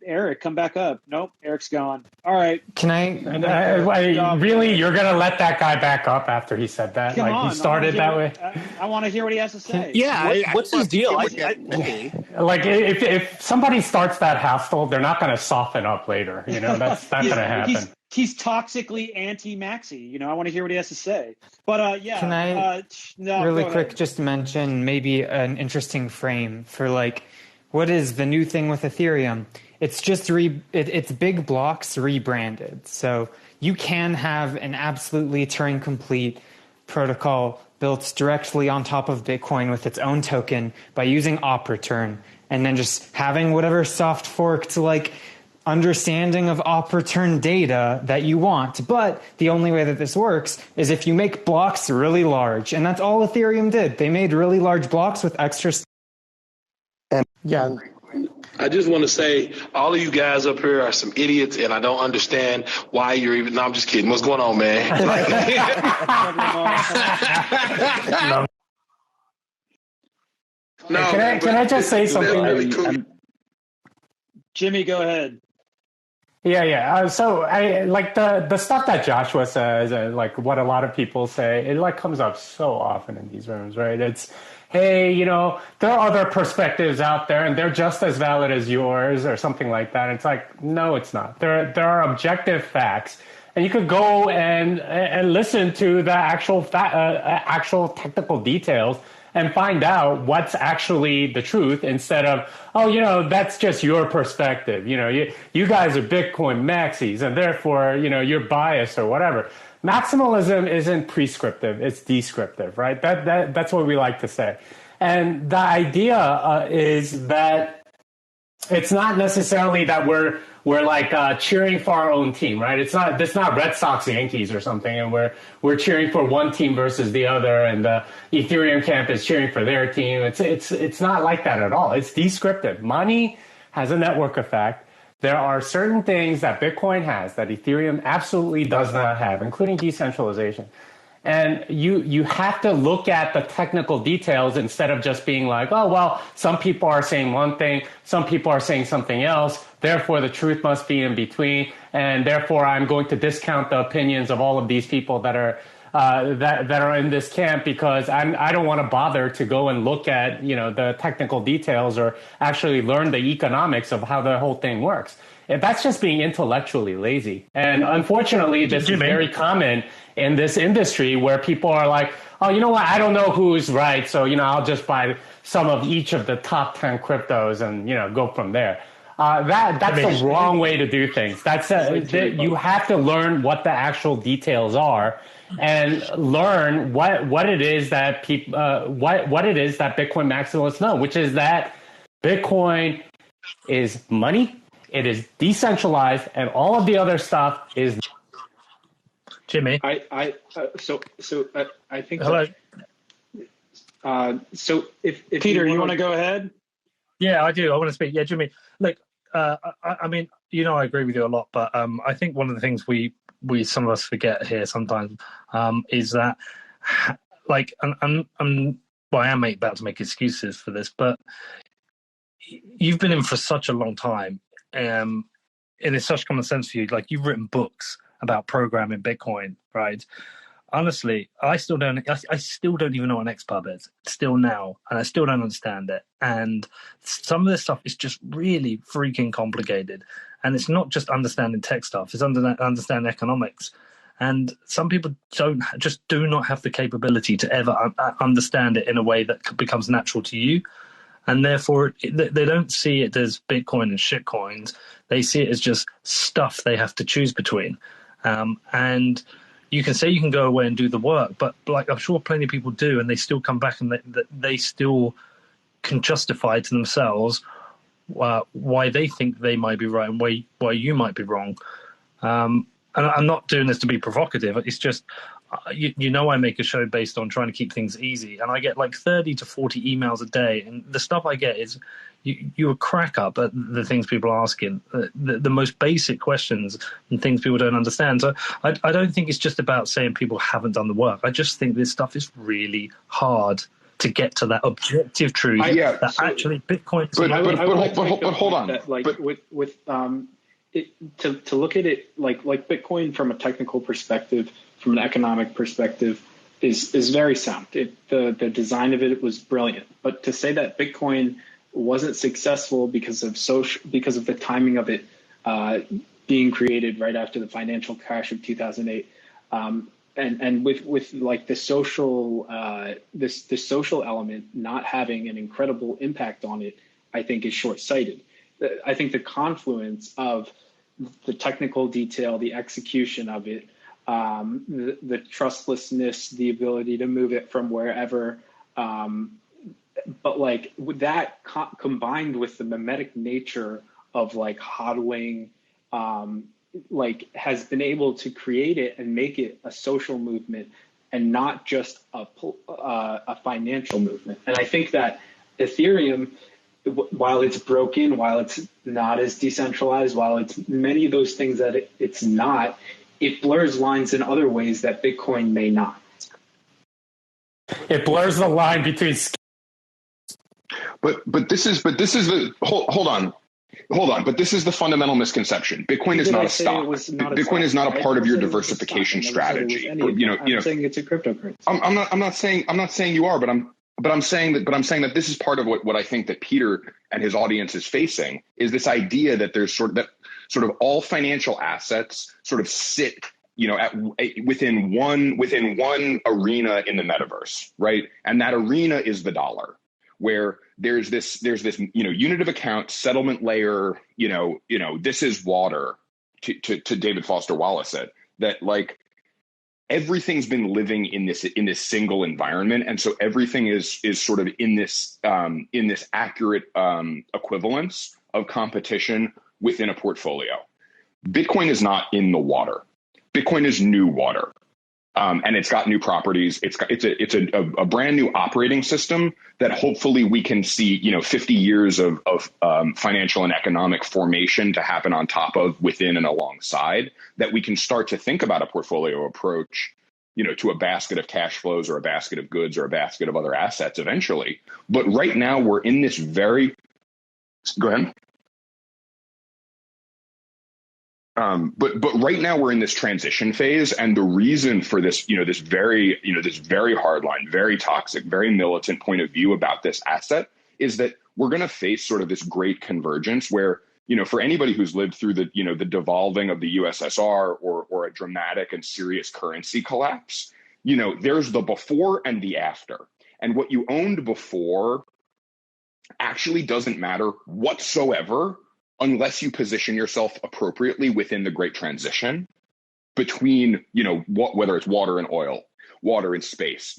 Eric, come back up. Nope, Eric's gone. All right. Can I really, you're going to let that guy back up after he said that? Come like on, he started that way? I want to hear what he has to say. What's his deal? Like if somebody starts that hostile, they're not going to soften up later. You know, that's not going to happen. He's toxically anti-Maxi. You know, I want to hear what he has to say. But Can I really quick just mention maybe an interesting frame for like what is the new thing with Ethereum? It's just it's big blocks rebranded. So you can have an absolutely Turing complete protocol built directly on top of Bitcoin with its own token by using op return, and then just having whatever soft forked like understanding of op return data that you want. But the only way that this works is if you make blocks really large. And that's all Ethereum did. They made really large blocks with extra. Yeah. I just want to say all of you guys up here are some idiots, and I don't understand why you're even. No, I'm just kidding. What's going on, man? No, can I just say something? Really cool. Jimmy, go ahead. Yeah. So I like the stuff that Joshua says, like what a lot of people say. It like comes up so often in these rooms, right? It's, hey, you know, there are other perspectives out there, and they're just as valid as yours, or something like that. It's like, no, it's not. There are objective facts, and you could go and listen to the actual technical details and find out what's actually the truth instead of, oh, you know, that's just your perspective. You know, you guys are Bitcoin maxis and therefore, you know, you're biased or whatever. Maximalism isn't prescriptive, it's descriptive, right? That's what we like to say. And the idea is that it's not necessarily that we're like cheering for our own team, right? It's not Red Sox Yankees or something, and we're cheering for one team versus the other, and the Ethereum camp is cheering for their team. It's not like that at all. It's descriptive. Money has a network effect. There are certain things that Bitcoin has that Ethereum absolutely does not have, including decentralization. And you have to look at the technical details instead of just being like, oh, well, some people are saying one thing, some people are saying something else, therefore the truth must be in between, and therefore I'm going to discount the opinions of all of these people that are that are in this camp because I don't want to bother to go and look at, you know, the technical details or actually learn the economics of how the whole thing works. That's just being intellectually lazy. And unfortunately, this is very common in this industry where people are like, oh, you know what? I don't know who's right. So, you know, I'll just buy some of each of the top 10 cryptos and, you know, go from there. That's the wrong way to do things. You have to learn what the actual details are and learn what it is that what it is that Bitcoin maximalists know, which is that Bitcoin is money. It is decentralized, and all of the other stuff is. Jimmy, I think. Hello. So if Peter, you want to go ahead? Yeah, I do. I want to speak. Yeah, Jimmy. Look, I mean, you know, I agree with you a lot, but I think one of the things we some of us forget here sometimes is that, like, I am about to make excuses for this, but you've been in for such a long time. And it's such common sense for you. Like, you've written books about programming Bitcoin, right? Honestly, I still don't even know what an XPub is still now, and I still don't understand it. And some of this stuff is just really freaking complicated. And it's not just understanding tech stuff; it's understanding economics. And some people do not have the capability to ever understand it in a way that becomes natural to you. And therefore, they don't see it as Bitcoin and shitcoins. They see it as just stuff they have to choose between. And you can say you can go away and do the work, but like I'm sure plenty of people do, and they still come back and they still can justify to themselves why they think they might be right and why you might be wrong. And I'm not doing this to be provocative. It's just, you know, I make a show based on trying to keep things easy, and I get like 30 to 40 emails a day, and the stuff I get is you crack up at the things people are asking, the most basic questions and things people don't understand. So I don't think it's just about saying people haven't done the work. I just think this stuff is really hard to get to that objective truth actually Bitcoin. But hold on. That, to look at it like Bitcoin from a technical perspective, from an economic perspective, is very sound. The design of it was brilliant. But to say that Bitcoin wasn't successful because of the timing of it being created right after the financial crash of 2008, and with like the social the social element not having an incredible impact on it, I think is short-sighted. I think the confluence of the technical detail, the execution of it, the trustlessness, the ability to move it from wherever, but like with that combined with the mimetic nature of like hodling, like has been able to create it and make it a social movement and not just a financial movement. And I think that Ethereum, while it's broken, while it's not as decentralized, while it's many of those things that it's not, it blurs lines in other ways that Bitcoin may not. It blurs the line between. But this is the hold on. But this is the fundamental misconception. Bitcoin is not a stock. Bitcoin is not a part of your diversification strategy. I'm saying it's a cryptocurrency. I'm not saying you are, but I'm saying that this is part of what I think that Peter and his audience is facing, is this idea that there's sort of all financial assets sort of sit, within one arena in the metaverse, right? And that arena is the dollar, where there's this unit of account settlement layer, this is water, to David Foster Wallace said, that like everything's been living in this single environment, and so everything is sort of in this accurate equivalence of competition within a portfolio. Bitcoin is not in the water. Bitcoin is new water, and it's got new properties. It's a brand new operating system that hopefully we can see 50 years of financial and economic formation to happen on top of, within, and alongside, that we can start to think about a portfolio approach, to a basket of cash flows or a basket of goods or a basket of other assets eventually. But right now we're in this go ahead. But right now we're in this transition phase, and the reason for this, this very hardline, very toxic, very militant point of view about this asset is that we're going to face sort of this great convergence where, for anybody who's lived through the devolving of the USSR or a dramatic and serious currency collapse, there's the before and the after, and what you owned before actually doesn't matter whatsoever unless you position yourself appropriately within the great transition between, whether it's water and oil, water and space.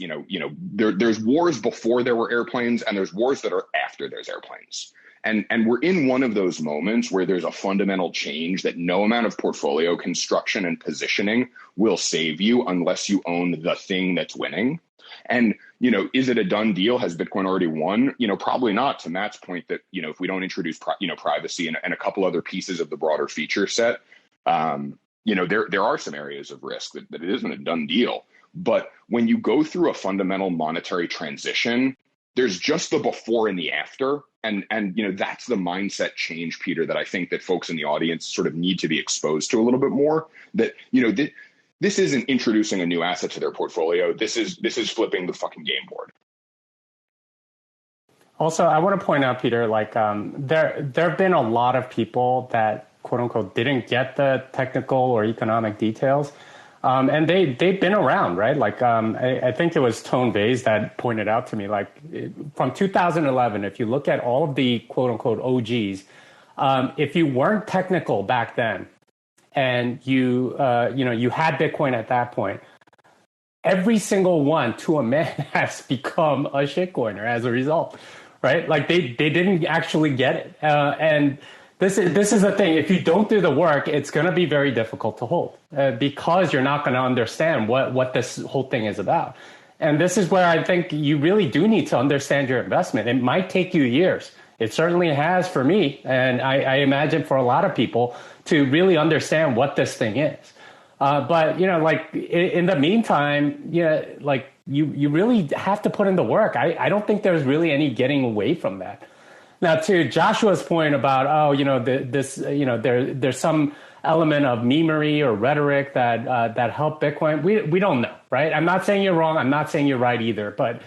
There's wars before there were airplanes, and there's wars that are after there's airplanes. And we're in one of those moments where there's a fundamental change that no amount of portfolio construction and positioning will save you unless you own the thing that's winning. And, is it a done deal? Has Bitcoin already won? Probably not, to Matt's point that, if we don't introduce, privacy and a couple other pieces of the broader feature set, there are some areas of risk that it isn't a done deal. But when you go through a fundamental monetary transition, there's just the before and the after. And that's the mindset change, Peter, that I think that folks in the audience sort of need to be exposed to a little bit more. That, this isn't introducing a new asset to their portfolio. This is flipping the fucking game board. Also, I want to point out, Peter, like there have been a lot of people that, quote unquote, didn't get the technical or economic details. And they've been around, right? Like I think it was Tone Bays that pointed out to me, like from 2011, if you look at all of the quote unquote OGs, if you weren't technical back then, and you had Bitcoin at that point, every single one to a man has become a shitcoiner as a result, right? Like they didn't actually get it. And this is the thing. If you don't do the work, it's going to be very difficult to hold because you're not going to understand what this whole thing is about. And this is where I think you really do need to understand your investment. It might take you years. It certainly has for me, and I imagine for a lot of people, to really understand what this thing is. But like in the meantime, like you really have to put in the work. I don't think there's really any getting away from that. Now, to Joshua's point about there's some element of memery or rhetoric that help Bitcoin. We don't know, right? I'm not saying you're wrong. I'm not saying you're right either. But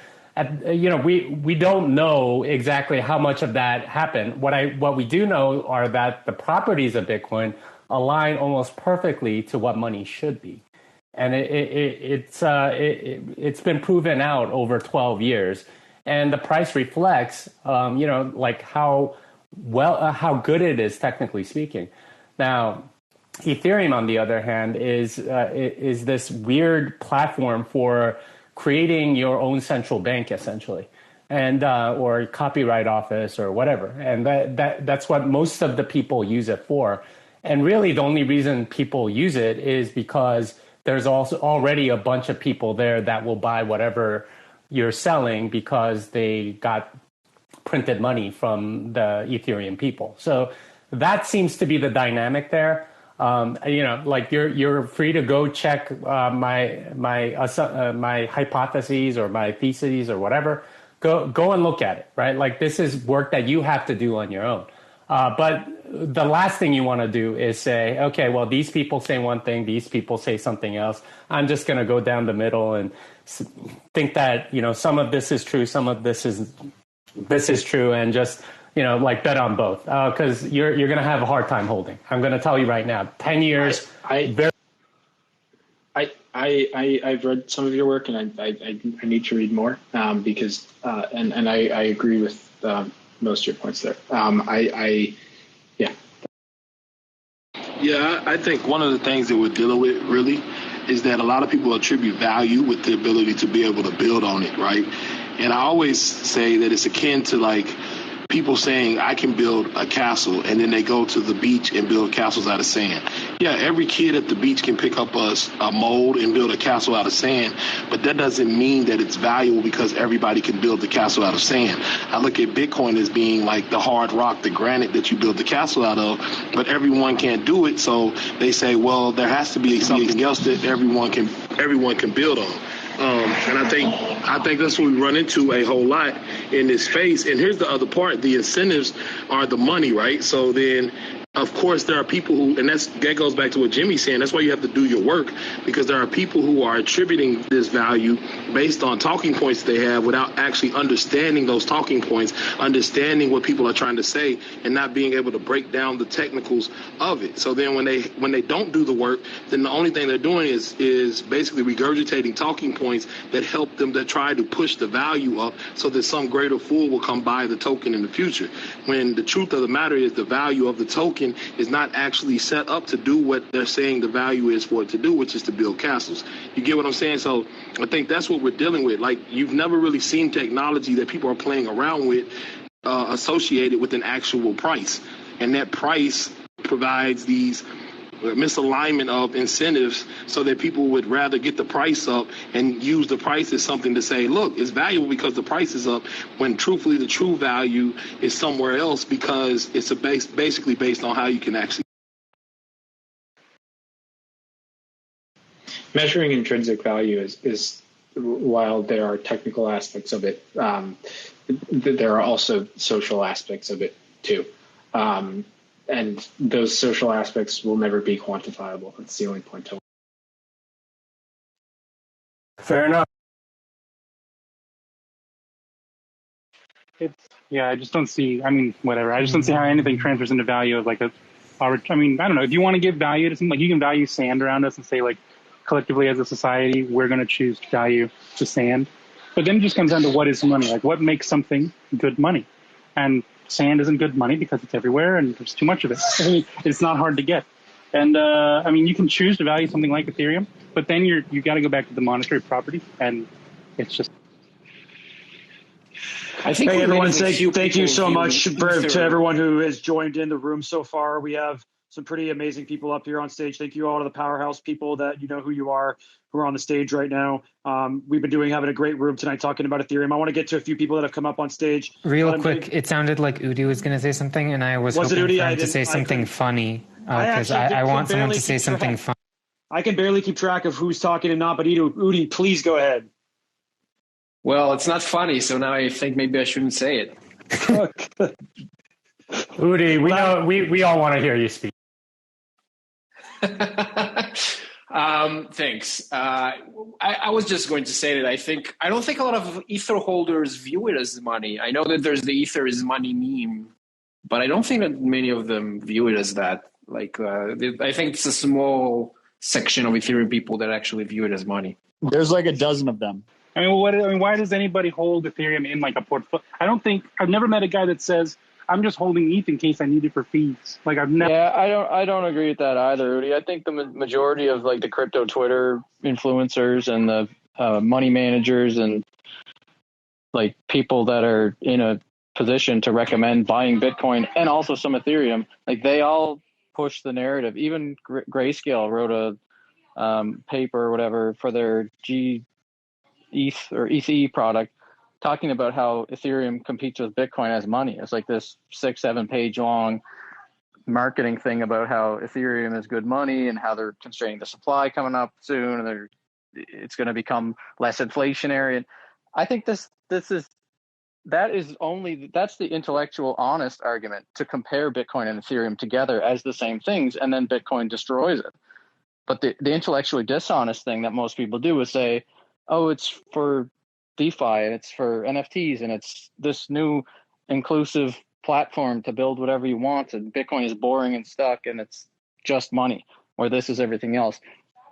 we don't know exactly how much of that happened. What we do know are that the properties of Bitcoin align almost perfectly to what money should be, and it's been proven out over 12 years, and the price reflects like how good it is technically speaking. Now, Ethereum, on the other hand, is this weird platform for creating your own central bank, essentially, and or copyright office or whatever, and that's what most of the people use it for. And really, the only reason people use it is because there's also already a bunch of people there that will buy whatever you're selling because they got printed money from the Ethereum people. So that seems to be the dynamic there. Like you're free to go check my hypotheses or my theses or whatever. Go and look at it, right? Like this is work that you have to do on your own. But the last thing you want to do is say, okay, well, these people say one thing, these people say something else. I'm just going to go down the middle and think that, some of this is true, some of this is true, and just, like bet on both. Because you're going to have a hard time holding. I'm going to tell you right now, 10 years. I've read some of your work, and I need to read more because and I agree with most of your points there. Yeah, I think one of the things that we're dealing with really is that a lot of people attribute value with the ability to be able to build on it, right? And I always say that it's akin to like people saying I can build a castle, and then they go to the beach and build castles out of sand. Yeah, every kid at the beach can pick up a mold and build a castle out of sand, but that doesn't mean that it's valuable because everybody can build the castle out of sand. I look at Bitcoin as being like the hard rock, the granite that you build the castle out of, but everyone can't do it, so they say, well, there has to be something else that everyone can build on. And I think that's what we run into a whole lot in this space. And here's the other part: the incentives are the money, right? So then, of course, there are people who, and that goes back to what Jimmy's saying. That's why you have to do your work, because there are people who are attributing this value based on talking points they have without actually understanding those talking points, understanding what people are trying to say, and not being able to break down the technicals of it. So then when they don't do the work, then the only thing they're doing is basically regurgitating talking points that help them to try to push the value up so that some greater fool will come buy the token in the future. When the truth of the matter is the value of the token is not actually set up to do what they're saying the value is for it to do, which is to build castles. You get what I'm saying? So I think that's what we're dealing with. Like, you've never really seen technology that people are playing around with associated with an actual price. And that price provides these misalignment of incentives so that people would rather get the price up and use the price as something to say, look, it's valuable because the price is up, when truthfully the true value is somewhere else, because it's basically based on how you can actually. Measuring intrinsic value is while there are technical aspects of it, there are also social aspects of it too. And those social aspects will never be quantifiable. That's the only point. Fair enough. I just don't see, whatever. I just don't see how anything transfers into value of like I don't know. If you want to give value to something, like you can value sand around us and say, like, collectively as a society, we're going to choose to value to sand. But then it just comes down to what is money? Like, what makes something good money? And sand isn't good money because it's everywhere and there's too much of it. It's not hard to get. And you can choose to value something like Ethereum, but then you got to go back to the monetary property, and it's just. I think everyone, thank you so much to everyone who has joined in the room so far. We have some pretty amazing people up here on stage. Thank you all to the powerhouse people that you know who you are, who are on the stage right now. We've been having a great room tonight talking about Ethereum. I want to get to a few people that have come up on stage. Real quick, it sounded like Udi was going to say something, and I was hoping for him to say something funny, because I want someone to say something funny. I can barely keep track of who's talking and not, but Udi, please go ahead. Well, it's not funny, so now I think maybe I shouldn't say it. Udi, we all want to hear you speak. Thanks. I was just going to say that I don't think a lot of Ether holders view it as money. I know that there's the Ether is money meme, but I don't think that many of them view it as that. Like, I think it's a small section of Ethereum people that actually view it as money. There's like a dozen of them. Why does anybody hold Ethereum in like a portfolio? I've never met a guy that says, I'm just holding ETH in case I need it for fees. Like I've never. Yeah, I don't agree with that either, Rudy. I think the majority of like the crypto Twitter influencers and the money managers and like people that are in a position to recommend buying Bitcoin and also some Ethereum, like they all push the narrative. Even Grayscale wrote a paper or whatever for their ETH or ETH product, talking about how Ethereum competes with Bitcoin as money. It's like this 6-7 page long marketing thing about how Ethereum is good money and how they're constraining the supply coming up soon, and it's going to become less inflationary. And I think that's the intellectual honest argument, to compare Bitcoin and Ethereum together as the same things, and then Bitcoin destroys it. But the intellectually dishonest thing that most people do is say, oh, it's for DeFi and it's for NFTs and it's this new inclusive platform to build whatever you want, and Bitcoin is boring and stuck and it's just money, or this is everything else.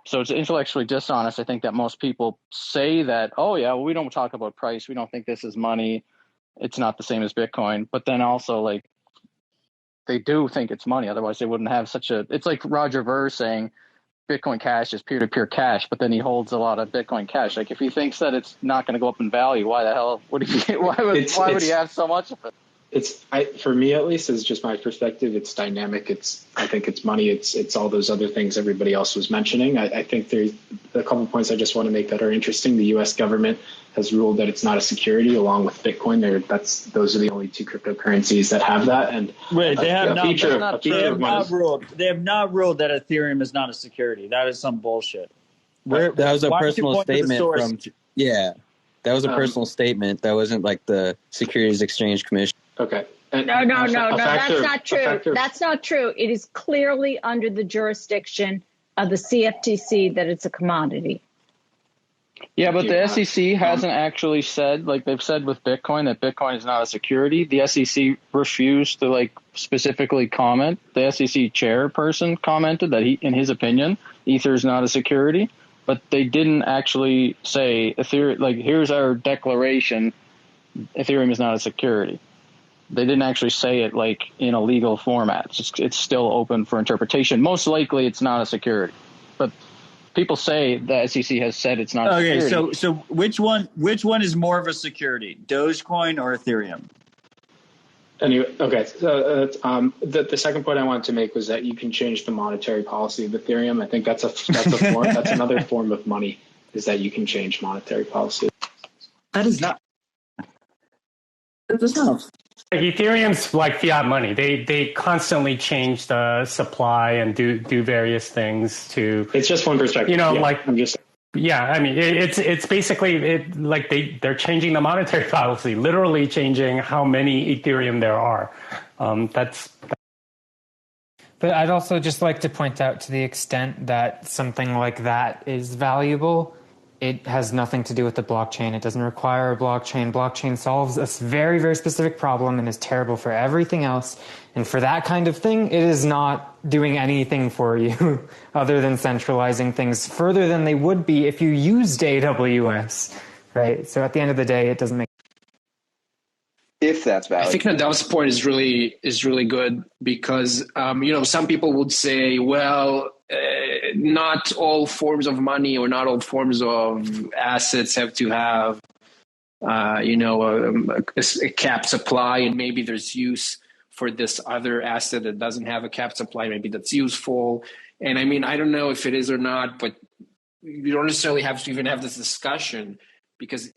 So it's intellectually dishonest. I think that most people say that, oh yeah, well, we don't talk about price, we don't think this is money, it's not the same as Bitcoin, but then also like they do think it's money, otherwise they wouldn't have it's like Roger Ver saying Bitcoin Cash is peer-to-peer cash, but then he holds a lot of Bitcoin Cash. Like if he thinks that it's not going to go up in value, why the hell would he? Why would he have so much of it? For me at least, is just my perspective. It's dynamic. I think it's money. It's all those other things everybody else was mentioning. I think there's a couple of points I just want to make that are interesting. The U.S. government has ruled that it's not a security, along with Bitcoin. Those are the only two cryptocurrencies that have that. And wait, they have not ruled. They have not ruled that Ethereum is not a security. That is some bullshit. That was a personal statement from. Yeah, that was a personal statement. That wasn't like the Securities Exchange Commission. Okay. No, that's not true. That's not true. It is clearly under the jurisdiction of the CFTC that it's a commodity. Yeah, but the SEC hasn't actually said, like they've said with Bitcoin, that Bitcoin is not a security. The SEC refused to like specifically comment. The SEC chairperson commented that in his opinion, Ether is not a security, but they didn't actually say Ethereum, like here's our declaration, Ethereum is not a security. They didn't actually say it like in a legal format. It's still open for interpretation. Most likely it's not a security, but people say the SEC has said it's not a security. Okay, so which one is more of a security, Dogecoin or Ethereum? Anyway, okay. So the second point I wanted to make was that you can change the monetary policy of Ethereum. I think that's a form. That's another form of money, is that you can change monetary policy. That is not. That's not. Ethereum's like fiat money. They constantly change the supply and do various things to. It's just one perspective. I'm just. Yeah, I mean it's basically like they're changing the monetary policy, literally changing how many Ethereum there are. But I'd also just like to point out, to the extent that something like that is valuable, it has nothing to do with the blockchain. It doesn't require a blockchain. Blockchain solves a very, very specific problem and is terrible for everything else. And for that kind of thing, it is not doing anything for you other than centralizing things further than they would be if you used AWS, right? So at the end of the day, it doesn't make. If that's valid. I think Nadav's point is really good, because some people would say, well, not all forms of money or not all forms of assets have to have a capped supply, and maybe there's use for this other asset that doesn't have a capped supply, maybe that's useful. And I mean, I don't know if it is or not, but you don't necessarily have to even have this discussion, because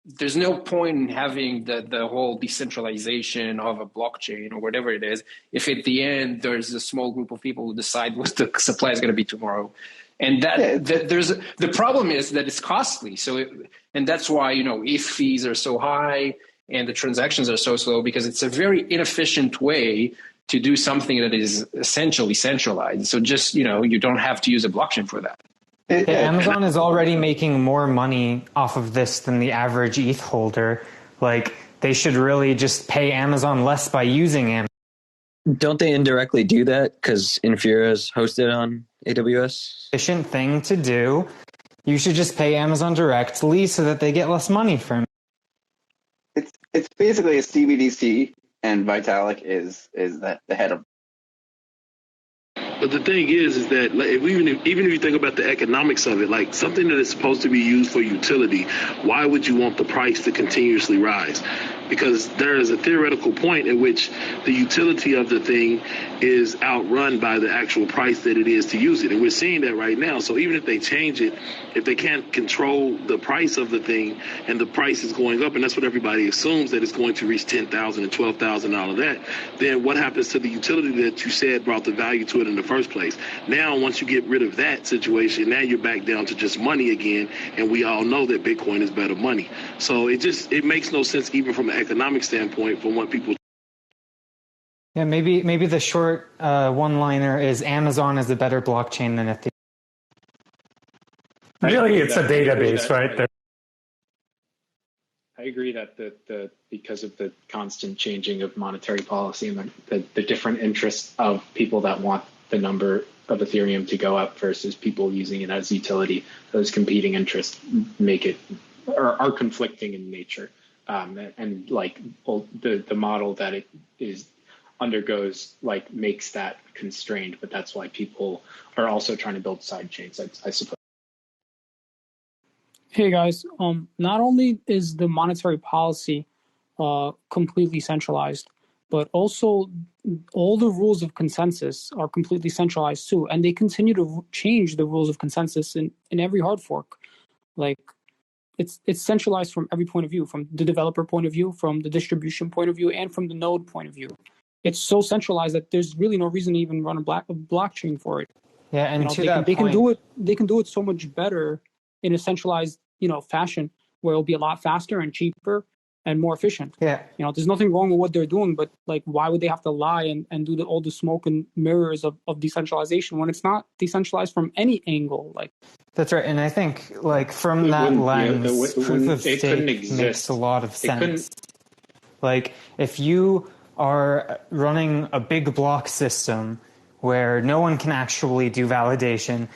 there's no point in having the whole decentralization of a blockchain or whatever it is if at the end there's a small group of people who decide what the supply is going to be tomorrow. And there's the problem is that it's costly. And that's why, ETH fees are so high and the transactions are so slow, because it's a very inefficient way to do something that is essentially centralized. So just, you don't have to use a blockchain for that. Amazon is already making more money off of this than the average ETH holder. Like, they should really just pay Amazon less by using Amazon. Don't they indirectly do that because Infura is hosted on AWS? Efficient thing to do. You should just pay Amazon directly so that they get less money from it. It's basically a CBDC, and Vitalik is the head of. But the thing is that like, even if you think about the economics of it, like something that is supposed to be used for utility, why would you want the price to continuously rise? Because there is a theoretical point at which the utility of the thing is outrun by the actual price that it is to use it. And we're seeing that right now. So even if they change it, if they can't control the price of the thing and the price is going up, and that's what everybody assumes, that it's going to reach $10,000 and $12,000, all of that, then what happens to the utility that you said brought the value to it in the first place? Now, once you get rid of that situation, now you're back down to just money again. And we all know that Bitcoin is better money. So it makes no sense even from an economic standpoint from what people. Yeah, maybe the short one-liner is Amazon is a better blockchain than Ethereum. Really, it's a database, right? I agree that the because of the constant changing of monetary policy and the different interests of people that want the number of Ethereum to go up versus people using it as utility, those competing interests make it are conflicting in nature. And like the model that it is undergoes like makes that constrained, but that's why people are also trying to build side chains, I suppose. Hey guys, not only is the monetary policy completely centralized, but also all the rules of consensus are completely centralized too, and they continue to change the rules of consensus in every hard fork. Like it's centralized from every point of view, from the developer point of view, from the distribution point of view, and from the node point of view. It's so centralized that there's really no reason to even run a blockchain for it. Yeah, and they can do it so much better in a centralized, fashion where it'll be a lot faster and cheaper and more efficient. Yeah. There's nothing wrong with what they're doing, but like, why would they have to lie and do all the smoke and mirrors of decentralization when it's not decentralized from any angle? Like, that's right. And I think like from that lens, proof of stake makes a lot of sense. Like if you are running a big block system where no one can actually do validation,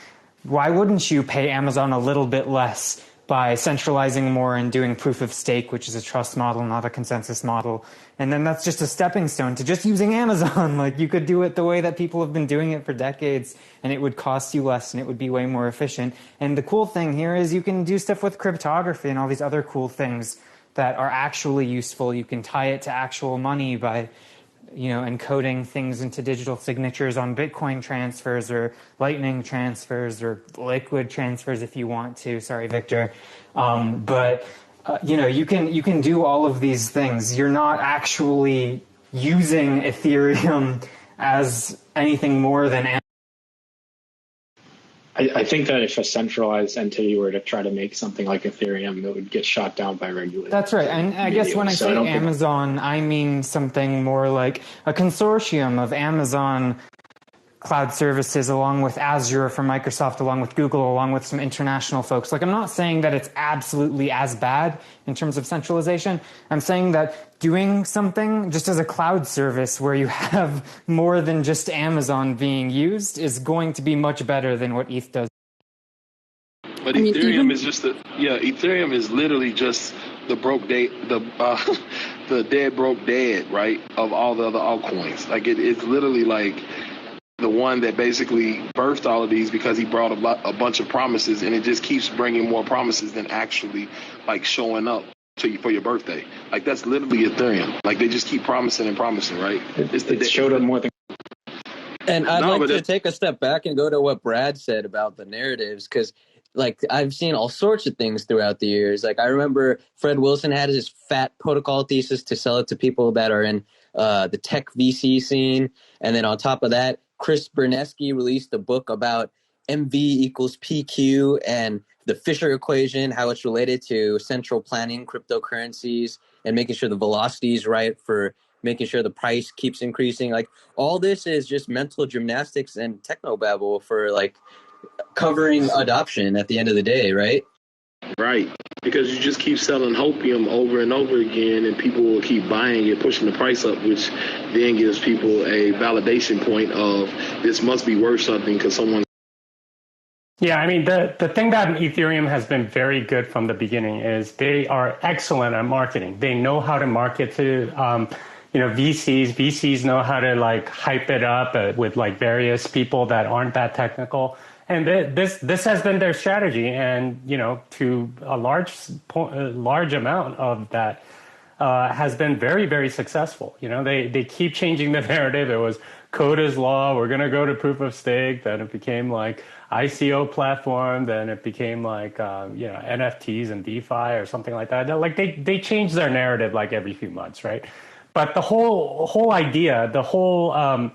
why wouldn't you pay Amazon a little bit less by centralizing more and doing proof of stake, which is a trust model, not a consensus model? And then that's just a stepping stone to just using Amazon. Like you could do it the way that people have been doing it for decades, and it would cost you less and it would be way more efficient. And the cool thing here is you can do stuff with cryptography and all these other cool things that are actually useful. You can tie it to actual money by encoding things into digital signatures on Bitcoin transfers or Lightning transfers or liquid transfers if you want to. Sorry, Victor. But you can do all of these things. You're not actually using Ethereum as anything more than. I think that if a centralized entity were to try to make something like Ethereum, it would get shot down by regulators. That's right. And I guess when I say Amazon, I mean something more like a consortium of Amazon cloud services along with Azure from Microsoft, along with Google, along with some international folks. Like, I'm not saying that it's absolutely as bad in terms of centralization. I'm saying that doing something just as a cloud service where you have more than just Amazon being used is going to be much better than what ETH does. But Ethereum is just Ethereum is literally just the the dead broke dead, right, of all the other altcoins. Like it's literally like the one that basically birthed all of these because he brought a bunch of promises, and it just keeps bringing more promises than actually like showing up to you for your birthday. Like that's literally Ethereum. Like they just keep promising and promising, right? It showed up more than. And I'd like to take a step back and go to what Brad said about the narratives, because like I've seen all sorts of things throughout the years. Like I remember Fred Wilson had his fat protocol thesis to sell it to people that are in the tech VC scene. And then on top of that, Chris Bernesky released a book about MV equals PQ and the Fisher equation, how it's related to central planning cryptocurrencies and making sure the velocity is right for making sure the price keeps increasing. Like all this is just mental gymnastics and technobabble for like covering adoption at the end of the day, right? Right. Because you just keep selling hopium over and over again, and people will keep buying it, pushing the price up, which then gives people a validation point of this must be worth something because someone. Yeah, I mean, the thing that Ethereum has been very good from the beginning is they are excellent at marketing. They know how to market to, VCs. VCs know how to like hype it up with like various people that aren't that technical. And this has been their strategy, and to a large amount of that has been very, very successful. They keep changing the narrative. It was code is law. We're going to go to proof of stake. Then it became like ICO platform. Then it became like NFTs and DeFi or something like that. Like they change their narrative like every few months, right? But the whole idea, the whole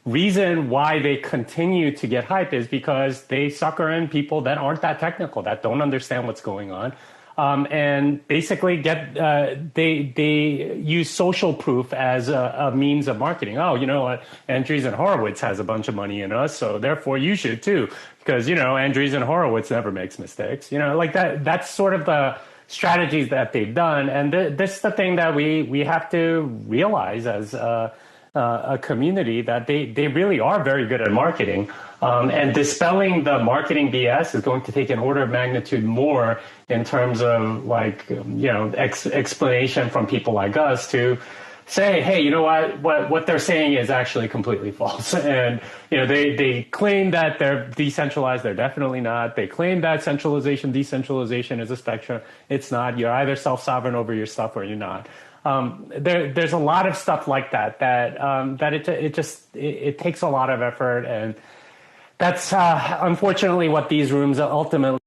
reason why they continue to get hype is because they sucker in people that aren't that technical, that don't understand what's going on. And basically they use social proof as a means of marketing. Oh, you know what? Andreessen Horowitz has a bunch of money in us, so therefore you should too, because Andreessen Horowitz never makes mistakes. Like that's sort of the strategies that they've done, and this is the thing that we have to realize as a community, that they really are very good at marketing. And dispelling the marketing BS is going to take an order of magnitude more in terms of explanation from people like us to say, hey, you know what they're saying is actually completely false. And they claim that they're decentralized. They're definitely not. They claim that decentralization is a spectrum. It's not. You're either self-sovereign over your stuff or you're not. There's a lot of stuff like that it takes a lot of effort, and that's unfortunately what these rooms ultimately.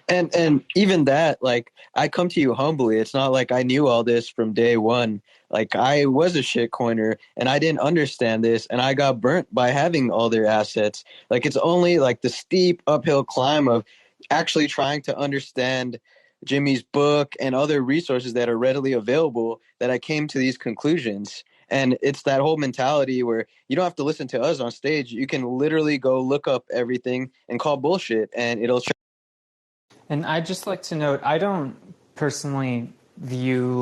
And even that, like, I come to you humbly. It's not like I knew all this from day one. Like, I was a shitcoiner and I didn't understand this, and I got burnt by having all their assets. Like, it's only like the steep uphill climb of actually trying to understand Jimmy's book and other resources that are readily available that I came to these conclusions. And it's that whole mentality where you don't have to listen to us on stage. You can literally go look up everything and call bullshit, and it'll. And I'd just like to note, I don't personally view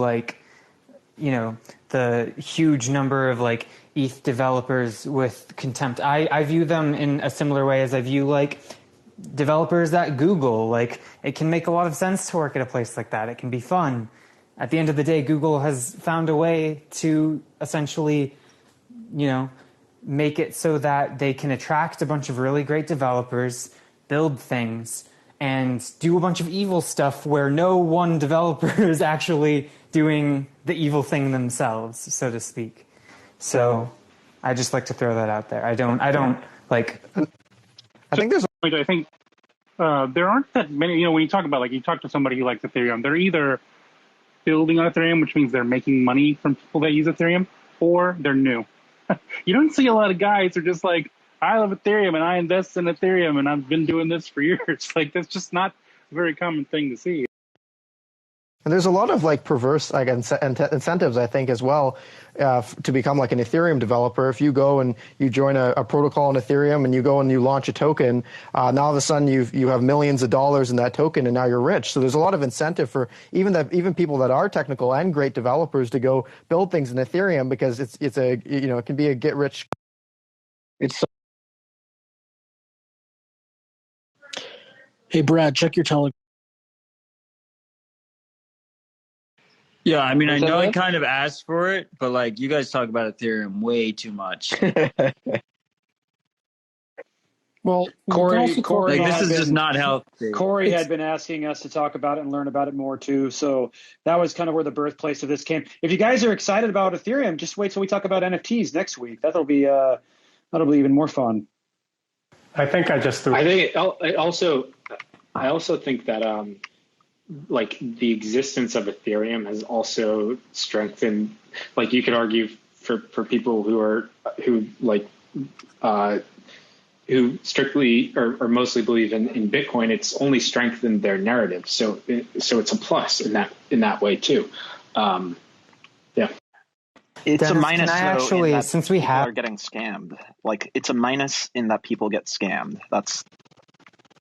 the huge number of ETH developers with contempt. I view them in a similar way as I view developers at Google. It can make a lot of sense to work at a place like that. It can be fun. At the end of the day, Google has found a way to essentially, make it so that they can attract a bunch of really great developers, build things, and do a bunch of evil stuff where no one developer is actually doing the evil thing themselves, so to speak. So I just like to throw that out there. I don't like. I think there aren't that many. When you talk about you talk to somebody who likes Ethereum, they're either building on Ethereum, which means they're making money from people that use Ethereum, or they're new. You don't see a lot of guys who are just I love Ethereum and I invest in Ethereum and I've been doing this for years. That's just not a very common thing to see. And there's a lot of perverse incentives, I think, as well, to become an Ethereum developer. If you go and you join a protocol in Ethereum and you go and you launch a token, now all of a sudden you have millions of dollars in that token and now you're rich. So there's a lot of incentive for even people that are technical and great developers to go build things in Ethereum, because it can be a get rich. Hey Brad, check your Telegram. Yeah, I mean, I know I kind of asked for it, but you guys talk about Ethereum way too much. Well, Corey, this is just not healthy. Corey had been asking us to talk about it and learn about it more too. So that was kind of where the birthplace of this came. If you guys are excited about Ethereum, just wait till we talk about NFTs next week. That'll be even more fun. I think I also think that the existence of Ethereum has also strengthened. You could argue for people who who strictly or mostly believe in Bitcoin, it's only strengthened their narrative. So it's a plus in that way too. Yeah. It's Dennis, a minus though, in that since we people are getting scammed. Like, it's a minus in that people get scammed.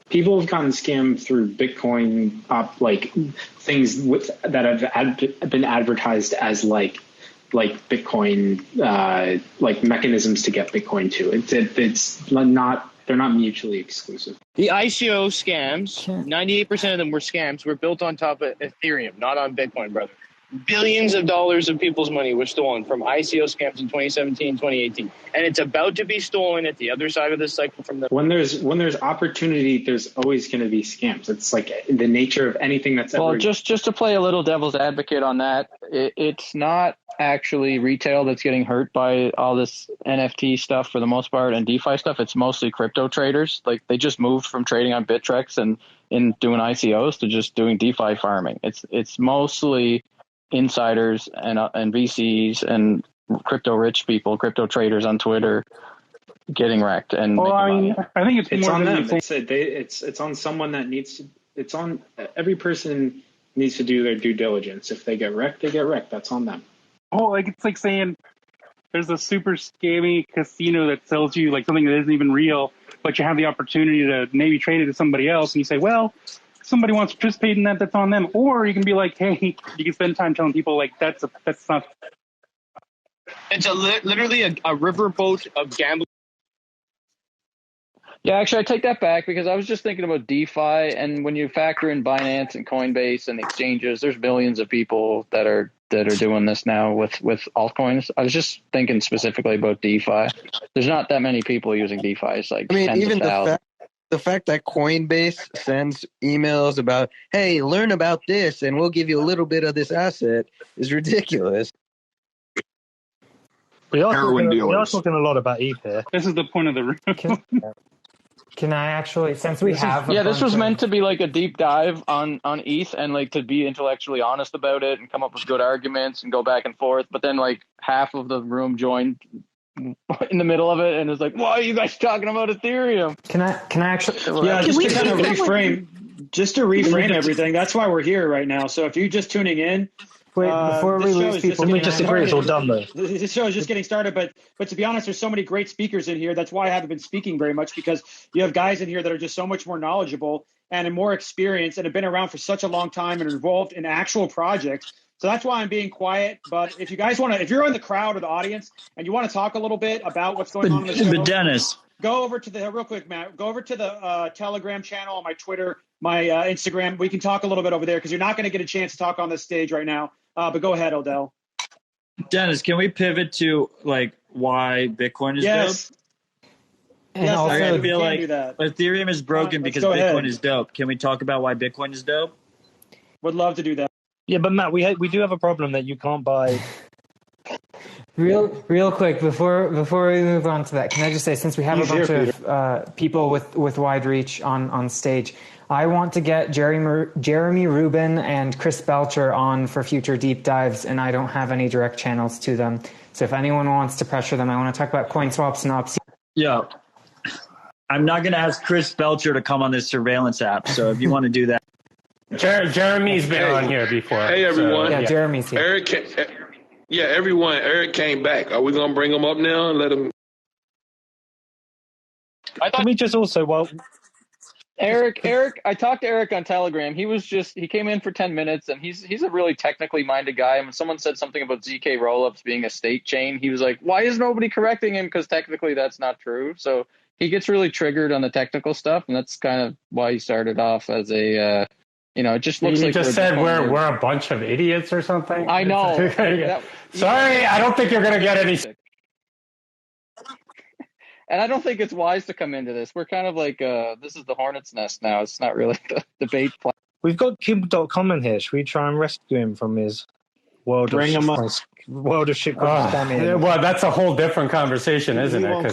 People have gotten scammed through Bitcoin, like things that have been advertised as like Bitcoin, like mechanisms to get Bitcoin to. It's not. They're not mutually exclusive. The ICO scams, 98% of them were scams, were built on top of Ethereum, not on Bitcoin, brother. Billions of dollars of people's money was stolen from ICO scams in 2017, 2018. And it's about to be stolen at the other side of this cycle from the... When there's opportunity, there's always going to be scams. It's like the nature of anything that's ever... Well, just to play a little devil's advocate on that, it's not actually retail that's getting hurt by all this NFT stuff for the most part and DeFi stuff. It's mostly crypto traders. Like, they just moved from trading on Bittrex and in doing ICOs to just doing DeFi farming. It's mostly insiders and VCs and crypto rich people, crypto traders on Twitter getting wrecked. And I think it's on them. It's on someone that needs to. It's on every person needs to do their due diligence. If they get wrecked, they get wrecked. That's on them. Oh, like it's like saying there's a super scammy casino that sells you like something that isn't even real, but you have the opportunity to maybe trade it to somebody else, and you say, well, somebody wants to participate in that, that's on them. Or you can be like, hey, you can spend time telling people like that's not. It's literally a riverboat of gambling. Yeah, actually, I take that back because I was just thinking about DeFi, and when you factor in Binance and Coinbase and exchanges, there's millions of people that are doing this now with altcoins. I was just thinking specifically about DeFi. There's not that many people using DeFi. It's like tens of thousands. The fact that Coinbase sends emails about, hey, learn about this and we'll give you a little bit of this asset is ridiculous. We are talking a lot about ETH here. This is the point of the room. Can I actually, since we have... this was meant to be like a deep dive on ETH and like to be intellectually honest about it and come up with good arguments and go back and forth. But then like half of the room joined in the middle of it and it's like, why are you guys talking about Ethereum? Can I actually... Yeah, just to kind of reframe everything. That's why we're here right now. So if you're just tuning in... Wait, before we lose people, we just agree it's all done though. This show is just getting started, but to be honest, there's so many great speakers in here. That's why I haven't been speaking very much, because you have guys in here that are just so much more knowledgeable and more experienced and have been around for such a long time and are involved in actual projects. So that's why I'm being quiet. But if you guys want to, if you're in the crowd or the audience and you want to talk a little bit about what's going on in the show, but Dennis, go over to the real quick, Matt. Go over to the Telegram channel on my Twitter, my Instagram. We can talk a little bit over there because you're not going to get a chance to talk on this stage right now. But go ahead, Odell. Dennis, can we pivot to like why Bitcoin is dope? And also, I feel like Ethereum is broken because Bitcoin is dope. Can we talk about why Bitcoin is dope? Would love to do that. Yeah, but Matt, we do have a problem that you can't buy. Real quick before we move on to that, can I just say, since we have a bunch of people with wide reach on stage, I want to get Jeremy Rubin and Chris Belcher on for future deep dives, and I don't have any direct channels to them. So if anyone wants to pressure them, I want to talk about coin swaps and options. Yeah, I'm not going to ask Chris Belcher to come on this surveillance app. So if you want to do that, Jeremy's been on here before. Hey everyone, so, Jeremy's here. Eric came back. Are we going to bring him up now and let him? Can we just also Eric, I talked to Eric on Telegram. He came in for 10 minutes and he's a really technically minded guy. And when someone said something about ZK rollups being a state chain, he was like, why is nobody correcting him? Because technically that's not true. So he gets really triggered on the technical stuff. And that's kind of why he started off as it just looks like... You just said we're a bunch of idiots or something? I know. Sorry, I don't think you're going to get any... And I don't think it's wise to come into this. We're kind of like, this is the hornet's nest now. It's not really the debate plan. We've got Kim.com in here. Should we try and rescue him from his world of shitcoin spamming? Well, that's a whole different conversation, isn't it? Because